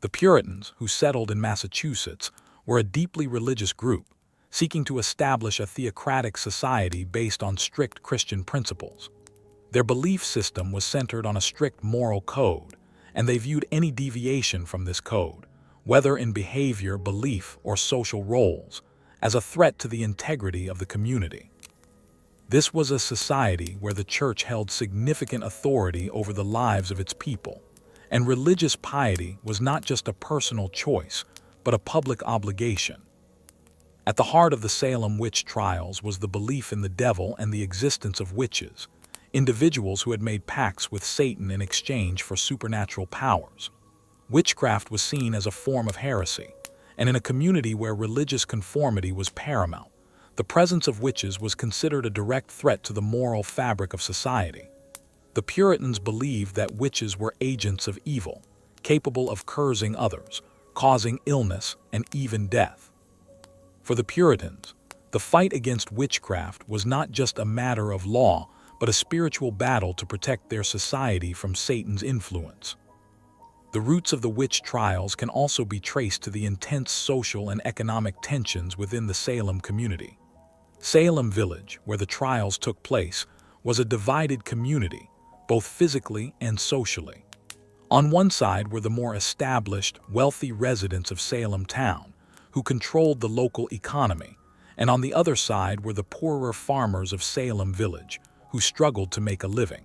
Speaker 1: The Puritans, who settled in Massachusetts, were a deeply religious group, seeking to establish a theocratic society based on strict Christian principles. Their belief system was centered on a strict moral code, and they viewed any deviation from this code, whether in behavior, belief, or social roles, as a threat to the integrity of the community. This was a society where the church held significant authority over the lives of its people, and religious piety was not just a personal choice, but a public obligation. At the heart of the Salem witch trials was the belief in the devil and the existence of witches, individuals who had made pacts with Satan in exchange for supernatural powers. Witchcraft was seen as a form of heresy, and in a community where religious conformity was paramount, the presence of witches was considered a direct threat to the moral fabric of society. The Puritans believed that witches were agents of evil, capable of cursing others, causing illness and even death. For the Puritans, the fight against witchcraft was not just a matter of law, but a spiritual battle to protect their society from Satan's influence. The roots of the witch trials can also be traced to the intense social and economic tensions within the Salem community. Salem Village, where the trials took place, was a divided community, both physically and socially. On one side were the more established, wealthy residents of Salem town, who controlled the local economy, and on the other side were the poorer farmers of Salem Village, who struggled to make a living.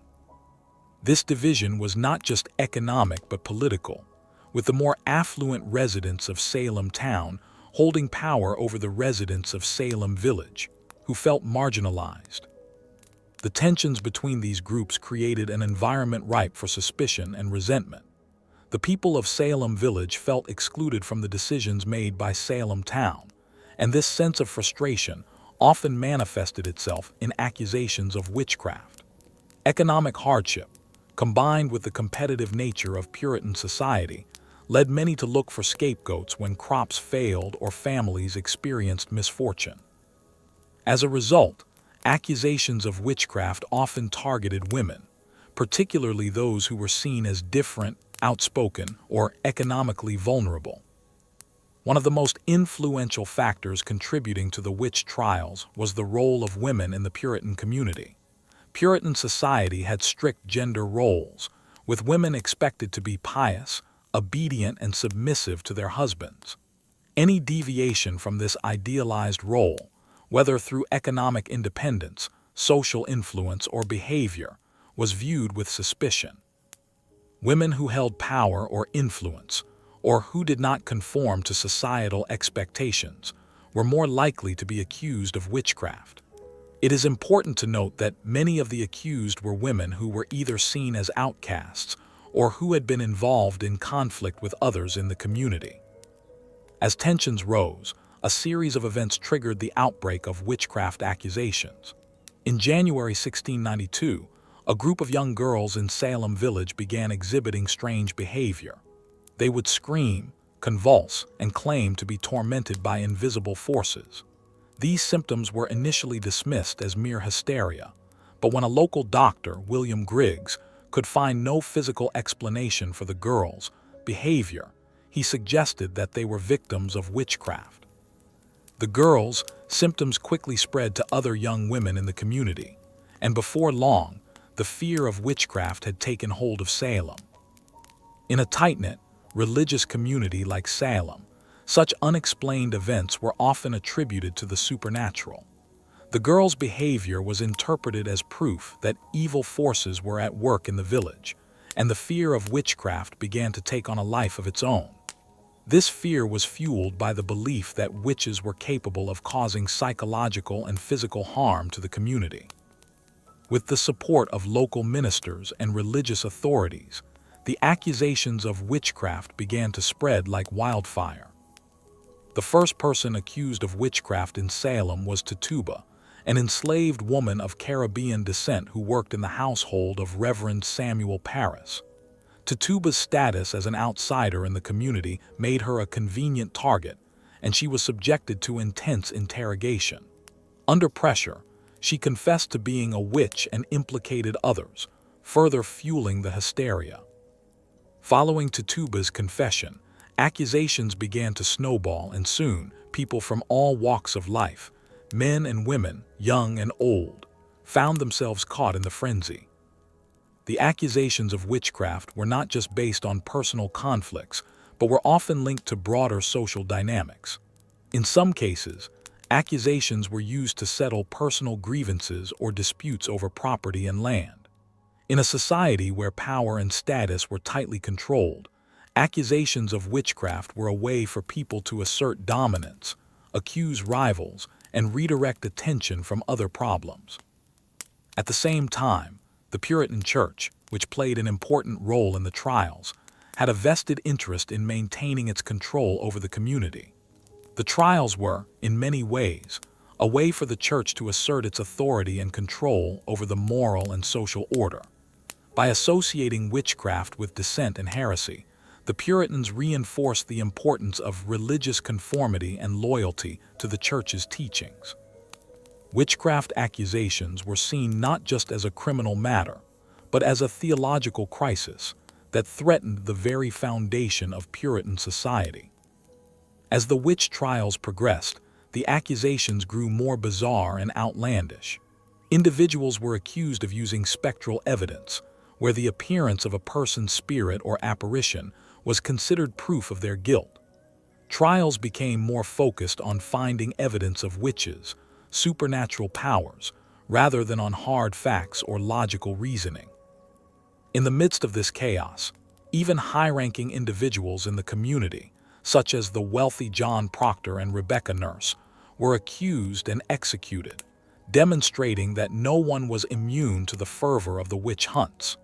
Speaker 1: This division was not just economic but political, with the more affluent residents of Salem town holding power over the residents of Salem Village, who felt marginalized. The tensions between these groups created an environment ripe for suspicion and resentment. The people of Salem Village felt excluded from the decisions made by Salem town, and this sense of frustration often manifested itself in accusations of witchcraft. Economic hardship, combined with the competitive nature of Puritan society, led many to look for scapegoats when crops failed or families experienced misfortune. As a result, accusations of witchcraft often targeted women, particularly those who were seen as different, outspoken, or economically vulnerable. One of the most influential factors contributing to the witch trials was the role of women in the Puritan community. Puritan society had strict gender roles, with women expected to be pious, obedient, and submissive to their husbands. Any deviation from this idealized role, whether through economic independence, social influence, or behavior, was viewed with suspicion. Women who held power or influence, or who did not conform to societal expectations, were more likely to be accused of witchcraft. It is important to note that many of the accused were women who were either seen as outcasts or who had been involved in conflict with others in the community. As tensions rose, a series of events triggered the outbreak of witchcraft accusations. In January 1692, a group of young girls in Salem Village began exhibiting strange behavior. They would scream, convulse, and claim to be tormented by invisible forces. These symptoms were initially dismissed as mere hysteria, but when a local doctor, William Griggs, could find no physical explanation for the girls' behavior, he suggested that they were victims of witchcraft. The girls' symptoms quickly spread to other young women in the community, and before long, the fear of witchcraft had taken hold of Salem. In a tight-knit, religious community like Salem, such unexplained events were often attributed to the supernatural. The girls' behavior was interpreted as proof that evil forces were at work in the village, and the fear of witchcraft began to take on a life of its own. This fear was fueled by the belief that witches were capable of causing psychological and physical harm to the community. With the support of local ministers and religious authorities, the accusations of witchcraft began to spread like wildfire. The first person accused of witchcraft in Salem was Tituba, an enslaved woman of Caribbean descent who worked in the household of Reverend Samuel Parris. Tituba's status as an outsider in the community made her a convenient target, and she was subjected to intense interrogation. Under pressure, she confessed to being a witch and implicated others, further fueling the hysteria. Following Tituba's confession, accusations began to snowball, and soon, people from all walks of life, men and women, young and old, found themselves caught in the frenzy. The accusations of witchcraft were not just based on personal conflicts, but were often linked to broader social dynamics. In some cases, accusations were used to settle personal grievances or disputes over property and land. In a society where power and status were tightly controlled, accusations of witchcraft were a way for people to assert dominance, accuse rivals, and redirect attention from other problems. At the same time, the Puritan Church, which played an important role in the trials, had a vested interest in maintaining its control over the community. The trials were, in many ways, a way for the church to assert its authority and control over the moral and social order. By associating witchcraft with dissent and heresy, the Puritans reinforced the importance of religious conformity and loyalty to the church's teachings. Witchcraft accusations were seen not just as a criminal matter, but as a theological crisis that threatened the very foundation of Puritan society. As the witch trials progressed, the accusations grew more bizarre and outlandish. Individuals were accused of using spectral evidence, where the appearance of a person's spirit or apparition was considered proof of their guilt. Trials became more focused on finding evidence of witches, supernatural powers, rather than on hard facts or logical reasoning. In the midst of this chaos, even high-ranking individuals in the community, such as the wealthy John Proctor and Rebecca Nurse, were accused and executed, demonstrating that no one was immune to the fervor of the witch hunts.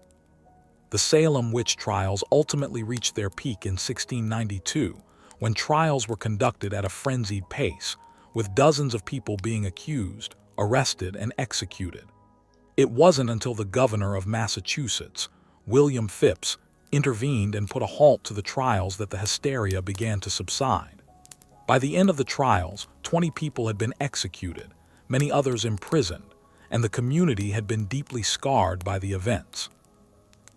Speaker 1: The Salem witch trials ultimately reached their peak in 1692, when trials were conducted at a frenzied pace, with dozens of people being accused, arrested, and executed. It wasn't until the governor of Massachusetts, William Phips, intervened and put a halt to the trials that the hysteria began to subside. By the end of the trials, 20 people had been executed, many others imprisoned, and the community had been deeply scarred by the events.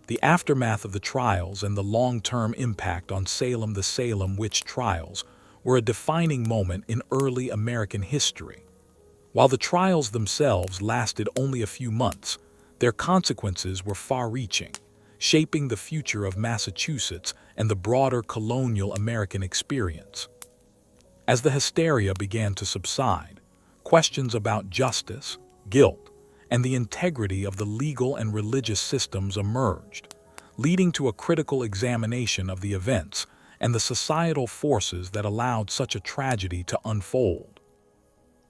Speaker 1: The aftermath of the trials and the long-term impact on the Salem witch trials were a defining moment in early American history. While the trials themselves lasted only a few months, their consequences were far-reaching, shaping the future of Massachusetts and the broader colonial American experience. As the hysteria began to subside, questions about justice, guilt, and the integrity of the legal and religious systems emerged, leading to a critical examination of the events and the societal forces that allowed such a tragedy to unfold.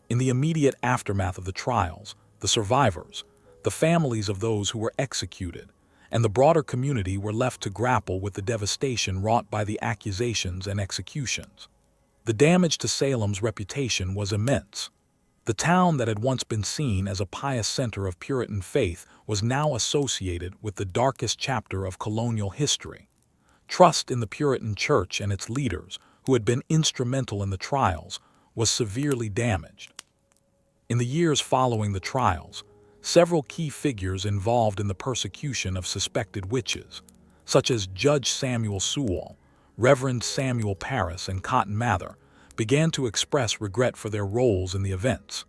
Speaker 1: In the immediate aftermath of the trials, the survivors, the families of those who were executed, and the broader community were left to grapple with the devastation wrought by the accusations and executions. The damage to Salem's reputation was immense. The town that had once been seen as a pious center of Puritan faith was now associated with the darkest chapter of colonial history. Trust in the Puritan Church and its leaders, who had been instrumental in the trials, was severely damaged. In the years following the trials, several key figures involved in the persecution of suspected witches, such as Judge Samuel Sewall, Reverend Samuel Parris, and Cotton Mather, began to express regret for their roles in the events.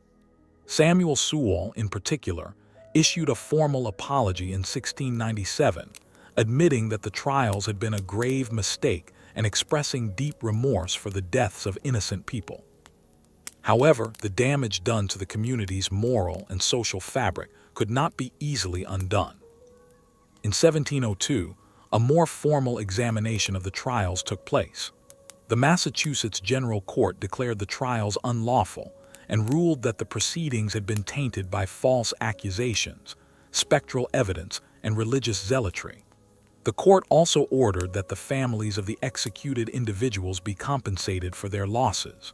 Speaker 1: Samuel Sewall, in particular, issued a formal apology in 1697, admitting that the trials had been a grave mistake and expressing deep remorse for the deaths of innocent people. However, the damage done to the community's moral and social fabric could not be easily undone. In 1702, a more formal examination of the trials took place. The Massachusetts General Court declared the trials unlawful and ruled that the proceedings had been tainted by false accusations, spectral evidence, and religious zealotry. The court also ordered that the families of the executed individuals be compensated for their losses.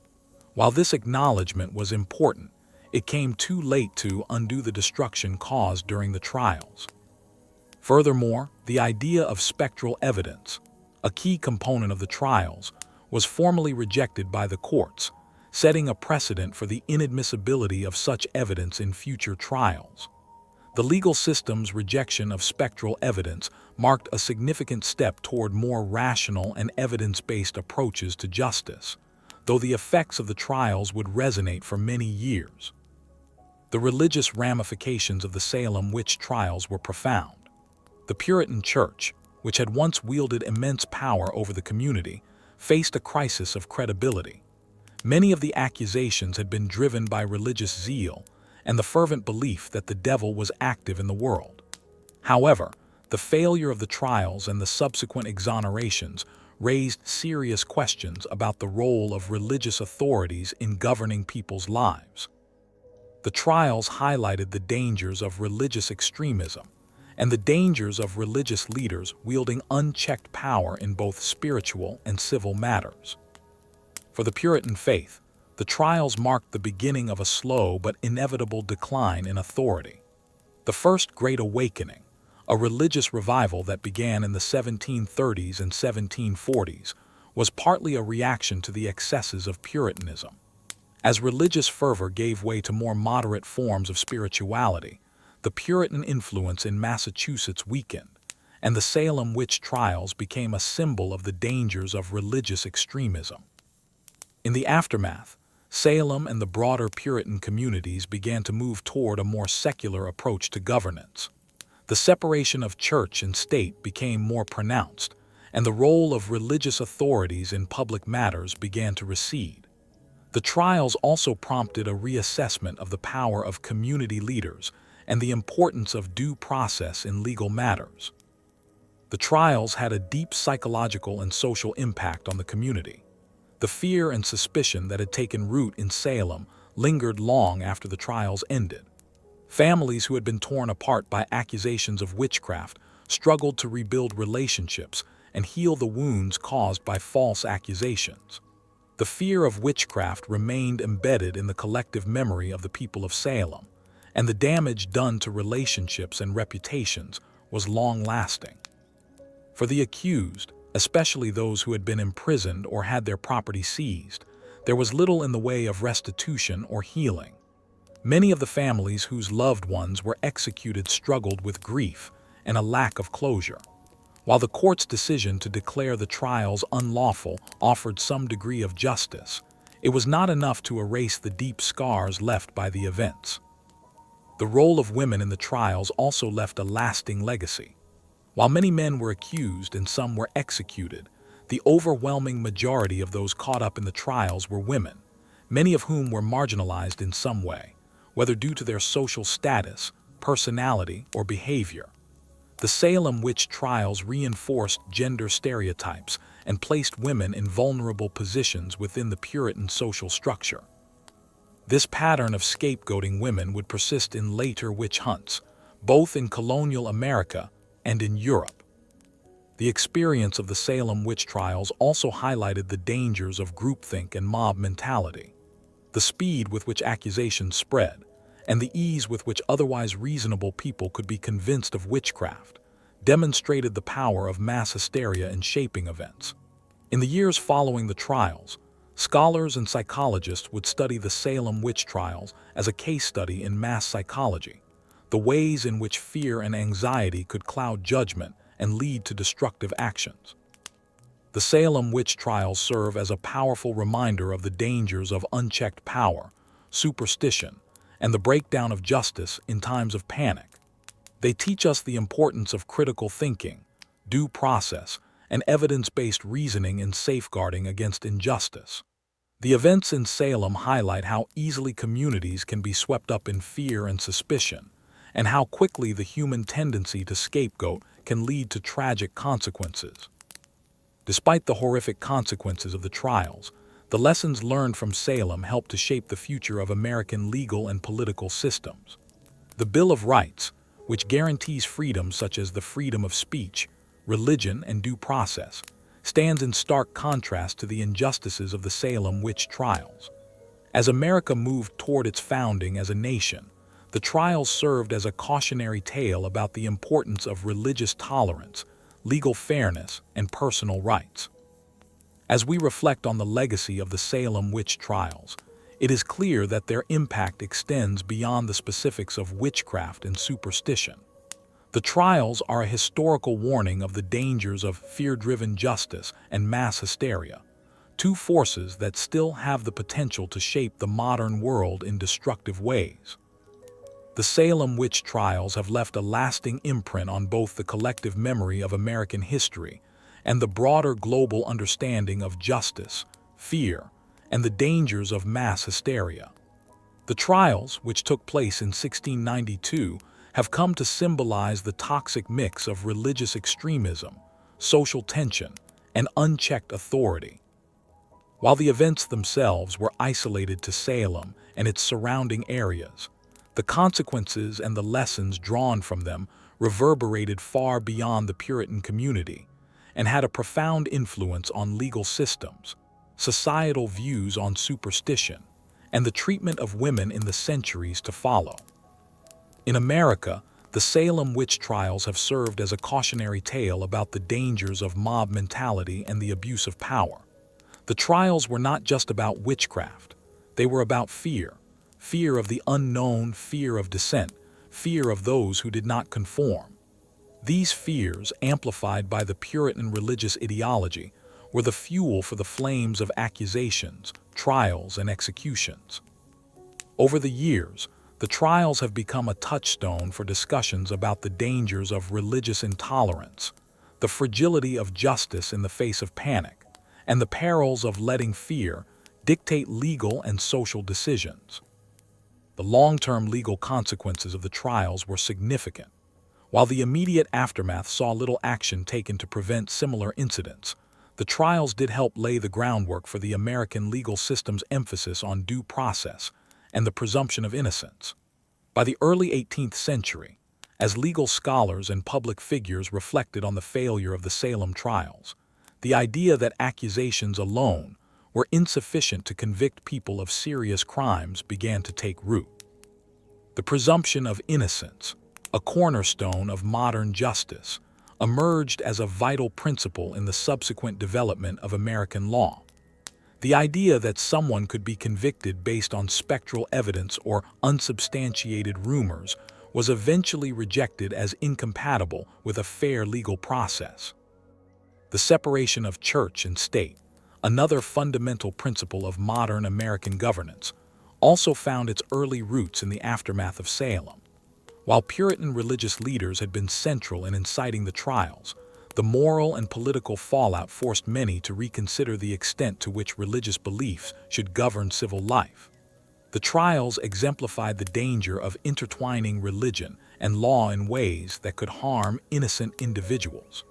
Speaker 1: While this acknowledgement was important, it came too late to undo the destruction caused during the trials. Furthermore, the idea of spectral evidence, a key component of the trials, was formally rejected by the courts, setting a precedent for the inadmissibility of such evidence in future trials. The legal system's rejection of spectral evidence marked a significant step toward more rational and evidence-based approaches to justice, though the effects of the trials would resonate for many years. The religious ramifications of the Salem witch trials were profound. The Puritan Church, which had once wielded immense power over the community, faced a crisis of credibility. Many of the accusations had been driven by religious zeal and the fervent belief that the devil was active in the world. However, the failure of the trials and the subsequent exonerations raised serious questions about the role of religious authorities in governing people's lives. The trials highlighted the dangers of religious extremism and the dangers of religious leaders wielding unchecked power in both spiritual and civil matters. For the Puritan faith, the trials marked the beginning of a slow but inevitable decline in authority. The First Great Awakening, a religious revival that began in the 1730s and 1740s, was partly a reaction to the excesses of Puritanism. As religious fervor gave way to more moderate forms of spirituality, the Puritan influence in Massachusetts weakened, and the Salem witch trials became a symbol of the dangers of religious extremism. In the aftermath, Salem and the broader Puritan communities began to move toward a more secular approach to governance. The separation of church and state became more pronounced, and the role of religious authorities in public matters began to recede. The trials also prompted a reassessment of the power of community leaders and the importance of due process in legal matters. The trials had a deep psychological and social impact on the community. The fear and suspicion that had taken root in Salem lingered long after the trials ended. Families who had been torn apart by accusations of witchcraft struggled to rebuild relationships and heal the wounds caused by false accusations. The fear of witchcraft remained embedded in the collective memory of the people of Salem, and the damage done to relationships and reputations was long-lasting. For the accused, especially those who had been imprisoned or had their property seized, there was little in the way of restitution or healing. Many of the families whose loved ones were executed struggled with grief and a lack of closure. While the court's decision to declare the trials unlawful offered some degree of justice, it was not enough to erase the deep scars left by the events. The role of women in the trials also left a lasting legacy. While many men were accused and some were executed, the overwhelming majority of those caught up in the trials were women, many of whom were marginalized in some way, whether due to their social status, personality, or behavior. The Salem witch trials reinforced gender stereotypes and placed women in vulnerable positions within the Puritan social structure. This pattern of scapegoating women would persist in later witch hunts, both in colonial America and in Europe. The experience of the Salem witch trials also highlighted the dangers of groupthink and mob mentality. The speed with which accusations spread, and the ease with which otherwise reasonable people could be convinced of witchcraft, demonstrated the power of mass hysteria in shaping events. In the years following the trials, scholars and psychologists would study the Salem witch trials as a case study in mass psychology, the ways in which fear and anxiety could cloud judgment and lead to destructive actions. The Salem witch trials serve as a powerful reminder of the dangers of unchecked power, superstition, and the breakdown of justice in times of panic. They teach us the importance of critical thinking, due process, and evidence-based reasoning in safeguarding against injustice. The events in Salem highlight how easily communities can be swept up in fear and suspicion, and how quickly the human tendency to scapegoat can lead to tragic consequences. Despite the horrific consequences of the trials, the lessons learned from Salem helped to shape the future of American legal and political systems. The Bill of Rights, which guarantees freedoms such as the freedom of speech, religion, and due process, stands in stark contrast to the injustices of the Salem witch trials. As America moved toward its founding as a nation, the trials served as a cautionary tale about the importance of religious tolerance, legal fairness, and personal rights. As we reflect on the legacy of the Salem witch trials, it is clear that their impact extends beyond the specifics of witchcraft and superstition. The trials are a historical warning of the dangers of fear-driven justice and mass hysteria, two forces that still have the potential to shape the modern world in destructive ways. The Salem witch trials have left a lasting imprint on both the collective memory of American history and the broader global understanding of justice, fear, and the dangers of mass hysteria. The trials, which took place in 1692, have come to symbolize the toxic mix of religious extremism, social tension, and unchecked authority. While the events themselves were isolated to Salem and its surrounding areas, the consequences and the lessons drawn from them reverberated far beyond the Puritan community and had a profound influence on legal systems, societal views on superstition, and the treatment of women in the centuries to follow. In America, the Salem witch trials have served as a cautionary tale about the dangers of mob mentality and the abuse of power. The trials were not just about witchcraft. They were about fear of the unknown, fear of dissent, fear of those who did not conform. These fears, amplified by the Puritan religious ideology, were the fuel for the flames of accusations, trials, and executions. Over the years, the trials have become a touchstone for discussions about the dangers of religious intolerance, the fragility of justice in the face of panic, and the perils of letting fear dictate legal and social decisions. The long-term legal consequences of the trials were significant. While the immediate aftermath saw little action taken to prevent similar incidents, the trials did help lay the groundwork for the American legal system's emphasis on due process and the presumption of innocence. By the early 18th century, as legal scholars and public figures reflected on the failure of the Salem trials, the idea that accusations alone were insufficient to convict people of serious crimes began to take root. The presumption of innocence, a cornerstone of modern justice, emerged as a vital principle in the subsequent development of American law. The idea that someone could be convicted based on spectral evidence or unsubstantiated rumors was eventually rejected as incompatible with a fair legal process. The separation of church and state, another fundamental principle of modern American governance, also found its early roots in the aftermath of Salem. While Puritan religious leaders had been central in inciting the trials, the moral and political fallout forced many to reconsider the extent to which religious beliefs should govern civil life. The trials exemplified the danger of intertwining religion and law in ways that could harm innocent individuals.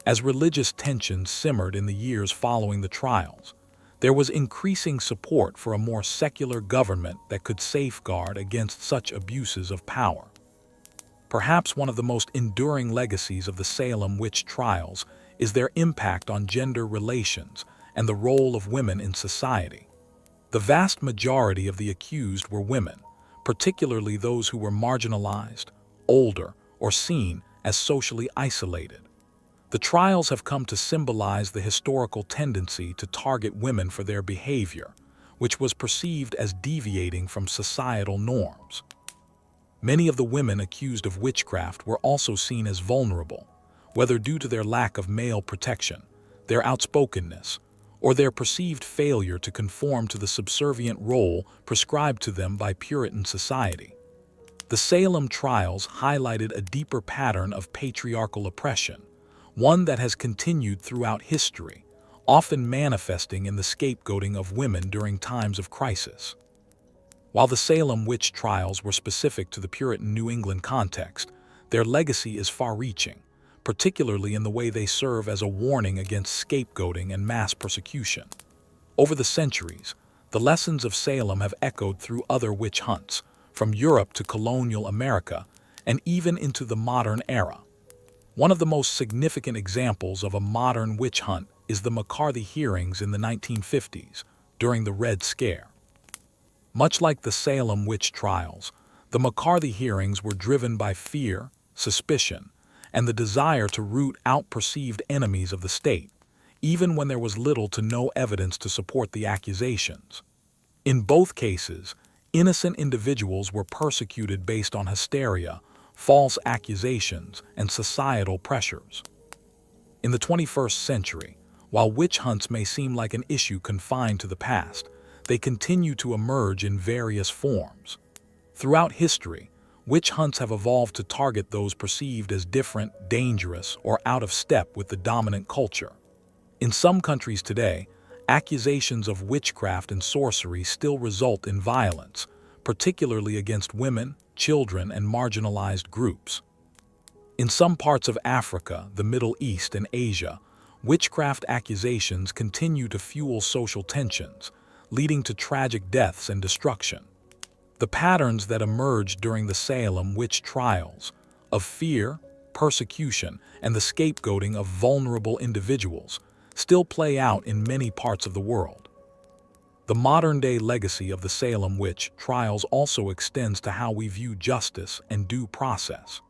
Speaker 1: As religious tensions simmered in the years following the trials, there was increasing support for a more secular government that could safeguard against such abuses of power. Perhaps one of the most enduring legacies of the Salem witch trials is their impact on gender relations and the role of women in society. The vast majority of the accused were women, particularly those who were marginalized, older, or seen as socially isolated. The trials have come to symbolize the historical tendency to target women for their behavior, which was perceived as deviating from societal norms. Many of the women accused of witchcraft were also seen as vulnerable, whether due to their lack of male protection, their outspokenness, or their perceived failure to conform to the subservient role prescribed to them by Puritan society. The Salem trials highlighted a deeper pattern of patriarchal oppression, one that has continued throughout history, often manifesting in the scapegoating of women during times of crisis. While the Salem witch trials were specific to the Puritan New England context, their legacy is far-reaching, particularly in the way they serve as a warning against scapegoating and mass persecution. Over the centuries, the lessons of Salem have echoed through other witch hunts, from Europe to colonial America, and even into the modern era. One of the most significant examples of a modern witch hunt is the McCarthy hearings in the 1950s, during the Red Scare. Much like the Salem witch trials, the McCarthy hearings were driven by fear, suspicion, and the desire to root out perceived enemies of the state, even when there was little to no evidence to support the accusations. In both cases, innocent individuals were persecuted based on hysteria, false accusations, and societal pressures. In the 21st century, while witch hunts may seem like an issue confined to the past, they continue to emerge in various forms. Throughout history, witch hunts have evolved to target those perceived as different, dangerous, or out of step with the dominant culture. In some countries today, accusations of witchcraft and sorcery still result in violence, particularly against women, children, and marginalized groups. In some parts of Africa, the Middle East, and Asia, witchcraft accusations continue to fuel social tensions, leading to tragic deaths and destruction. The patterns that emerged during the Salem witch trials, of fear, persecution, and the scapegoating of vulnerable individuals, still play out in many parts of the world. The modern-day legacy of the Salem witch trials also extends to how we view justice and due process.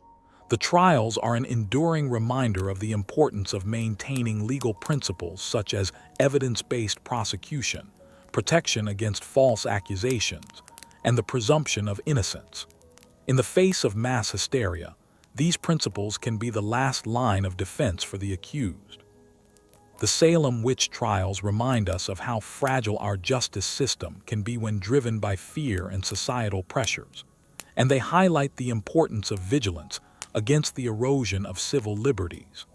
Speaker 1: The trials are an enduring reminder of the importance of maintaining legal principles such as evidence-based prosecution, protection against false accusations, and the presumption of innocence. In the face of mass hysteria, these principles can be the last line of defense for the accused. The Salem witch trials remind us of how fragile our justice system can be when driven by fear and societal pressures, and they highlight the importance of vigilance against the erosion of civil liberties.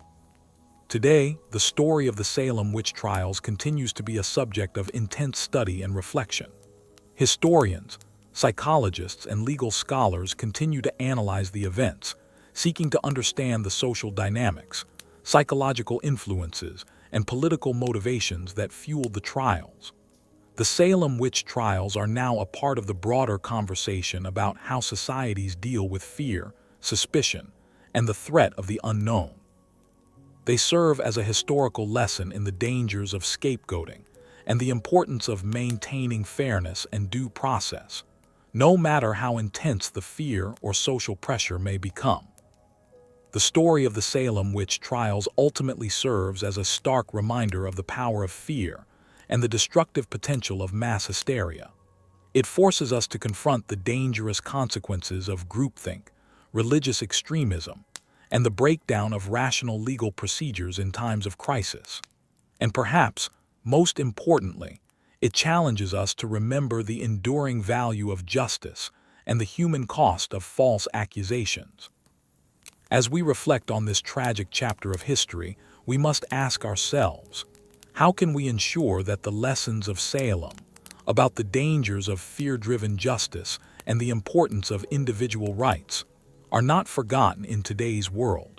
Speaker 1: Today, the story of the Salem witch trials continues to be a subject of intense study and reflection. Historians, psychologists, and legal scholars continue to analyze the events, seeking to understand the social dynamics, psychological influences, and political motivations that fueled the trials. The Salem witch trials are now a part of the broader conversation about how societies deal with fear, suspicion, and the threat of the unknown. They serve as a historical lesson in the dangers of scapegoating and the importance of maintaining fairness and due process, no matter how intense the fear or social pressure may become. The story of the Salem witch trials ultimately serves as a stark reminder of the power of fear and the destructive potential of mass hysteria. It forces us to confront the dangerous consequences of groupthink, religious extremism, and the breakdown of rational legal procedures in times of crisis. And perhaps, most importantly, it challenges us to remember the enduring value of justice and the human cost of false accusations. As we reflect on this tragic chapter of history, we must ask ourselves, how can we ensure that the lessons of Salem, about the dangers of fear-driven justice and the importance of individual rights, are not forgotten in today's world?